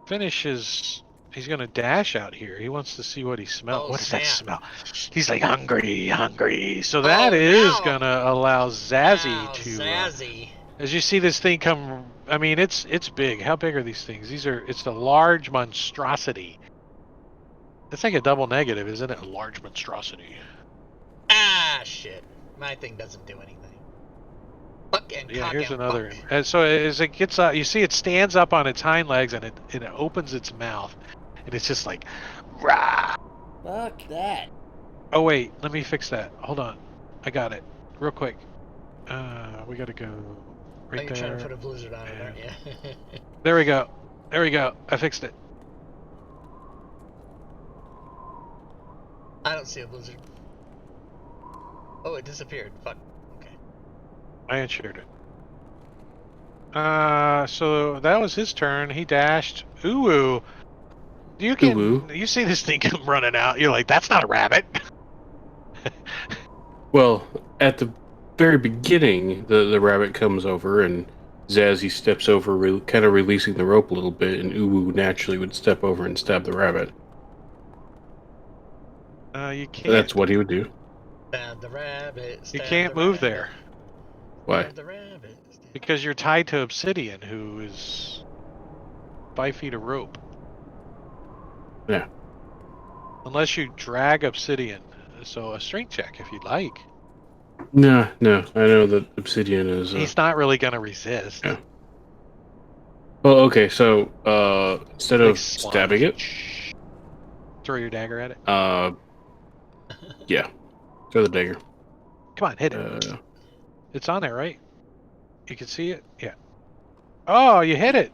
finish his. He's going to dash out here. He wants to see what he smells. Oh, What's that snap. smell? He's like hungry. So that is now. going to allow Zazzy Wow, to. Zazzy. As you see this thing come, I mean, it's big. How big are these things? It's a large monstrosity. It's like a double negative, isn't it? A large monstrosity. Ah, shit. My thing doesn't do anything. Fuck and Yeah, cock here's and another. fuck. And so as it gets you see it stands up on its hind legs and it opens its mouth, and it's just like, rah. Fuck that. Oh wait, let me fix that. Hold on, I got it, real quick. We gotta go right You're trying to there. put a blizzard on it, aren't you? There we go. I fixed it. I don't see a blizzard. Oh, it disappeared. Fuck. Okay. I insured it. So that was his turn. He dashed. Ooh. You see this thing come running out. You're like, that's not a rabbit. Well, at the very beginning, the rabbit comes over and Zazzy steps over, kind of releasing the rope a little bit, and Uwu naturally would step over and stab the rabbit. You can't. That's what he would do. Stab the rabbit. You stab can't the move rabbit, there Why? stab the rabbit, stab- because you're tied to Obsidian, who is 5 feet of rope. Yeah. Unless you drag Obsidian. So a strength check if you'd like. No. I know that Obsidian is. He's not really going to resist. Yeah. Well, okay, so instead Like of stabbing it, throw your dagger at it. yeah, throw the dagger. Come on, hit it. It's on there, right? You can see it? Yeah. Oh, you hit it.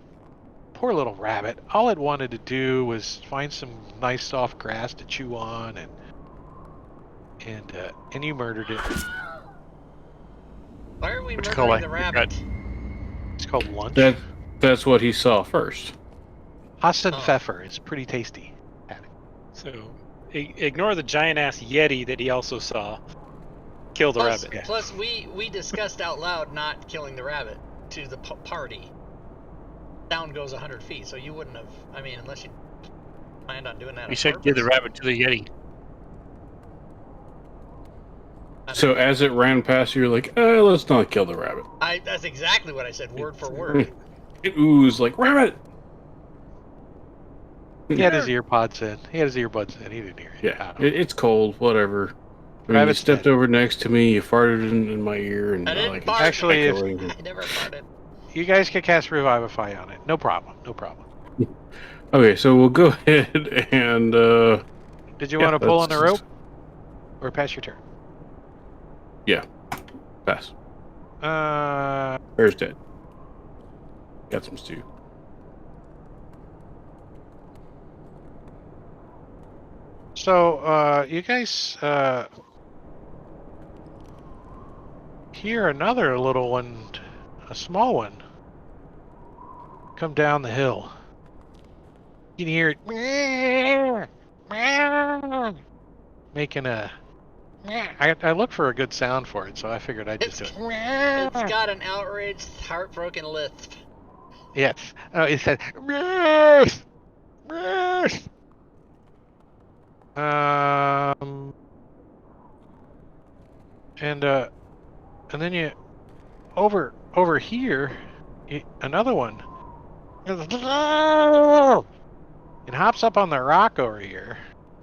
Poor little rabbit. All it wanted to do was find some nice soft grass to chew on, and you murdered it. Why are we What you call murdering it? the rabbit? It's called lunch. That's what he saw first. Hassan Oh. Pfeffer. It's pretty tasty. So ignore the giant ass Yeti that he also saw. Kill the Plus, rabbit. plus we discussed out loud not killing the rabbit to the party. Sound goes 100 feet, so you wouldn't have. I mean, unless you planned on doing that. We on said give the purpose. rabbit to the Yeti. So as it ran past you, you're like, let's not kill the rabbit. That's exactly what I said, word for word. It oozed like, rabbit! He had his ear pods in. He had his earbuds in. He didn't hear it. Yeah, it's cold, whatever. I mean, you Rabbit's stepped dead. over next to me, you farted in my ear, and I didn't like, fart. Actually, if- echoing. I never farted. You guys can cast Revivify on it. No problem. Okay, so we'll go ahead and Did you yeah, want to pull on the that's- rope? Or pass your turn? pass. Uh, Bear's dead. Got some stew. so, you guys, hear another little one, a small one, come down the hill. You can hear it making a. I look for a good sound for it, so I figured I'd just do it. It's got an outraged, heartbroken lisp. Yes. Oh, it said. And then you over here, another one. It hops up on the rock over here,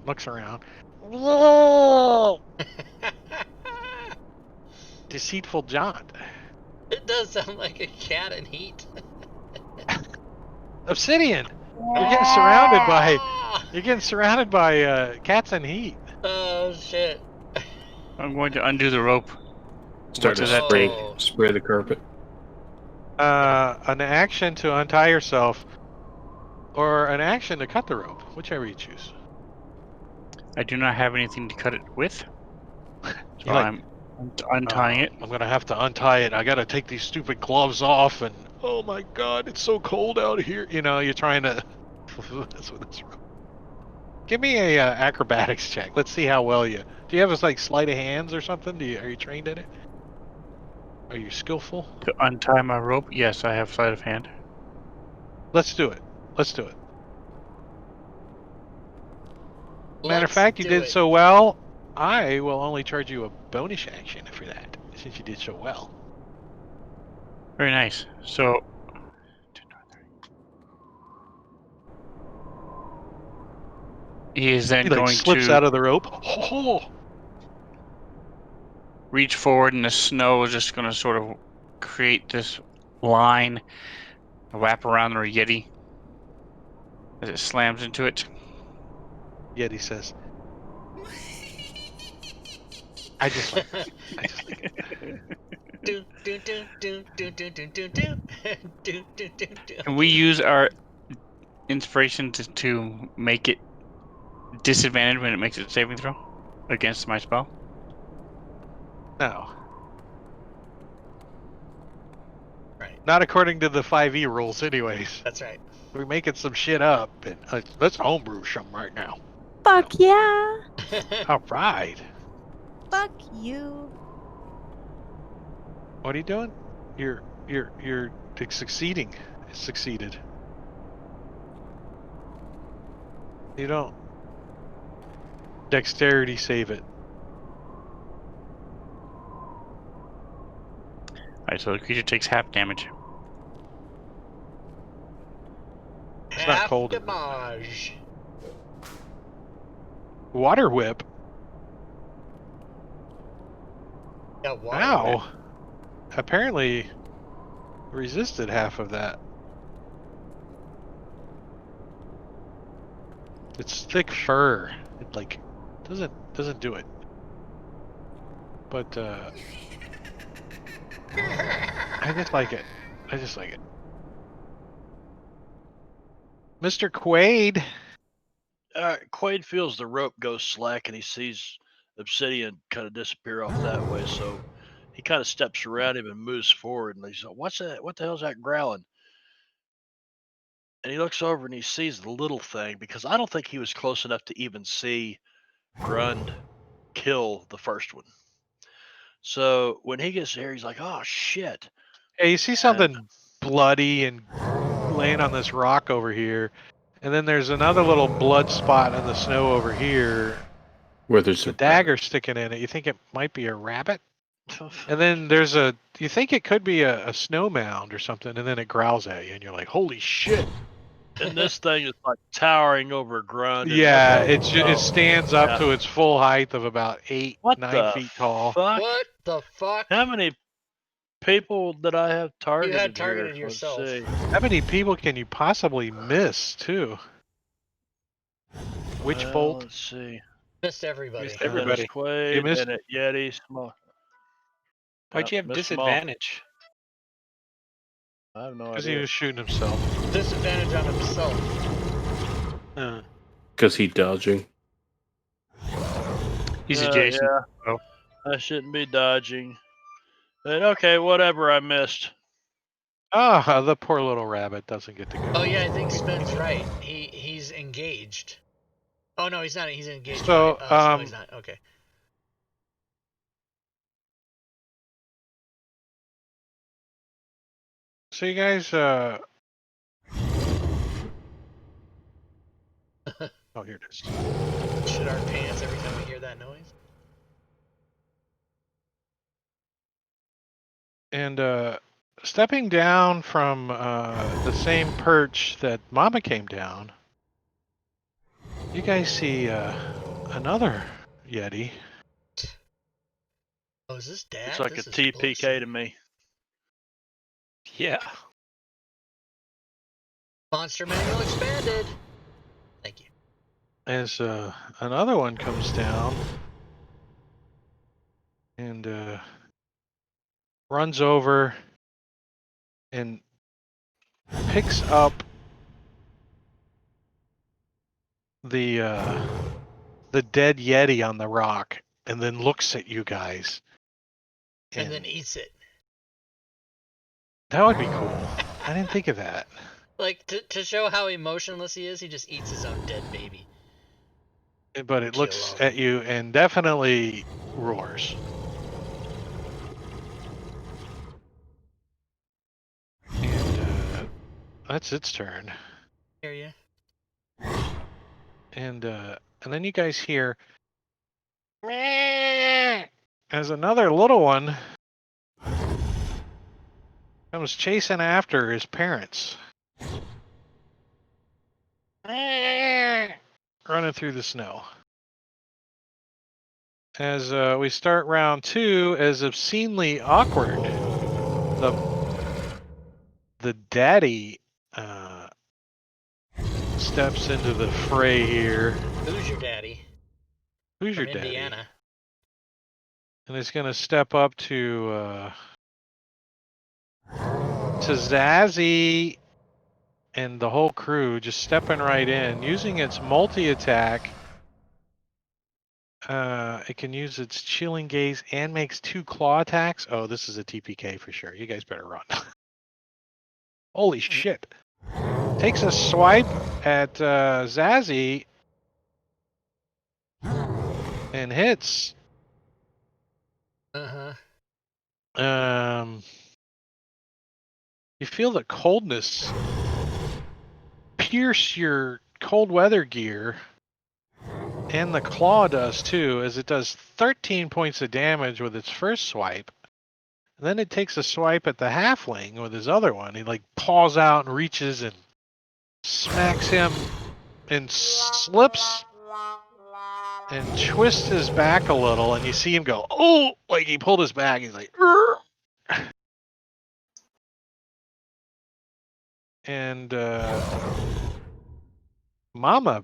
looks around. Deceitful jaunt. It does sound like a cat in heat. Obsidian. You're getting surrounded by cats in heat. Oh shit. I'm going to undo the rope. Start to does that spray, take? spray the carpet. An action to untie yourself, or an action to cut the rope, whichever you choose. I do not have anything to cut it with. So You like- I'm Untying it. I'm gonna have to untie it. I gotta take these stupid gloves off, and oh my god, it's so cold out here. You know, you're trying to. That's what it's. Give me a acrobatics check. Let's see how well you. Do you have a sleight of hands or something? Are you trained in it? Are you skillful? To untie my rope, yes, I have sleight of hand. Let's do it. Let's do it. Matter of Let's fact, you do did it. so well. I will only charge you a bonus action for that, since you did so well. Very nice. So, he is then He going slips to out of the rope. Oh, reach forward, and the snow is just going to sort of create this line, wrap around the Yeti as it slams into it. Yeti says. I just like it. I just like it. Do, do, do, do, do, do, do, do, do. Do, do, do, do. Can we use our inspiration to make it disadvantaged when it makes its saving throw against my spell? No. Right. Not according to the 5e rules, anyways. That's right. We're making some shit up, and let's homebrew some right now. Fuck yeah. All right. Fuck you. What are you doing? You're succeeding. Succeeded. You don't. Dexterity save it. Alright, so the creature takes half damage. It's not cold. Damage. Water whip. Yeah, water Wow. whip. Apparently resisted half of that. It's thick fur. It doesn't do it. But I just like it. I just like it. Mr. Quaid. Quaid feels the rope go slack and he sees Obsidian kind of disappear off that way. So he kind of steps around him and moves forward. And he's like, "What's that? What the hell's that growling?" And he looks over and he sees the little thing because I don't think he was close enough to even see Grund kill the first one. So when he gets there, he's like, "Oh shit!" Hey, you see something bloody and laying on this rock over here, and then there's another little blood spot on the snow over here. Where there's The a dagger sticking in it. You think it might be a rabbit? And then there's you think it could be a snow mound or something, and then it growls at you, and you're like, holy shit. And this thing is like towering over Grund. and Yeah, like, it stands up to its full height of about 9 feet tall. Fuck? What the fuck? How many people did I have targeted? You had targeted here? yourself. Let's see. How many people can you possibly miss, too? Which bolt? Let's see. Missed everybody. Missed everybody. Quaid, You missed- and Yeti, small. Why'd you have missed them all. disadvantage? I have no Because he idea. was shooting himself. Disadvantage on himself. because he dodging. He's adjacent. Yeah. Oh. I shouldn't be dodging. But okay, whatever. I missed. Ah, the poor little rabbit doesn't get to go. Oh yeah, I think Spin's right. He's engaged. Oh no, he's not. He's engaged. So, right? No, he's not. Okay. So you guys, oh, here it is. Shit our pants every time we hear that noise. And stepping down from the same perch that Mama came down, you guys see another Yeti. Oh, is this Dad? It's like This a is TPK bullshit. to me. Yeah. Monster Manual expanded. Thank you. As another one comes down and runs over and picks up the dead Yeti on the rock and then looks at you guys And then eats it. That would be cool. I didn't think of that. Like, to show how emotionless he is, he just eats his own dead baby. But it looks at you and definitely roars. And that's its turn. Hear you. And then you guys hear as another little one comes chasing after his parents. Running through the snow. As we start round 2, as obscenely awkward, the daddy steps into the fray here. Who's your daddy? Who's your From daddy? Indiana. And is going to step up to Zazzy and the whole crew, just stepping right in, using its multi-attack. It can use its chilling gaze and makes 2 claw attacks. Oh, this is a TPK for sure. You guys better run. Holy shit. Takes a swipe at Zazzy and hits. You feel the coldness pierce your cold weather gear, and the claw does too, as it does 13 points of damage with its first swipe. And then it takes a swipe at the halfling with his other one. He like paws out and reaches and smacks him and slips and twists his back a little, and you see him go, oh, like he pulled his back. He's like, Urgh. And Mama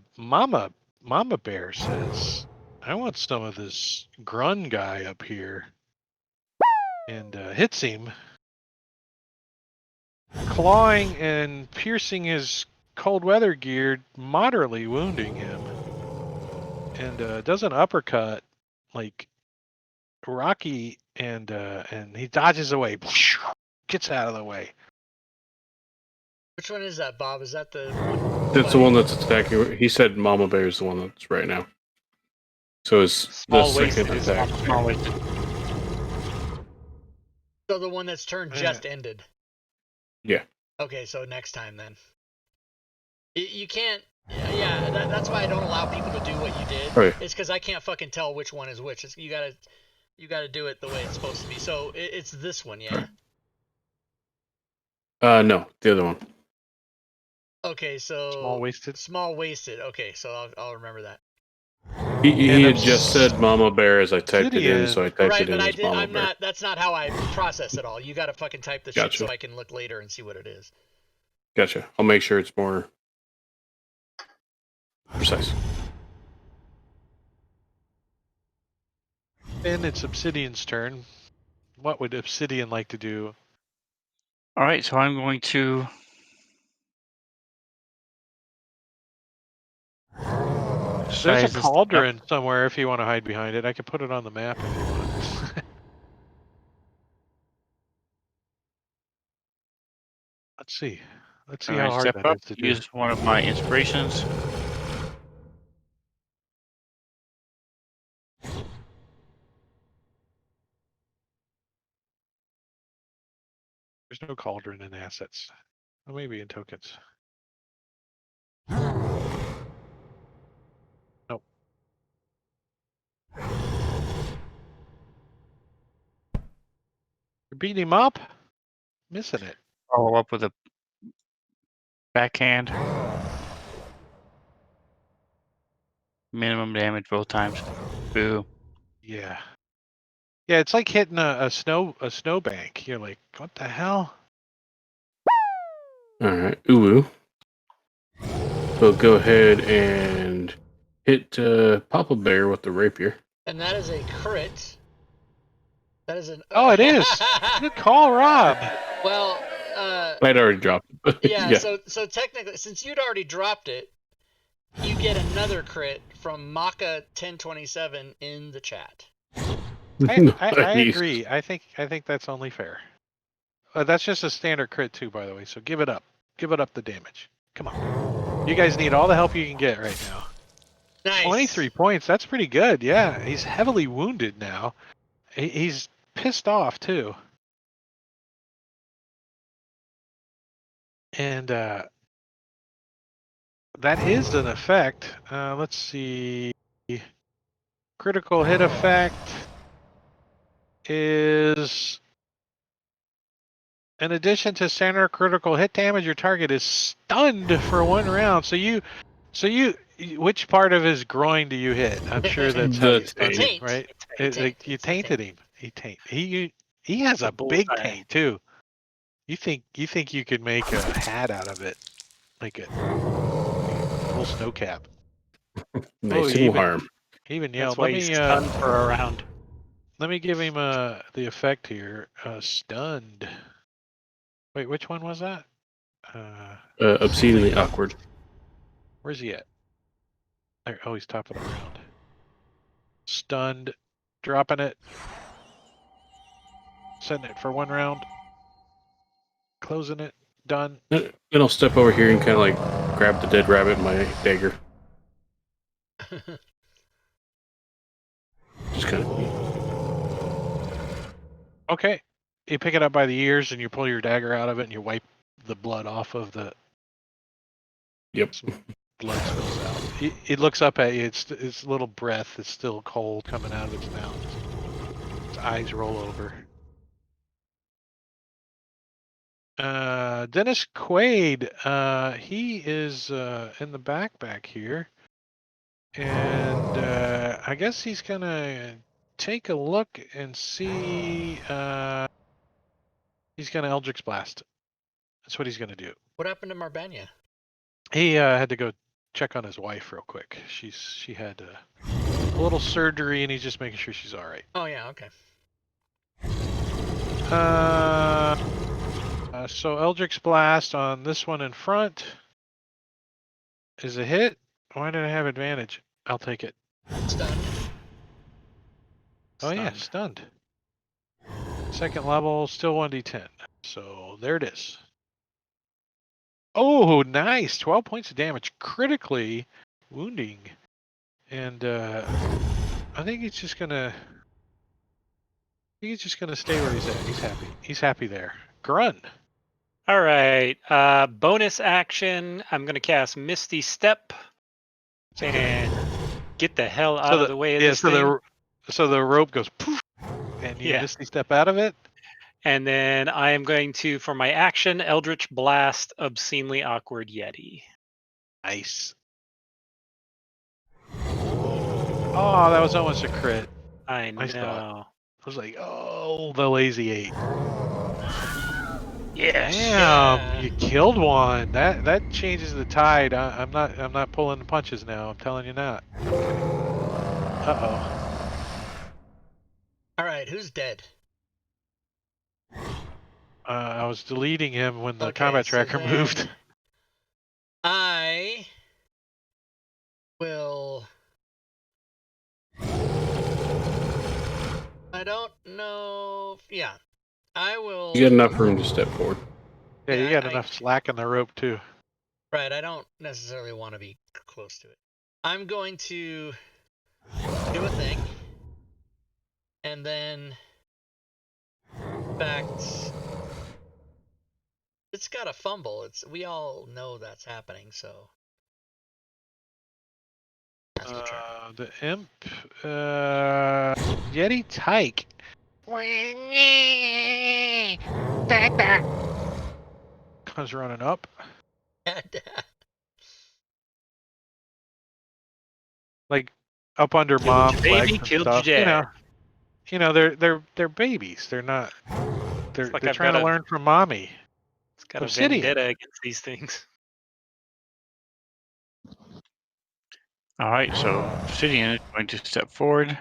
Bear says, I want some of this grun guy up here. And hits him, clawing and piercing his cold weather gear, moderately wounding him. And does an uppercut, like Rocky, and he dodges away, gets out of the way. Which one is that, Bob? Is that the one? That's the one that's attacking. He said Mama Bear is the one that's right now. So it's the second attack. So the one that's turn just ended. Yeah. Okay, so next time then. You can't. Yeah, that's why I don't allow people to do what you did. Oh, yeah. It's because I can't fucking tell which one is which. You gotta do it the way it's supposed to be. So it's this one, yeah. No, the other one. Okay, so Small waisted. Okay, so I'll remember that. He had just said Mama Bear as I typed it in, so I typed it in as Mama Bear. That's not how I process it all. You gotta fucking type the shit so I can look later and see what it is. Gotcha. I'll make sure it's more precise. And it's Obsidian's turn. What would Obsidian like to do? All right, so I'm going to There's a cauldron somewhere if you want to hide behind it. I can put it on the map if you want. Let's see. Let's see how hard step that up, is to do. use one of my inspirations. There's no cauldron in assets. Well, maybe in tokens. Nope. You're beating him up? Missing it. Follow up with a backhand. Minimum damage both times. Boo. Yeah. Yeah, it's like hitting a snowbank. You're like, what the hell? All right, Uwu. So go ahead and hit Papa Bear with the rapier. And that is a crit. That is an. Oh, it is. Good call, Rob. Well, I'd already dropped it. Yeah. So technically, since you'd already dropped it, you get another crit from Maka 1027 in the chat. I Nice. agree. I think that's only fair. That's just a standard crit too, by the way. So give it up. Give it up the damage. Come on. You guys need all the help you can get right now. Nice. 23 points. That's pretty good. Yeah, he's heavily wounded now. He's pissed off too. And that is an effect. Let's see. Critical hit effect is, in addition to standard critical hit damage, your target is stunned for 1 round. So you, which part of his groin do you hit? I'm sure that's how The you stunned him, taint. right? Taint. You It's the tainted him. He has a big bullseye. taint too. You think you could make a hat out of it, like a full snow cap? Nice he and warm. even That's yelled. why Let he's me stunned for a round. let me give him the effect here. Stunned. Wait, which one was that? Obscenely awkward. Where's he at? There, oh, he's top of the round. Stunned. Dropping it. Setting it for 1 round. Closing it. Done. Then I'll step over here and kind of like grab the dead rabbit in my dagger. Just kind of. Okay. You pick it up by the ears and you pull your dagger out of it and you wipe the blood off of the. Yep. Blood spills out. It looks up at you. Its little breath is still cold coming out of its mouth. Its eyes roll over. Dennis Quaid. He is in the back here, and I guess he's gonna take a look and see. He's gonna Eldritch Blast. That's what he's gonna do. What happened to Marbanya? He had to go check on his wife real quick. She had a little surgery, and he's just making sure she's all right. Oh yeah, okay. So Eldritch Blast on this one in front is a hit. Why did I have advantage? I'll take it. Stunned. Oh yeah, stunned. Second level, still 1d10. So there it is. Oh, nice! 12 points of damage, critically wounding. And I think he's just gonna. He's just gonna stay where he's at. He's happy. He's happy there. Grun. All right. Bonus action. I'm going to cast Misty Step and get the hell out of the way of this thing. So the rope goes poof, and you Misty Step out of it. And then I am going to, for my action, Eldritch Blast Obscenely Awkward Yeti. Nice. Oh, that was almost a crit. I know. I was like, oh, the lazy 8. Yes. Damn, you killed one. That changes the tide. I'm not pulling the punches now. I'm telling you not. Uh-oh. All right, who's dead? I was deleting him when the Okay, combat so tracker then moved. I will. I don't know. Yeah, I will. You got enough room to step forward. Yeah, you Yeah, got enough slack in the rope too. Right, I don't necessarily want to be close to it. I'm going to do a thing, and then, in fact, it's got a fumble. We all know that's happening, so. That's my turn. The imp, Yeti Tyke. Comes running up. Like up under mom's legs and stuff. You know, they're babies. They're not. They're trying to learn from mommy. It's got a vendetta against these things. All right, so Obsidian is going to step forward.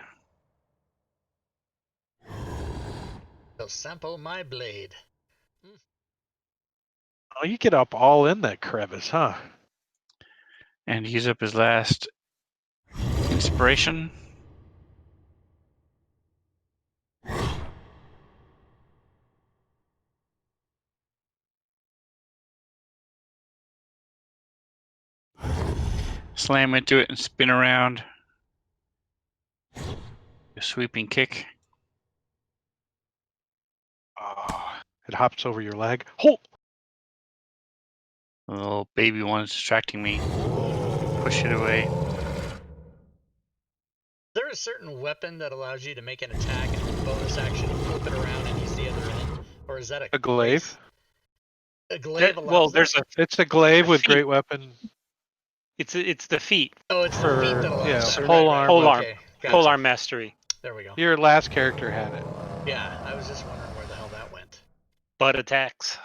So sample my blade. Oh, you get up all in that crevice, huh? And use up his last inspiration. slam into it and spin around. A sweeping kick. It hops over your leg. Hold! The little baby one's distracting me. Push it away. Is there a certain weapon that allows you to make an attack and then bonus action flip it around and use the other end? Or is that a glaive? A glaive allows Well, that? there's a. It's a glaive with feet. great weapon. It's the feet. Oh, it's the for- feet that allows yeah, that. pole arm. Pole arm. Okay, gotcha. Pole arm mastery. There we go. Your last character had it. Yeah, I was just wondering where the hell that went. Butt attacks.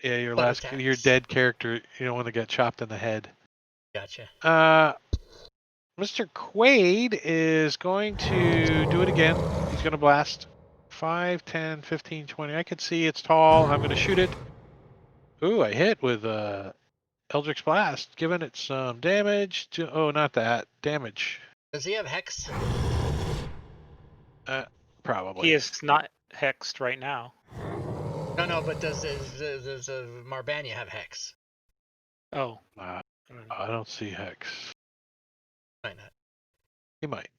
Yeah, your Butt last, your attacks. dead character. You don't want to get chopped in the head. Gotcha. Mr. Quaid is going to do it again. He's going to blast 5, 10, 15, 20. I can see it's tall. I'm going to shoot it. Ooh, I hit with Eldritch Blast, giving it some damage. Oh, not that. Damage. Does he have Hex? Probably. He is not hexed right now. No, but does Marbanya have Hex? Oh. I don't see Hex. Might not. He might.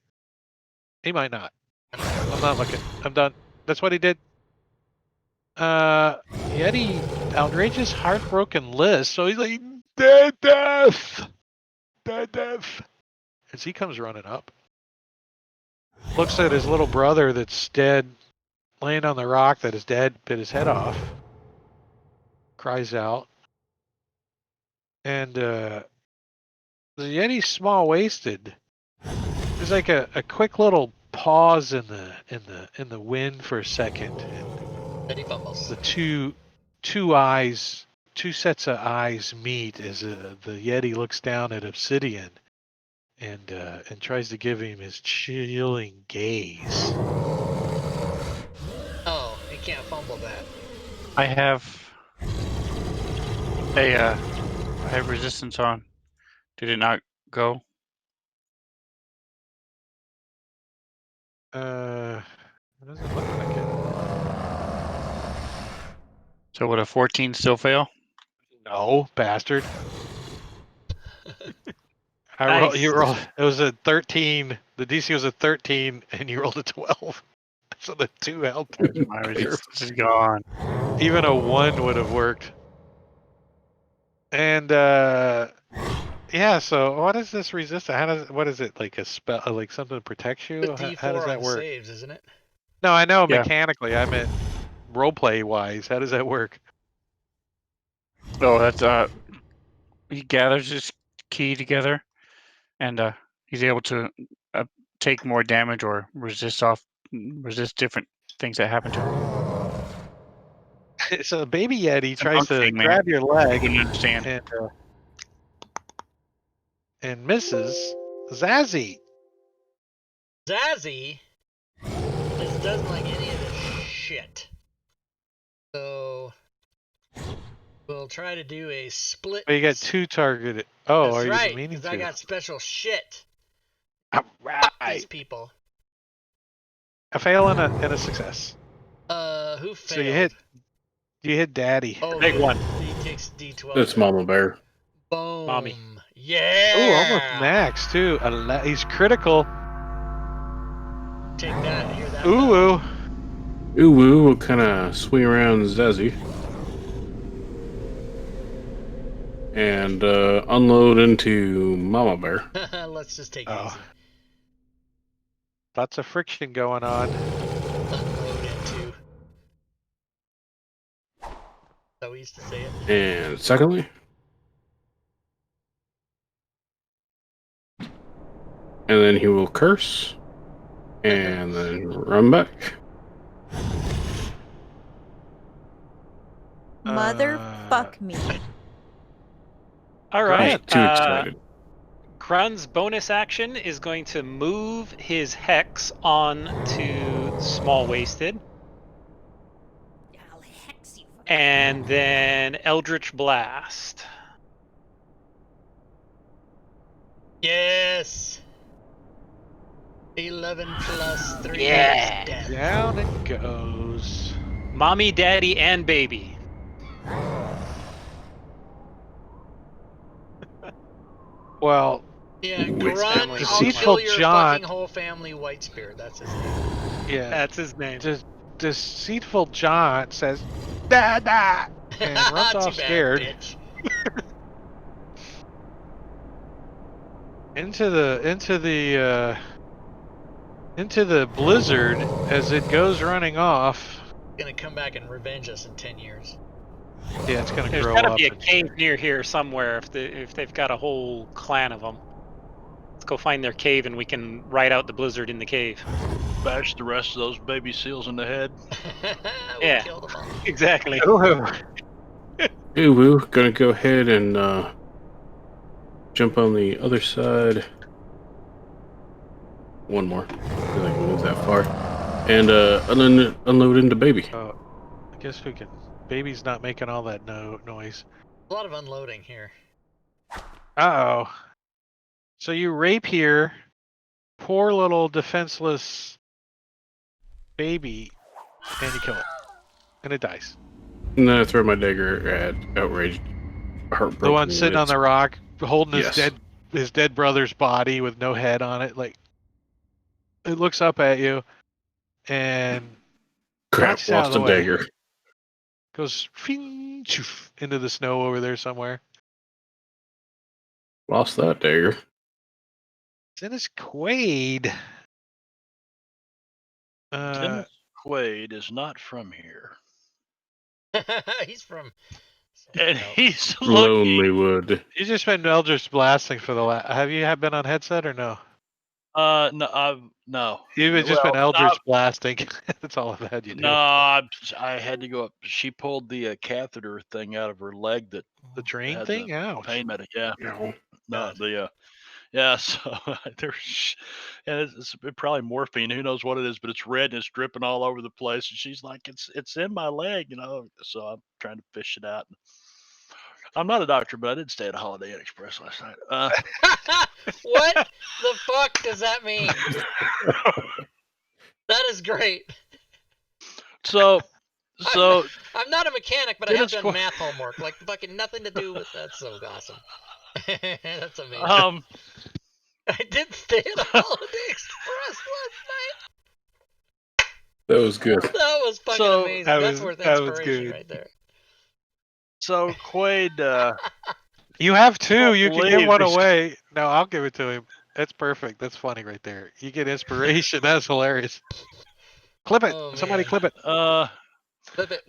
He might not. I'm not looking. I'm done. That's what he did. Yeti, outrageous, heartbroken list. So he's like, dead death! Dead death! As he comes running up. Looks at his little brother that's dead, laying on the rock that is dead, bit his head off. Cries out. And, the Yeti's small-waisted. There's like a quick little pause in the wind for a second. And Then he fumbles. the two sets of eyes meet as the Yeti looks down at Obsidian and tries to give him his chilling gaze. Oh, he can't fumble that. I have resistance on. Did it not go? It doesn't look like it. So would a 14 still fail? No, bastard. Nice. You rolled. It was a 13. The DC was a 13, and you rolled a 12. So the 2 helped. My resistance is gone. Even a 1 would have worked. And yeah. So what is this resistance? What is it, like a spell? Like something that protects you? The D4 How does that on work? saves, isn't it? No, I know Yeah. mechanically. I meant roleplay wise. How does that work? Oh, that's he gathers his key together, and he's able to take more damage or resist different things that happen to him. So the baby Yeti tries monk to thing, man. grab your I leg wouldn't understand. and misses. Zazzy. Zazzy just doesn't like any of this shit. So we'll try to do a split. Oh, you got 2 targeted. Oh, That's are you right, meaning 'cause to? I got special shit. All Fuck these right. people. A fail and a success. Who failed? So you hit Daddy. Oh, Big good. one. He takes D12. It's Mama Bear. Boom. Mommy. Yeah. Ooh, almost max too. He's critical. Take that. Hear that? Ooh, ooh. Ooh woo will kind of swing around Zazzy and unload into Mama Bear. Let's just take it Oh. easy. Lots of friction going on. Unload into. So we used to say it. And secondly, and then he will curse and then run back. Motherfuck me. All right. Too excited. Grun's bonus action is going to move his hex on to small waisted, I'll hex you for and then Eldritch Blast. Yes. 11 plus 3 Yeah. is death. Down it goes. Mommy, daddy, and baby. Well, Yeah, Which Grunt, family I'll Deceitful kill your John. fucking whole family, Whitespear. That's his name. Yeah. That's his name. Deceitful John says, "Da da," and runs Too off bad, scared bitch. into the blizzard as it goes running off. Gonna come back and revenge us in 10 years. Yeah, it's gonna There's grow got to up. be a and- cave near here somewhere if they've got a whole clan of them. Let's go find their cave and we can ride out the blizzard in the cave. Bash the rest of those baby seals in the head. We Yeah. killed them all. Exactly. Hey, Woo, gonna go ahead and jump on the other side. One more, because I can move that far. And unload into baby. I guess we can. Baby's not making all that noise. A lot of unloading here. Uh-oh. So you rape here, poor little defenseless baby, and you kill it. And it dies. And then I throw my dagger at outraged, heartbroken. The one sitting on the rock, holding Yes. his dead brother's body with no head on it, like it looks up at you and Crap, knocks it out lost of the a way. dagger. Goes fing, choof, into the snow over there somewhere. Lost that dagger. Dennis Quaid. Dennis Quaid is not from here. He's from. And No. he's Lonely looking. Wood. You just been Eldritch blasting for the last. Have you been on headset or no? No. You've just been Eldritch blasting. That's all I've had you do. No, I had to go up. She pulled the catheter thing out of her leg that The train had thing? the Ouch. pain medic. Yeah, No. no, yeah. So there's, and it's probably morphine. Who knows what it is? But it's red and it's dripping all over the place. And she's like, "It's in my leg," you know. So I'm trying to fish it out. I'm not a doctor, but I did stay at a Holiday Inn Express last night. What the fuck does that mean? That is great. So I'm not a mechanic, but I have Dennis done Quaid- math homework. Like fucking nothing to do with that's so awesome. That's amazing. I did stay at a Holiday Express last That was good. night. That was fucking So- amazing. That That's was- worth that was inspiration good. right there. So Quaid, You have two. You can give believe one this- away. No, I'll give it to him. That's perfect. That's funny right there. You get inspiration. That's hilarious. Clip it. Oh, Somebody man. clip it. Flip it.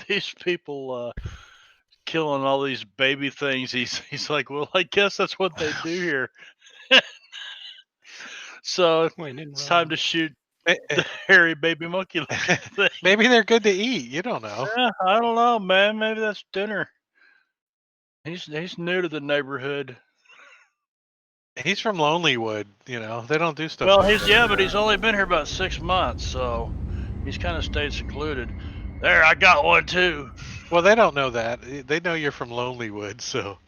these people killing all these baby things. He's like, well, I guess that's what they do here. So it's time to shoot the hairy baby monkey looking thing. Maybe they're good to eat. You don't know. Yeah, I don't know, man. Maybe that's dinner. He's new to the neighborhood. He's from Lonelywood. You know they don't do stuff. Well, like that. but he's only been here about 6 months, so he's kind of stayed secluded. There, I got one too. Well, they don't know that. They know you're from Lonelywood, so.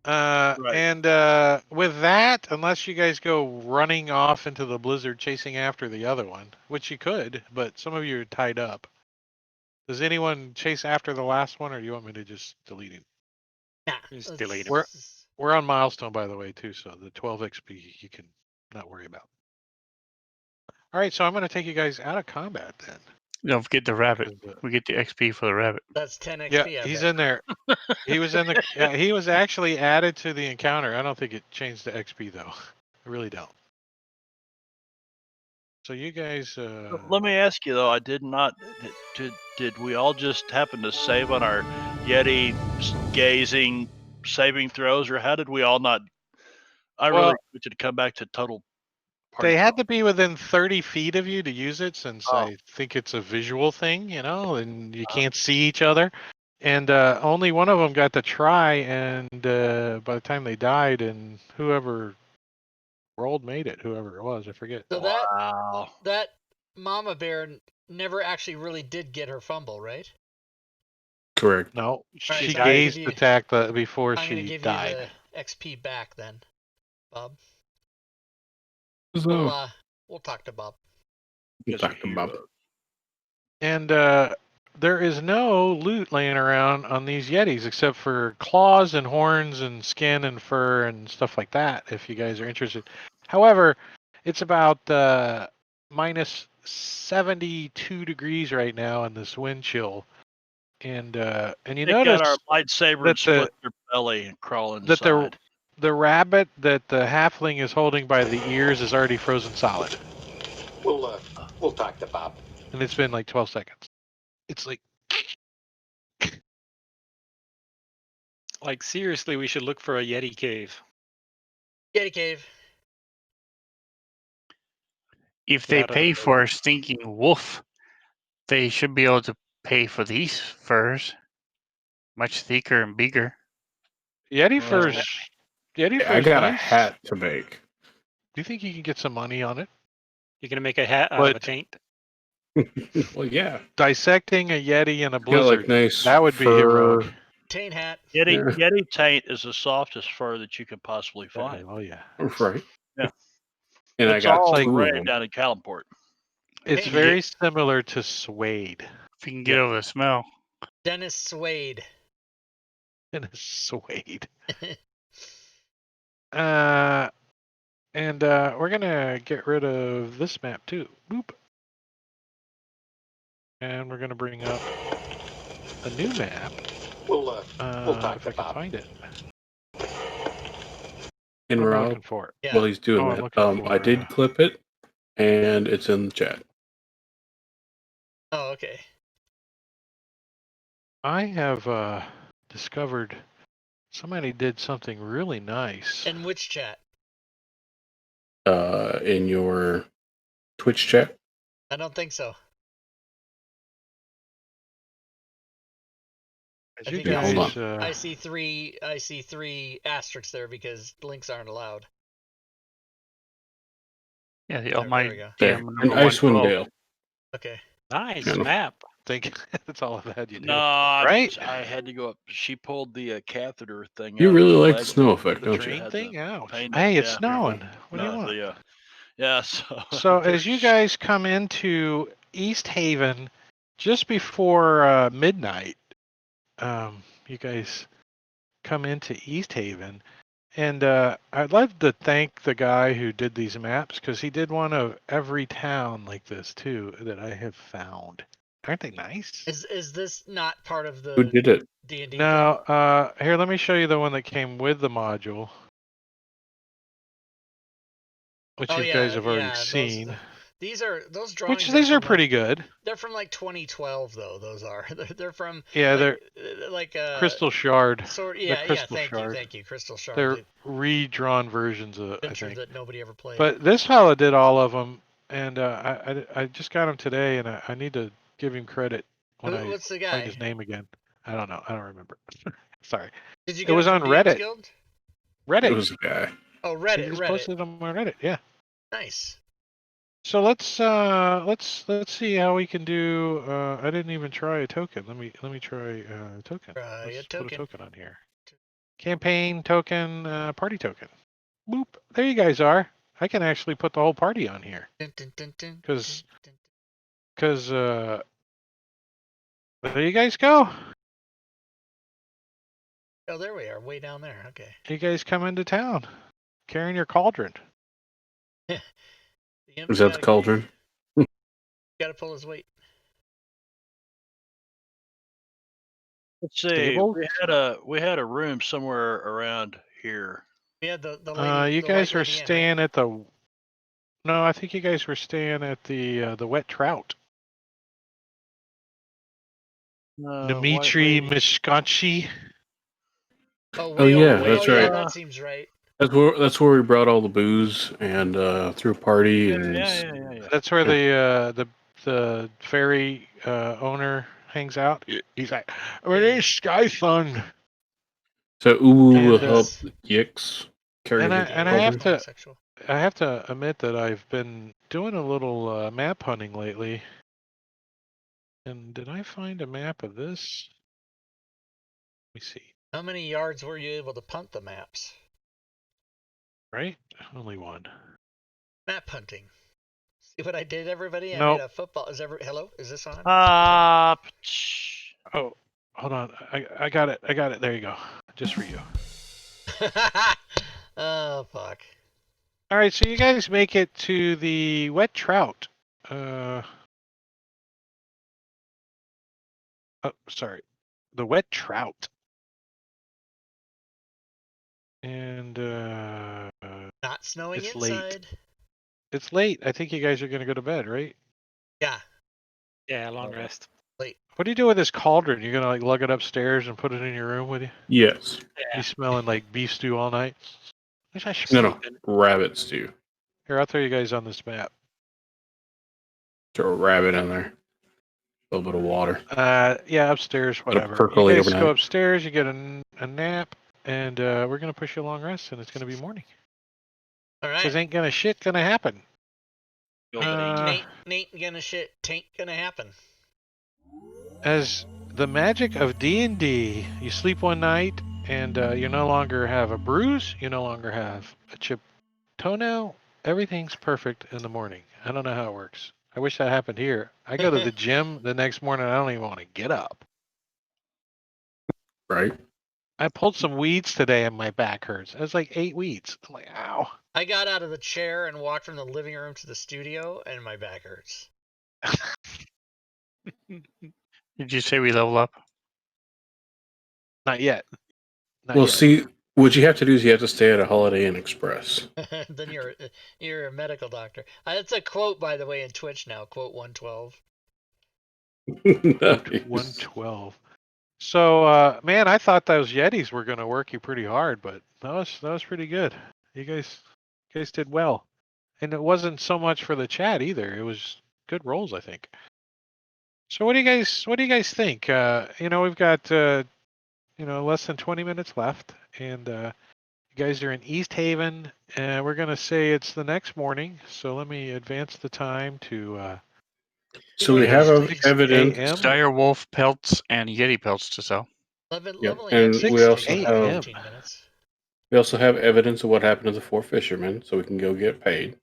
And with that, unless you guys go running off into the blizzard chasing after the other one, which you could, but some of you are tied up. Does anyone chase after the last one, or do you want me to just delete him? Nah, Just let's- delete We're on milestone, by the way, too, so the 12 XP you can not worry about. All right, so I'm going to take you guys out of combat then. Don't forget the rabbit. We get the XP for the rabbit. That's 10 XP. Yeah, I he's bet. in there. He was in the. Yeah, he was actually added to the encounter. I don't think it changed the XP though. I really don't. So you guys. Let me ask you though. I did not. Did we all just happen to save on our Yeti gazing saving throws, or how did we all not? I Well, really wanted to come back to total. They had to be within 30 feet of you to use it, since Oh. I think it's a visual thing, you know, and you can't see each other. And only one of them got to try, and by the time they died, and whoever rolled made it, whoever it was, I forget. So Wow. that mama bear never actually really did get her fumble, right? Correct. No, Alright, she so I'm gonna gazed give you- attack before I'm gonna she give died. you the XP back then, Bob. So, We'll talk to Bob. we'll talk about it. And there is no loot laying around on these Yetis except for claws and horns and skin and fur and stuff like that, if you guys are interested. However, it's about minus 72 degrees right now in this wind chill. And you Take out our notice lightsaber and split their belly and crawl that inside. the rabbit that the halfling is holding by the ears is already frozen solid. We'll talk to Bob. And it's been like 12 seconds. It's like, Like, seriously, we should look for a Yeti cave. Yeti cave. If Get they out of pay the for way. a stinking wolf, they should be able to pay for these furs. Much thicker and bigger. Yeti Well, fur's I got a nice. hat to make. Do you think you can get some money on it? You're gonna make a hat out of a But taint? Well, yeah. dissecting a Yeti in a Got blizzard, like nice that would be fur. heroic. Taint hat. Yeti taint is the softest fur that you can possibly find. Oh yeah. Right. Yeah. And I It's got all like- two of red them. down in Calimport. It's Hey, very similar to suede. If you can get over the smell. Dennis Suede. And a suede. And we're gonna get rid of this map too. Boop. And we're gonna bring up a new map. We'll talk if I to can Bob. find it. And What am I Rob, looking for? Yeah. while he's doing Oh, I'm that, looking for, I did clip it, and it's in the chat. Oh, okay. I have discovered somebody did something really nice. In which chat? In your Twitch chat. I don't think so. As I you think Yeah, hold guys, on. I see three asterisks there because links aren't allowed. Yeah, the There we almighty go. There. damn And number Icewind 112. Dale. Okay. Nice Yeah. map. think that's all I've had you do. No, Right? I had to go up. She pulled the catheter thing. You out of really her like the leg. snow effect, The don't you? train Had thing? the Ouch. pain Hey, there, it's yeah. snowing. What do you No, want? yeah. So, So as you guys come into East Haven just before midnight, you guys come into East Haven, and I'd love to thank the guy who did these maps because he did one of every town like this too that I have found. Aren't they nice? Is this not part of Who the did it? D&D thing? No, here, let me show you the one that came with the module, which Oh, you yeah, guys have already yeah, seen. those drawings. Which these are from, pretty like, good. They're from like 2012 though. Those are. They're from. Yeah, like, they're like Crystal Shard. Sort. They're Yeah, Crystal yeah. Shard. Thank you, Crystal Shard. They're The redrawn versions of it, I adventure think. that nobody ever played. But this fella did all of them, and I just got him today, and I need to give him credit when What's the I find guy? his name again. I don't know. I don't remember. Sorry. Did you It get was him on from DM's Reddit. Guild? Reddit. It was a guy. Oh, He Reddit. just Reddit. posted them on Reddit. Yeah. Nice. So let's see how we can do. I didn't even try a token. Let me try a token. Try a Let's token. put a token on here. Campaign token, party token. Boop. There you guys are. I can actually put the whole party on here. Dun, dun, dun, dun, 'Cause- dun, dun, dun. Because there you guys go. Oh, there we are, way down there. Okay. You guys come into town carrying your cauldron. The imp Is that the gotta- cauldron? Gotta pull his weight. let's see. Stable? We had a room somewhere around here. Yeah, the lady. You the guys white were lady imp, staying right? at the. No, I think you guys were staying at the Wet Trout. Dmitry White lady. Mishkanchi. Oh, Oh, yeah, that's yeah, right. that seems right. That's where we brought all the booze and threw a party and Yeah. That's where the ferry owner hangs out. He's like, "My name's Sky Sun." so Uwu will And, help Yix carry and the I cauldron. have to Homosexual. I have to admit that I've been doing a little map hunting lately. And did I find a map of this? Let me see. How many yards were you able to punt the maps? Right? Only one. Map hunting. See what I did, everybody? I Nope. made a football. Hello? Is this on? Oh, hold on. I got it. I got it. There you go. Just for you. Oh, fuck. All right, so you guys make it to the wet trout. Oh, sorry. The wet trout. And Not snowing it's inside. late. It's late. I think you guys are going to go to bed, right? Yeah. Yeah, long rest. Late. What do you do with this cauldron? You're going to like lug it upstairs and put it in your room with you? Yes. Yeah. You smelling like beef stew all night? Wish I should- No, rabbit stew. Here, I'll throw you guys on this map. Throw a rabbit in there. A little bit of water. Yeah, upstairs, whatever. You percolate guys overnight. go upstairs, you get a nap, and we're going to push you a long rest, and it's going to be morning. All right. Because ain't gonna shit gonna happen. Nate gonna shit. Tain't gonna happen. As the magic of D&D, you sleep one night, and you no longer have a bruise, you no longer have a chipped toenail. Everything's perfect in the morning. I don't know how it works. I wish that happened here. I go to the gym the next morning, I don't even want to get up. Right. I pulled some weeds today and my back hurts. It was like 8 weeds. I'm like, ow. I got out of the chair and walked from the living room to the studio, and my back hurts. Did you say we level up? Not yet. Not Well, yet. see, what you have to do is you have to stay at a Holiday Inn Express. Then you're a medical doctor. That's a quote, by the way, in Twitch now. Quote 112. Nice. 112. So, man, I thought those Yetis were going to work you pretty hard, but that was pretty good. You guys did well, and it wasn't so much for the chat either. It was good rolls, I think. So, what do you guys think? We've got less than 20 minutes left, and you guys are in East Haven, and we're going to say it's the next morning. So let me advance the time to. So we have 6 evidence. a.m. Dire wolf pelts and yeti pelts to sell. Yep, Leveling and up we to also take have 15 minutes. we also have evidence of what happened to the 4 fishermen, so we can go get paid.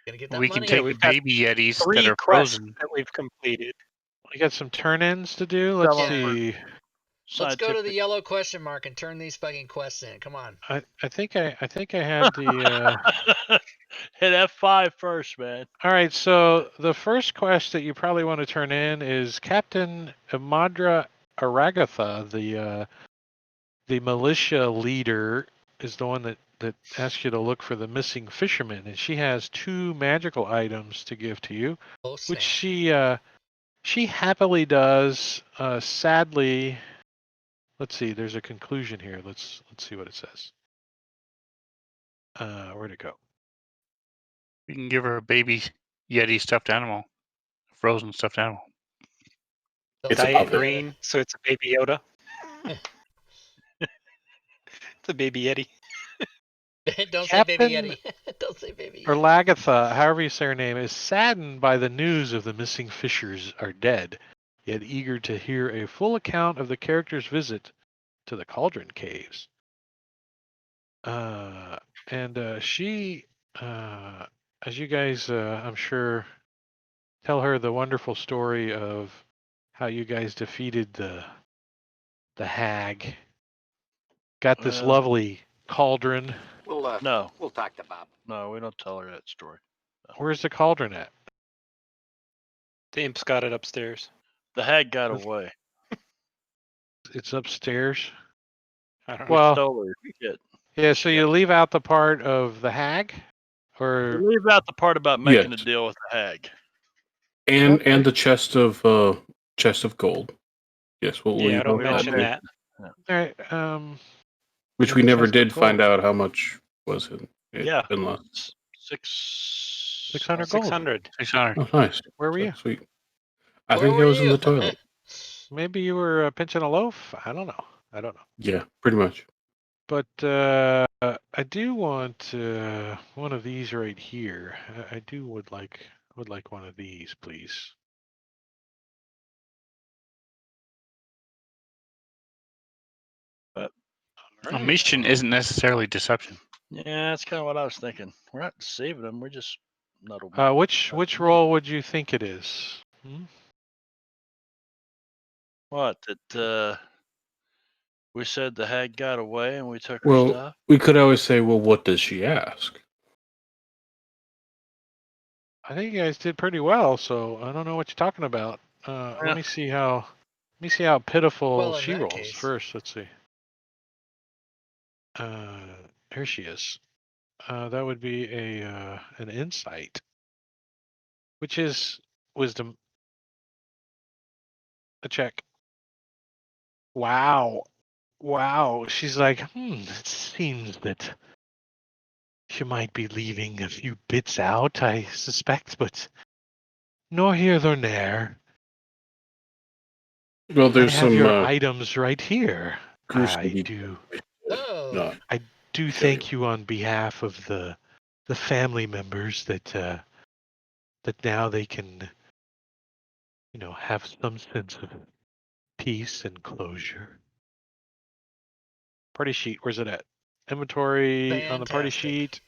Gonna get that We money. can take we've the got baby yetis that 3 are quests frozen. that we've completed. We got some turn-ins to do. Let's Yeah. see. Let's go to the Scientific. yellow question mark and turn these fucking quests in. Come on. I think I had the. Hit F5 first, man. All right, so the first quest that you probably want to turn in is Captain Imadra Aragatha, the militia leader, is the one that asks you to look for the missing fisherman, and she has 2 magical items to give to you, Oh, which snap. she happily does. Sadly, let's see. There's a conclusion here. Let's see what it says. Where'd it go? We can give her a baby yeti stuffed animal, frozen stuffed animal. It's a Diet puppet. green, so it's a baby Yoda. It's a baby Yeti. Don't say baby Captain Yeti. Don't say baby Or Yeti. Lagatha, however you say her name, is saddened by the news of the missing fishers are dead, yet eager to hear a full account of the character's visit to the Cauldron Caves. She, as you guys, I'm sure, tell her the wonderful story of how you guys defeated the hag, got this lovely cauldron. No, We'll talk to Bob. no, we don't tell her that story. Where's the cauldron at? The imp's got it upstairs. The hag got away. It's upstairs. I don't know. We Well, stole her shit. yeah, so you leave out the part of the hag? Or We leave out the part about making Yes. a deal with the hag. And Okay. and the chest of gold. Yes, we'll Yeah, leave don't out mention that. that. all right, Which and we the never chest of did find gold. out how much was it. Yeah. Been lost. 600 gold. 600. 600. Oh, nice. Where were you? Sweet. I Where think were I was in you? the toilet. Maybe you were pinching a loaf? I don't know. Yeah, pretty much. But I do want one of these right here. I would like one of these, please. But A mission isn't necessarily deception. yeah, that's kind of what I was thinking. We're not saving them. We're just that'll. Which role would you think it is? What? That we said the hag got away and we took her Well, stuff. we could always say, well, what does she ask? I think you guys did pretty well, so I don't know what you're talking about. Yeah. Let me see how pitiful Well, in she that rolls case- first. Let's see. Here she is. That would be an insight, which is wisdom. A check. Wow. She's like, it seems that she might be leaving a few bits out, I suspect, but nor here nor there. Well, I there's have some your items right here. gruesome I detail. Oh. No. I do Show thank you on behalf of the family members that now they can, have some sense of peace and closure. Party sheet, where's it at? Inventory on the party Fantastic. sheet.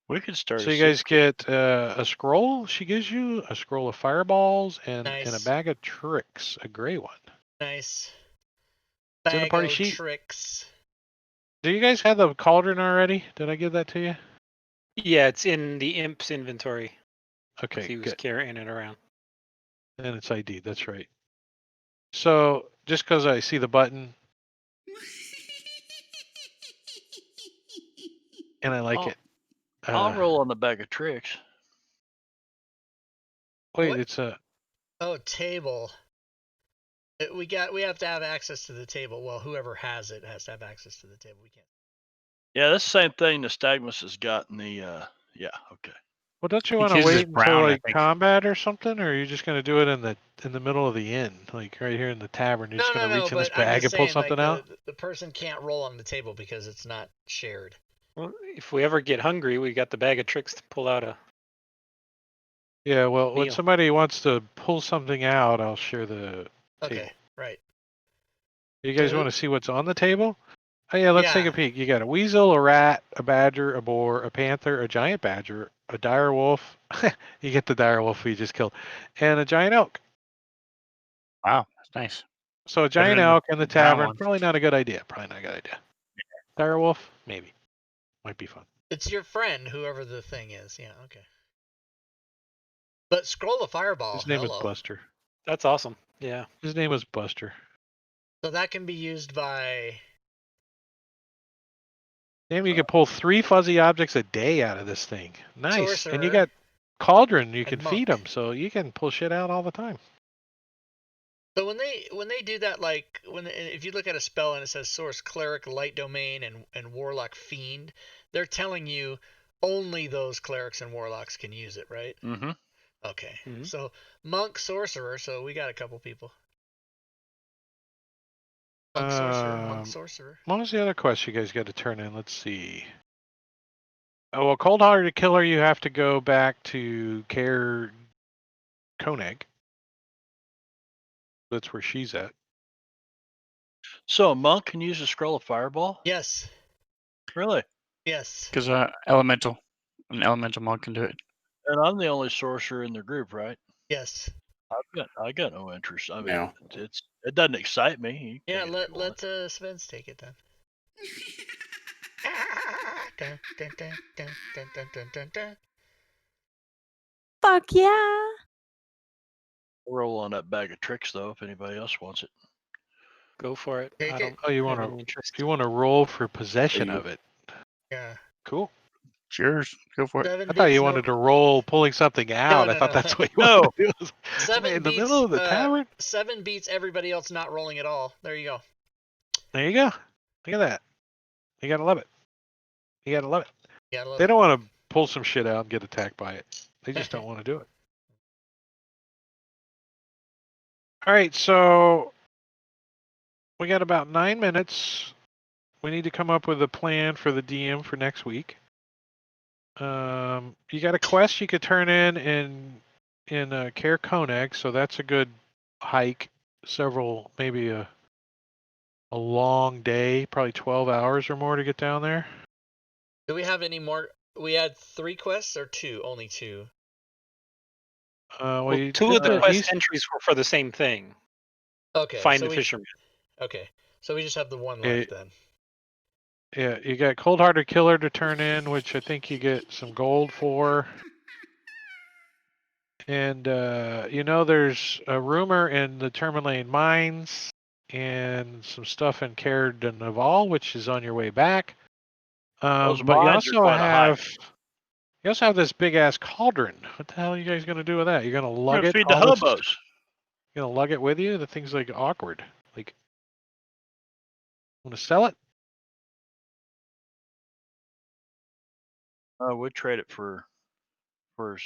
We could start. So a you guys secret. get a scroll. She gives you a scroll of fireballs and a Nice. bag of tricks, a gray one. Nice. It's in the party Bag o' sheet. tricks. Do you guys have the cauldron already? Did I give that to you? Yeah, it's in the imp's inventory. Okay, He was good. carrying it around. And it's ID. That's right. So just because I see the button and I like I'll- it. I'll roll on the bag of tricks. Wait, What? it's a. Oh, table. We have to have access to the table. Well, whoever has it has to have access to the table. We can't. Yeah, that's the same thing the Stagmus has got in the. Yeah, okay. Well, don't you He want to chooses wait until brown, I like think. combat or something, or are you just going to do it in the middle of the inn, like right here in the tavern? You're just going to reach in this but I'm bag just and pull saying, something like, out? the person can't roll on the table because it's not shared. Well, if we ever get hungry, we got the bag of tricks to pull out a. Yeah. Well, when Meal. somebody wants to pull something out, I'll share the Okay, table. right. You guys So want to see what's on the table? Oh yeah, let's take Yeah. a peek. You got a weasel, a rat, a badger, a boar, a panther, a giant badger, a dire wolf. You get the dire wolf we just killed, and a giant elk. Wow, that's nice. So a Better giant than the elk in the brown tavern, one. probably not a good idea. Dire wolf, maybe. Might be fun. It's your friend, whoever the thing is. Yeah, okay. But scroll of fireball. His name is hello. Buster. That's awesome. Yeah. His name was Buster. So that can be used by. Damn, you can pull 3 fuzzy objects a day out of this thing. Nice. And you Sorcerer got cauldron, you and can monk. feed them, so you can pull shit out all the time. So when they do that, like if you look at a spell and it says source cleric, light domain, and warlock fiend, they're telling you only those clerics and warlocks can use it, right? Mm-hmm. Okay. Mhm. So monk, sorcerer. So we got a couple people. Monk, sorcerer, monk, sorcerer. What was the other quest you guys got to turn in? Let's see. Oh, well, cold-hearted killer, you have to go back to Care Koenig. That's where she's at. So a monk can use a scroll of fireball? Yes. Really? Yes. Because an elemental monk can do it. And I'm the only sorcerer in the group, right? Yes. I got no interest. I mean, No. it doesn't excite me. You Yeah. can if you want. Let Spence take it then. Dun, dun, dun, dun, dun, dun, dun, dun, dun. Fuck yeah. Roll on that bag of tricks though, if anybody else wants it. Go for it. Take I it. don't Oh, you have want any to interest. you want to roll for possession Are you- of it? Yeah. Cool. It's yours. Go for it. 7 I thought beats, you no- wanted to roll pulling something out. I no, thought no. that's what you No. wanted to do. I was like, 7 in the beats, middle of the tavern. 7 beats everybody else not rolling at all. There you go. There you go. Look at that. You gotta love it. You gotta love it. Yeah, I love They it. don't want to pull some shit out and get attacked by it. They just don't want to do it. All right, so we got about 9 minutes. We need to come up with a plan for the DM for next week. You got a quest you could turn in Care Koenig, so that's a good hike. Maybe a long day, probably 12 hours or more to get down there. Do we have any more? We had 3 quests or 2? Only 2. Well, you two did of the the quest east. entries were for the same thing. Okay. Find so the fisherman. Okay. So we just have the one Yeah. left then. Yeah, you got Cold-Hearted Killer to turn in, which I think you get some gold for. And there's a rumor in the Tourmaline mines and some stuff in Caer de Naval, which is on your way back. Those But mines are quite a hike. you also have this big ass cauldron. What the hell are you guys gonna do with that? You're gonna We're lug gonna it? feed the all this- hobos. You're gonna lug it with you? The thing's like awkward. Like, want to sell it? I would trade it for dog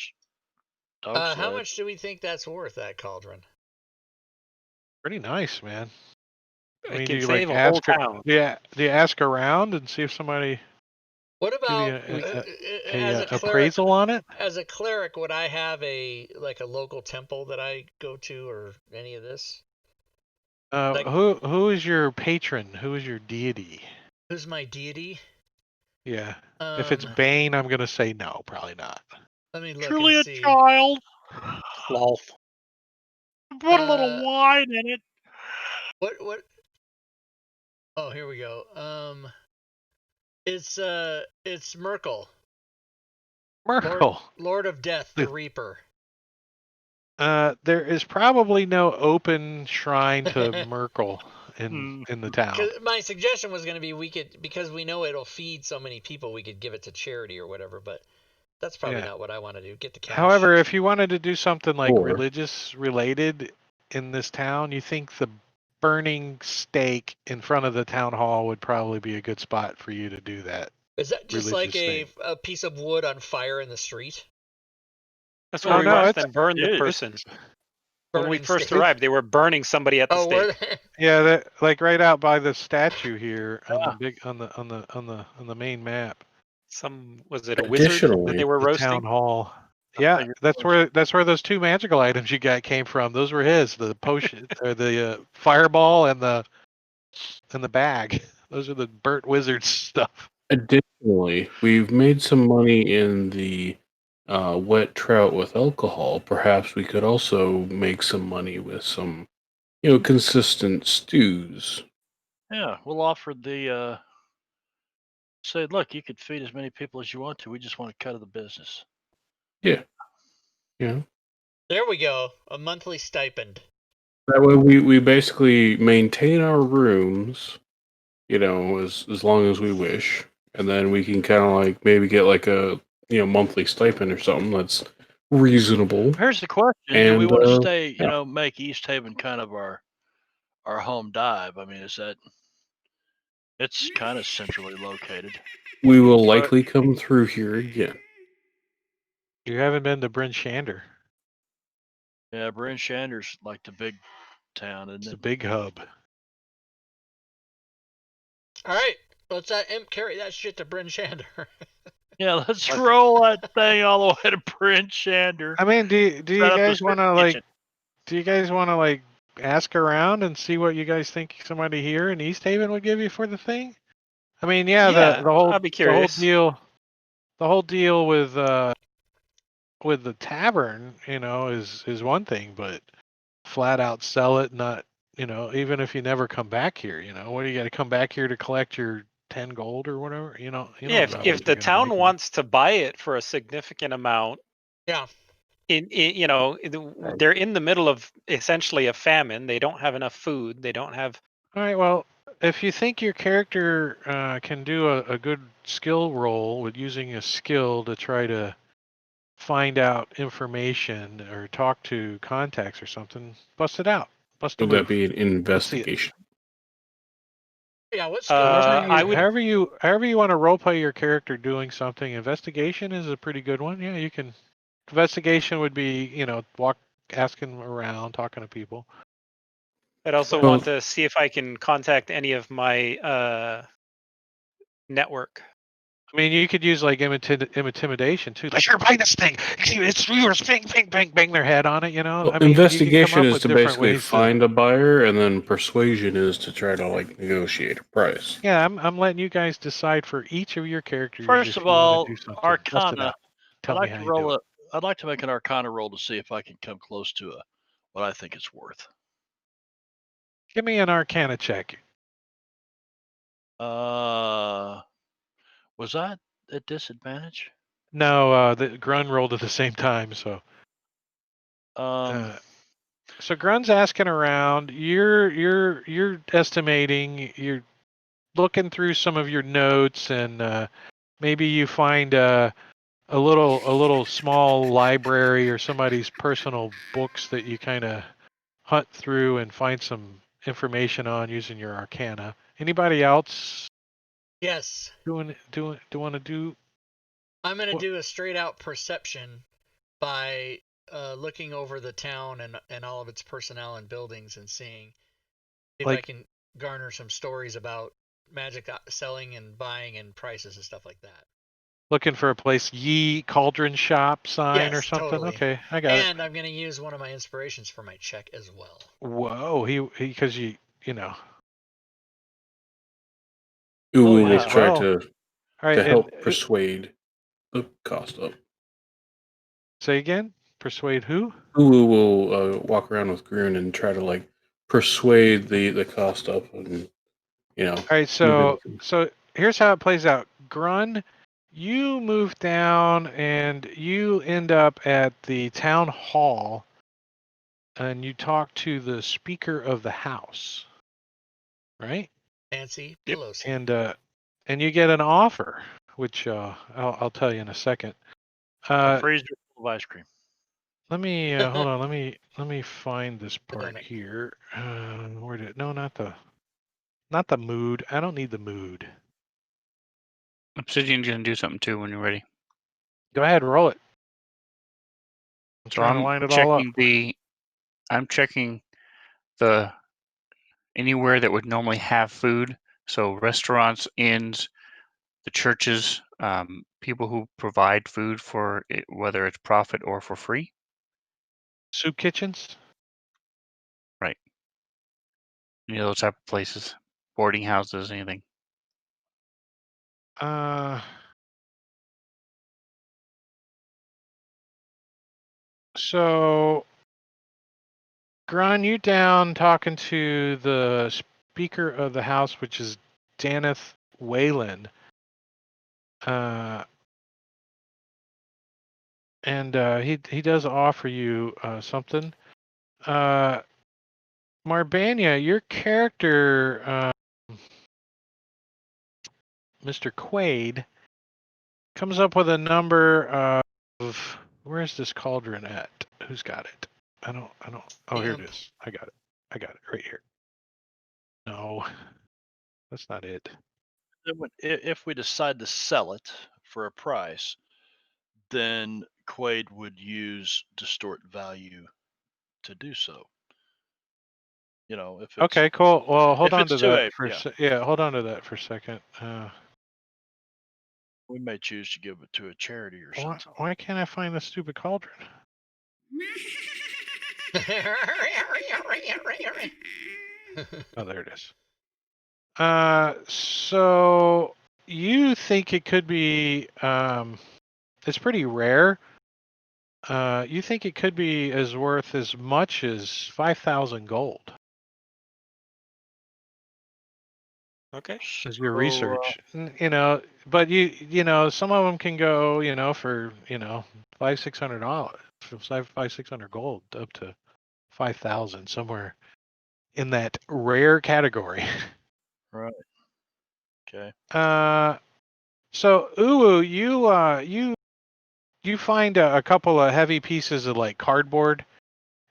sled. How much do we think that's worth, that cauldron? Pretty nice, man. I It mean, can do you save like a whole ask? town. Yeah, do you ask around and see if somebody What give you about a as a cleric? appraisal on it? As a cleric, would I have a local temple that I go to, or any of this? Like- Who is your patron? Who is your deity? Who's my deity? Yeah. If it's Bane, I'm gonna say no, probably not. Let me look Truly and a see. child. Lol. Put a little wine in it. What? Oh, here we go. It's Merkel, Merkel. Lord of Death, the Reaper. There is probably no open shrine to Merkel in the town. 'Cause my suggestion was going to be because we know it'll feed so many people, we could give it to charity or whatever, but that's probably not what I want to do. Get the cash. However, if you wanted to do something like Or- religious related in this town, you think the burning stake in front of the town hall would probably be a good spot for you to do that. Is that just like religious a piece of wood on fire in the street? That's Oh, where we no, went it's- and burned the Dude, person. When we Burning first stake? arrived, they were burning somebody at the Oh, were stake. they? Yeah, like right out by the statue here on the big on the main map. Was it a wizard that Additionally, they were The roasting? town hall. Yeah, that's where those two magical items you got came from. Those were his, the potion or the fireball and the bag. Those are the burnt wizard stuff. Additionally, we've made some money in the wet trout with alcohol. Perhaps we could also make some money with some, consistent stews. Yeah, we'll offer the say, look, you could feed as many people as you want to. We just want a cut of the business. Yeah. There we go. A monthly stipend. That way we basically maintain our rooms, as long as we wish. And then we can kind of like maybe get like a monthly stipend or something that's reasonable. Here's the question: do we And, want to stay? yeah. Make East Haven kind of our home dive? I mean, is that? It's kind of centrally located. We will likely come through here again. You haven't been to Bryn Shander. Yeah, Bryn Shander's like the big town, It's isn't a it? big hub. All right, let's that imp carry that shit to Bryn Shander. Yeah, let's roll that thing all the way to Bryn Shander. I mean, do you Set up guys the want to kitchen. ask around and see what you guys think somebody here in East Haven would give you for the thing? I mean, the whole I'd be curious. the whole deal with the tavern, is one thing, but flat out sell it, not, even if you never come back here, what do you got to come back here to collect your 10 gold or whatever, Yeah, about what if the you're gonna town make. wants to buy it for a significant amount, Yeah. They're in the middle of essentially a famine. They don't have enough food. They don't have. All right, well, if you think your character can do a good skill roll with using a skill to try to find out information or talk to contacts or something, bust it out. Bust a Would that move. be an investigation? Yeah, what skill? I would. However you want to roleplay your character doing something, investigation is a pretty good one. Yeah, you can. Investigation would be, asking around, talking to people. I'd also Well- want to see if I can contact any of my network. I mean, you could use like intimidation too. Like, you're buying this thing. It's yours. Bang, bang, bang, bang their head on it. Well, I mean, investigation is to basically basically find a buyer, and then persuasion is to try to like negotiate a price. Yeah, I'm letting you guys decide for each of your characters. First if of you wanna all, do something. Bust it Arcana. out. Tell I'd me like how to you do roll it. I'd like to make an Arcana roll to see if I can come close to what I think it's worth. Give me an Arcana check. Was that at disadvantage? No, the Grun rolled at the same time, so. So Grun's asking around. You're estimating. You're looking through some of your notes, and maybe you find a little small library or somebody's personal books that you kind of hunt through and find some information on using your Arcana. Anybody else Yes. want to do? I'm going to do a straight out perception by looking over the town and all of its personnel and buildings and seeing if I can garner some stories about magic selling and buying and prices and stuff like that. Looking for a place, Ye Cauldron Shop sign or something? Totally. Okay, I got it. And I'm going to use one of my inspirations for my check as well. Whoa, because you know. Ooh, nice. try All right, to help persuade the cost up. Say again? Persuade who? Ooh will walk around with Grun and try to persuade the cost up, and All right, so here's how it plays out. Grun, you move down and you end up at the town hall, and you talk to the Speaker of the House, right? Nancy Pelosi. And you get an offer, which I'll tell you in a second. A freezer full of ice cream. Let me hold on. Let me find this part here. Where did? No, not the mood. I don't need the mood. Obsidian's gonna do something too when you're ready. Go ahead, roll it. So I'm checking I'm checking the anywhere that would normally have food. So restaurants, inns, the churches, people who provide food for it, whether it's profit or for free. Soup kitchens. Right. Any of those type of places, boarding houses, anything. So, Grun, you down talking to the Speaker of the House, which is Daneth Wayland. And he does offer you something. Marbania, your character, Mr. Quaid, comes up with a number of. Where's this cauldron at? Who's got it? I don't. Oh, here it is. I got it right here. No, that's not it. If we decide to sell it for a price, then Quaid would use distort value to do so. You know, if it's, okay, cool. Well, hold on to that hold on to that for a second. We may choose to give it to a charity or something. Why can't I find the stupid cauldron? Oh, there it is. So you think it could be? It's pretty rare. You think it could be worth as much as 5,000 gold? Okay. As your research, but some of them can go, for $500-600, $500-600 gold, up to 5,000, somewhere in that rare category. Right. Okay. So Uwu, you find a couple of heavy pieces of cardboard,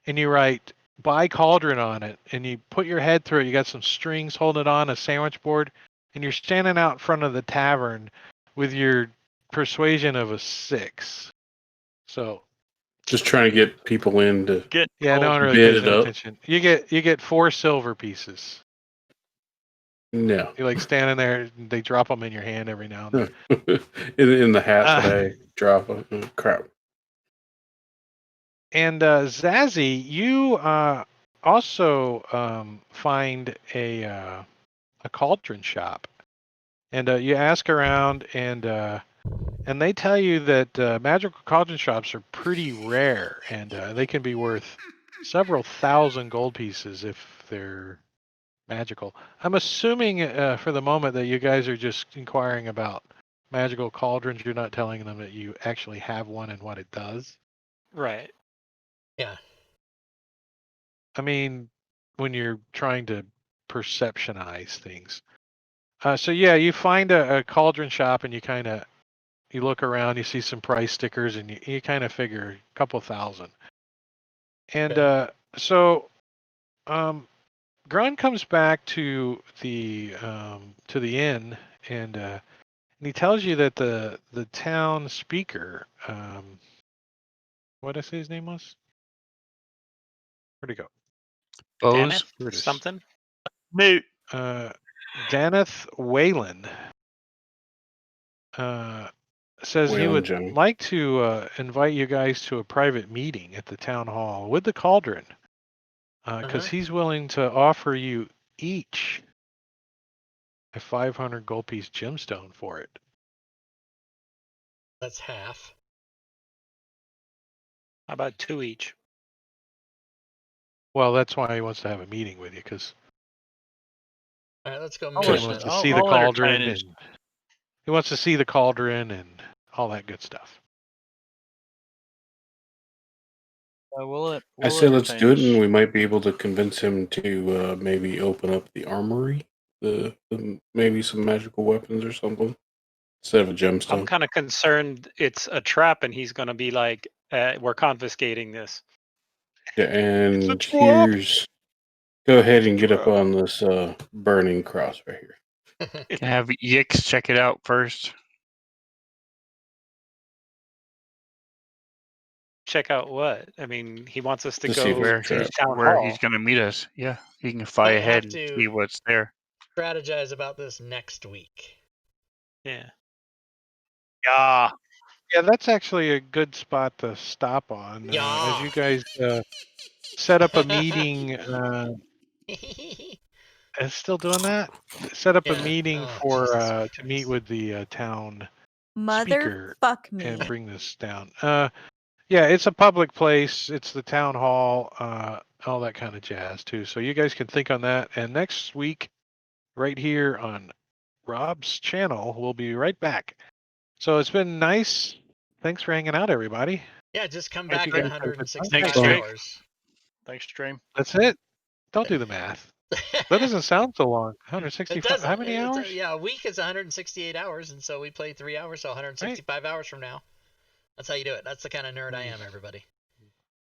and you write "buy cauldron" on it, and you put your head through it. You got some strings holding it on a sandwich board, and you're standing out in front of the tavern with your persuasion of a 6. So just trying to get people in to no one really pays any attention. You get 4 silver pieces. No. You're standing there, and they drop them in your hand every now and then. in the hat that I drop. Crap. And Zazzy, you also find a cauldron shop, and you ask around, and and they tell you that magical cauldron shops are pretty rare, and they can be worth several thousand gold pieces if they're magical. I'm assuming for the moment that you guys are just inquiring about magical cauldrons. You're not telling them that you actually have one and what it does. Right. Yeah. I mean, when you're trying to perceptionize things. So yeah, you find a cauldron shop and you look around, you see some price stickers, and you kind of figure a couple thousand. And Okay. so Grun comes back to the inn, and he tells you that the town speaker, what did I say his name was? Where'd he go? Bose. Here it is. Something. Mute. Daneth Wayland says he Wayland would Jennings. like to invite you guys to a private meeting at the town hall with the cauldron, because he's willing to offer you each a 500 gold piece gemstone for it. That's half. How about 2 each? Well, that's why he wants to have a meeting with you, because All right, let's go. I'll he Meet listen. wants him. to see the I'll cauldron, entertain and he wants to see the cauldron and all that good stuff. I say let's do it, and we might be able to convince him to maybe open up the armory, the maybe some magical weapons or something instead of a I'm gemstone. kind of concerned it's a trap, and he's going to be like, "We're confiscating this." Yeah, and here's go ahead and get up on this burning cross right here. Can have Yix check it out first. Check out what? I mean, he wants us to To see if go it's a Where to the trap. he's town where hall. he's gonna meet us. Yeah, he can fly Might ahead have and to see what's there. strategize about this next week. Yeah. Yeah. Yeah, that's actually a good spot to stop on. As Yeah. you guys set up a meeting, is still doing that? Set up a Yeah. meeting Oh, for Jesus to meet Christ. with the town speaker Motherfuck me. and bring this down. Yeah, it's a public place. It's the town hall, all that kind of jazz too. So you guys can think on that. And next week, right here on Rob's channel, we'll be right back. So it's been nice. Thanks for hanging out, everybody. Yeah, just come Hope back you at guys had a good time. 165 Thanks, Jake. hours. Thanks, Stream. That's it. Don't do the math. That doesn't sound so long. It 165. doesn't. How many hours? Yeah, a week is 168 hours, and so we play 3 hours, so 165 hours from now. That's how you do it. That's the kind of nerd I am, everybody.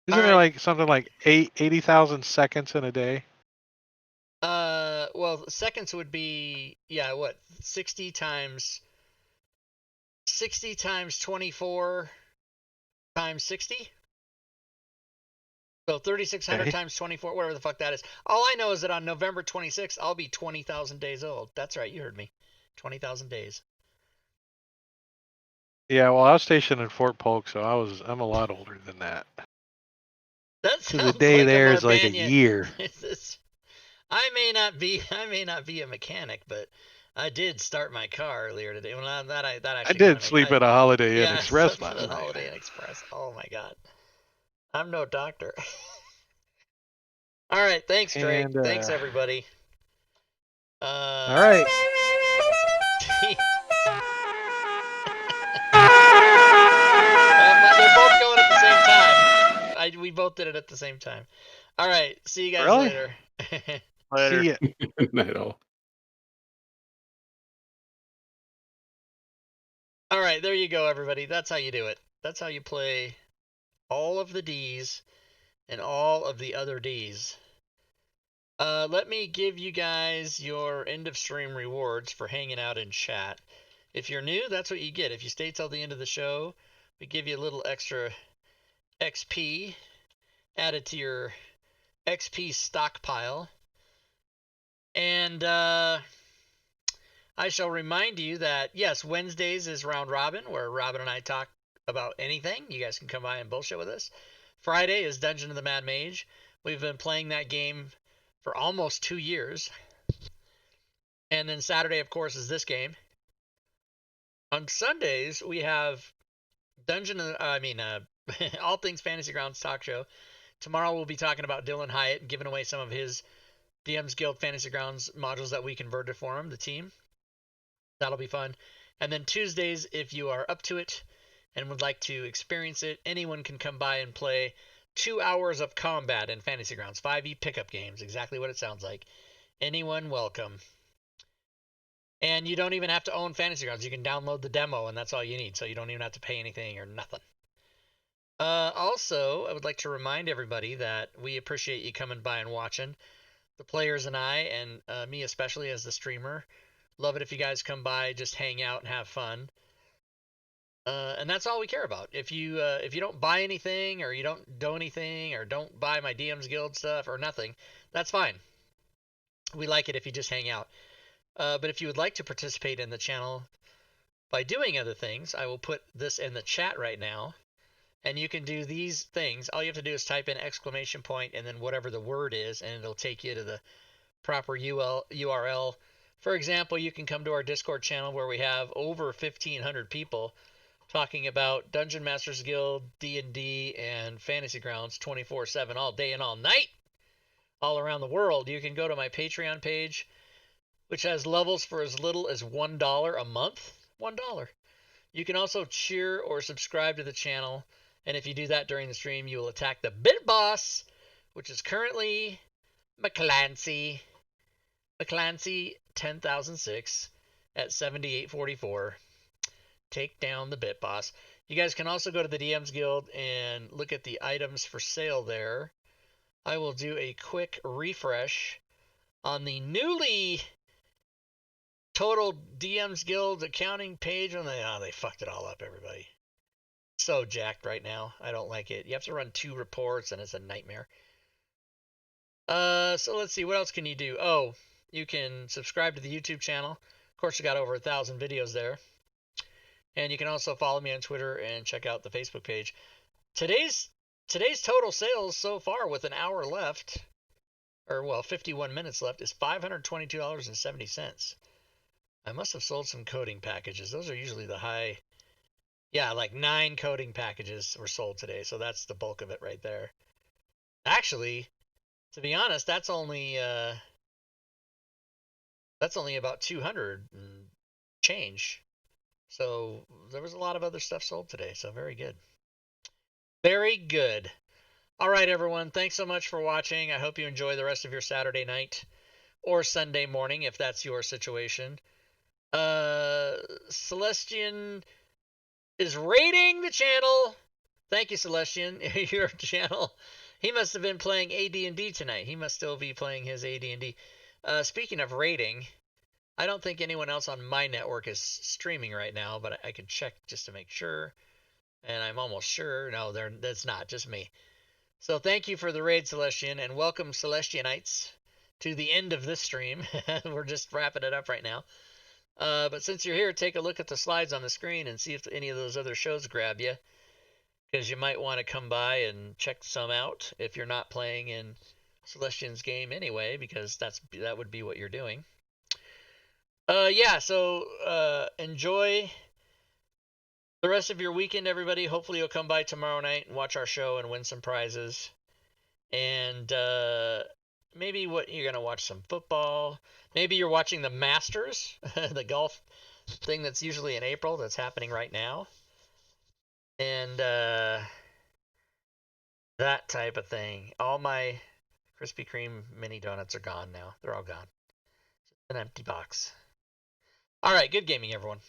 Isn't All there right. like something like 80,000 seconds in a day? Well, seconds would be, yeah, what, 60 times 24 times 60? So 3,600 Okay. times 24, whatever the fuck that is. All I know is that on November 26th, I'll be 20,000 days old. That's right, you heard me. 20,000 days. Yeah, well, I was stationed in Fort Polk, so I'm a lot older than that. That So sounds the day like there a is like a Marbanian. year. I may not be a mechanic, but I did start my car earlier today. Well, that I actually did sleep at a Holiday Inn yeah, Express I slept last at a night. Holiday Inn Express. Oh my god, I'm no doctor. All right, thanks Drake. And Thanks everybody. all right. They're both going at the same time. We both did it at the same time. All right, see you guys Really? later. Later. See ya. Not at all. All right, there you go, everybody. That's how you do it. That's how you play all of the Ds and all of the other Ds. Let me give you guys your end of stream rewards for hanging out in chat. If you're new, that's what you get. If you stay till the end of the show, we give you a little extra XP added to your XP stockpile. And I shall remind you that, yes, Wednesdays is Round Robin, where Robin and I talk about anything. You guys can come by and bullshit with us. Friday is Dungeon of the Mad Mage. We've been playing that game for almost 2 years. And then Saturday, of course, is this game. On Sundays, we have All Things Fantasy Grounds talk show. Tomorrow we'll be talking about Dylan Hyatt and giving away some of his DM's Guild Fantasy Grounds modules that we converted for him, the team. That'll be fun. And then Tuesdays, if you are up to it and would like to experience it, anyone can come by and play 2 hours of combat in Fantasy Grounds, 5e pickup games, exactly what it sounds like. Anyone welcome. And you don't even have to own Fantasy Grounds. You can download the demo, and that's all you need, so you don't even have to pay anything or nothing. Also, I would like to remind everybody that we appreciate you coming by and watching. The players and I, and me especially as the streamer, love it if you guys come by, just hang out and have fun. And that's all we care about. If you don't buy anything, or you don't do anything, or don't buy my DM's Guild stuff or nothing, that's fine. We like it if you just hang out. But if you would like to participate in the channel by doing other things, I will put this in the chat right now. And you can do these things. All you have to do is type in ! And then whatever the word is, and it'll take you to the proper URL. For example, you can come to our Discord channel where we have over 1,500 people talking about Dungeon Masters Guild, D&D, and Fantasy Grounds 24/7, all day and all night, all around the world. You can go to my Patreon page, which has levels for as little as $1 a month. $1. You can also cheer or subscribe to the channel, and if you do that during the stream, you will attack the bit boss, which is currently McClancy 10,006 at 7844. Take down the bit boss. You guys can also go to the DM's Guild and look at the items for sale there. I will do a quick refresh on the newly total DM's Guild accounting page. They fucked it all up, everybody. So jacked right now. I don't like it. You have to run 2 reports, and it's a nightmare. So let's see. What else can you do? Oh, you can subscribe to the YouTube channel. Of course, we got over 1,000 videos there. And you can also follow me on Twitter and check out the Facebook page. Today's total sales so far, with an hour left, 51 minutes left, is $522.70. I must have sold some coding packages. Those are usually the high. Yeah, like 9 coding packages were sold today, so that's the bulk of it right there. Actually, to be honest, that's only about 200 and change. So there was a lot of other stuff sold today, so very good. Very good. All right, everyone. Thanks so much for watching. I hope you enjoy the rest of your Saturday night or Sunday morning, if that's your situation. Celestian is raiding the channel. Thank you, Celestian. Your channel. He must have been playing AD&D tonight. He must still be playing his AD&D. Speaking of raiding, I don't think anyone else on my network is streaming right now, but I can check just to make sure. And I'm almost sure. No, that's not. Just me. So thank you for the raid, Celestian, and welcome, Celestianites, to the end of this stream. We're just wrapping it up right now. But since you're here, take a look at the slides on the screen and see if any of those other shows grab you, because you might want to come by and check some out if you're not playing in Celestian's game anyway, because that would be what you're doing. So enjoy the rest of your weekend, everybody. Hopefully you'll come by tomorrow night and watch our show and win some prizes. And maybe you're going to watch some football. Maybe you're watching the Masters, the golf thing that's usually in April that's happening right now. And that type of thing. All my Krispy Kreme mini donuts are gone now. They're all gone. It's an empty box. All right, good gaming, everyone.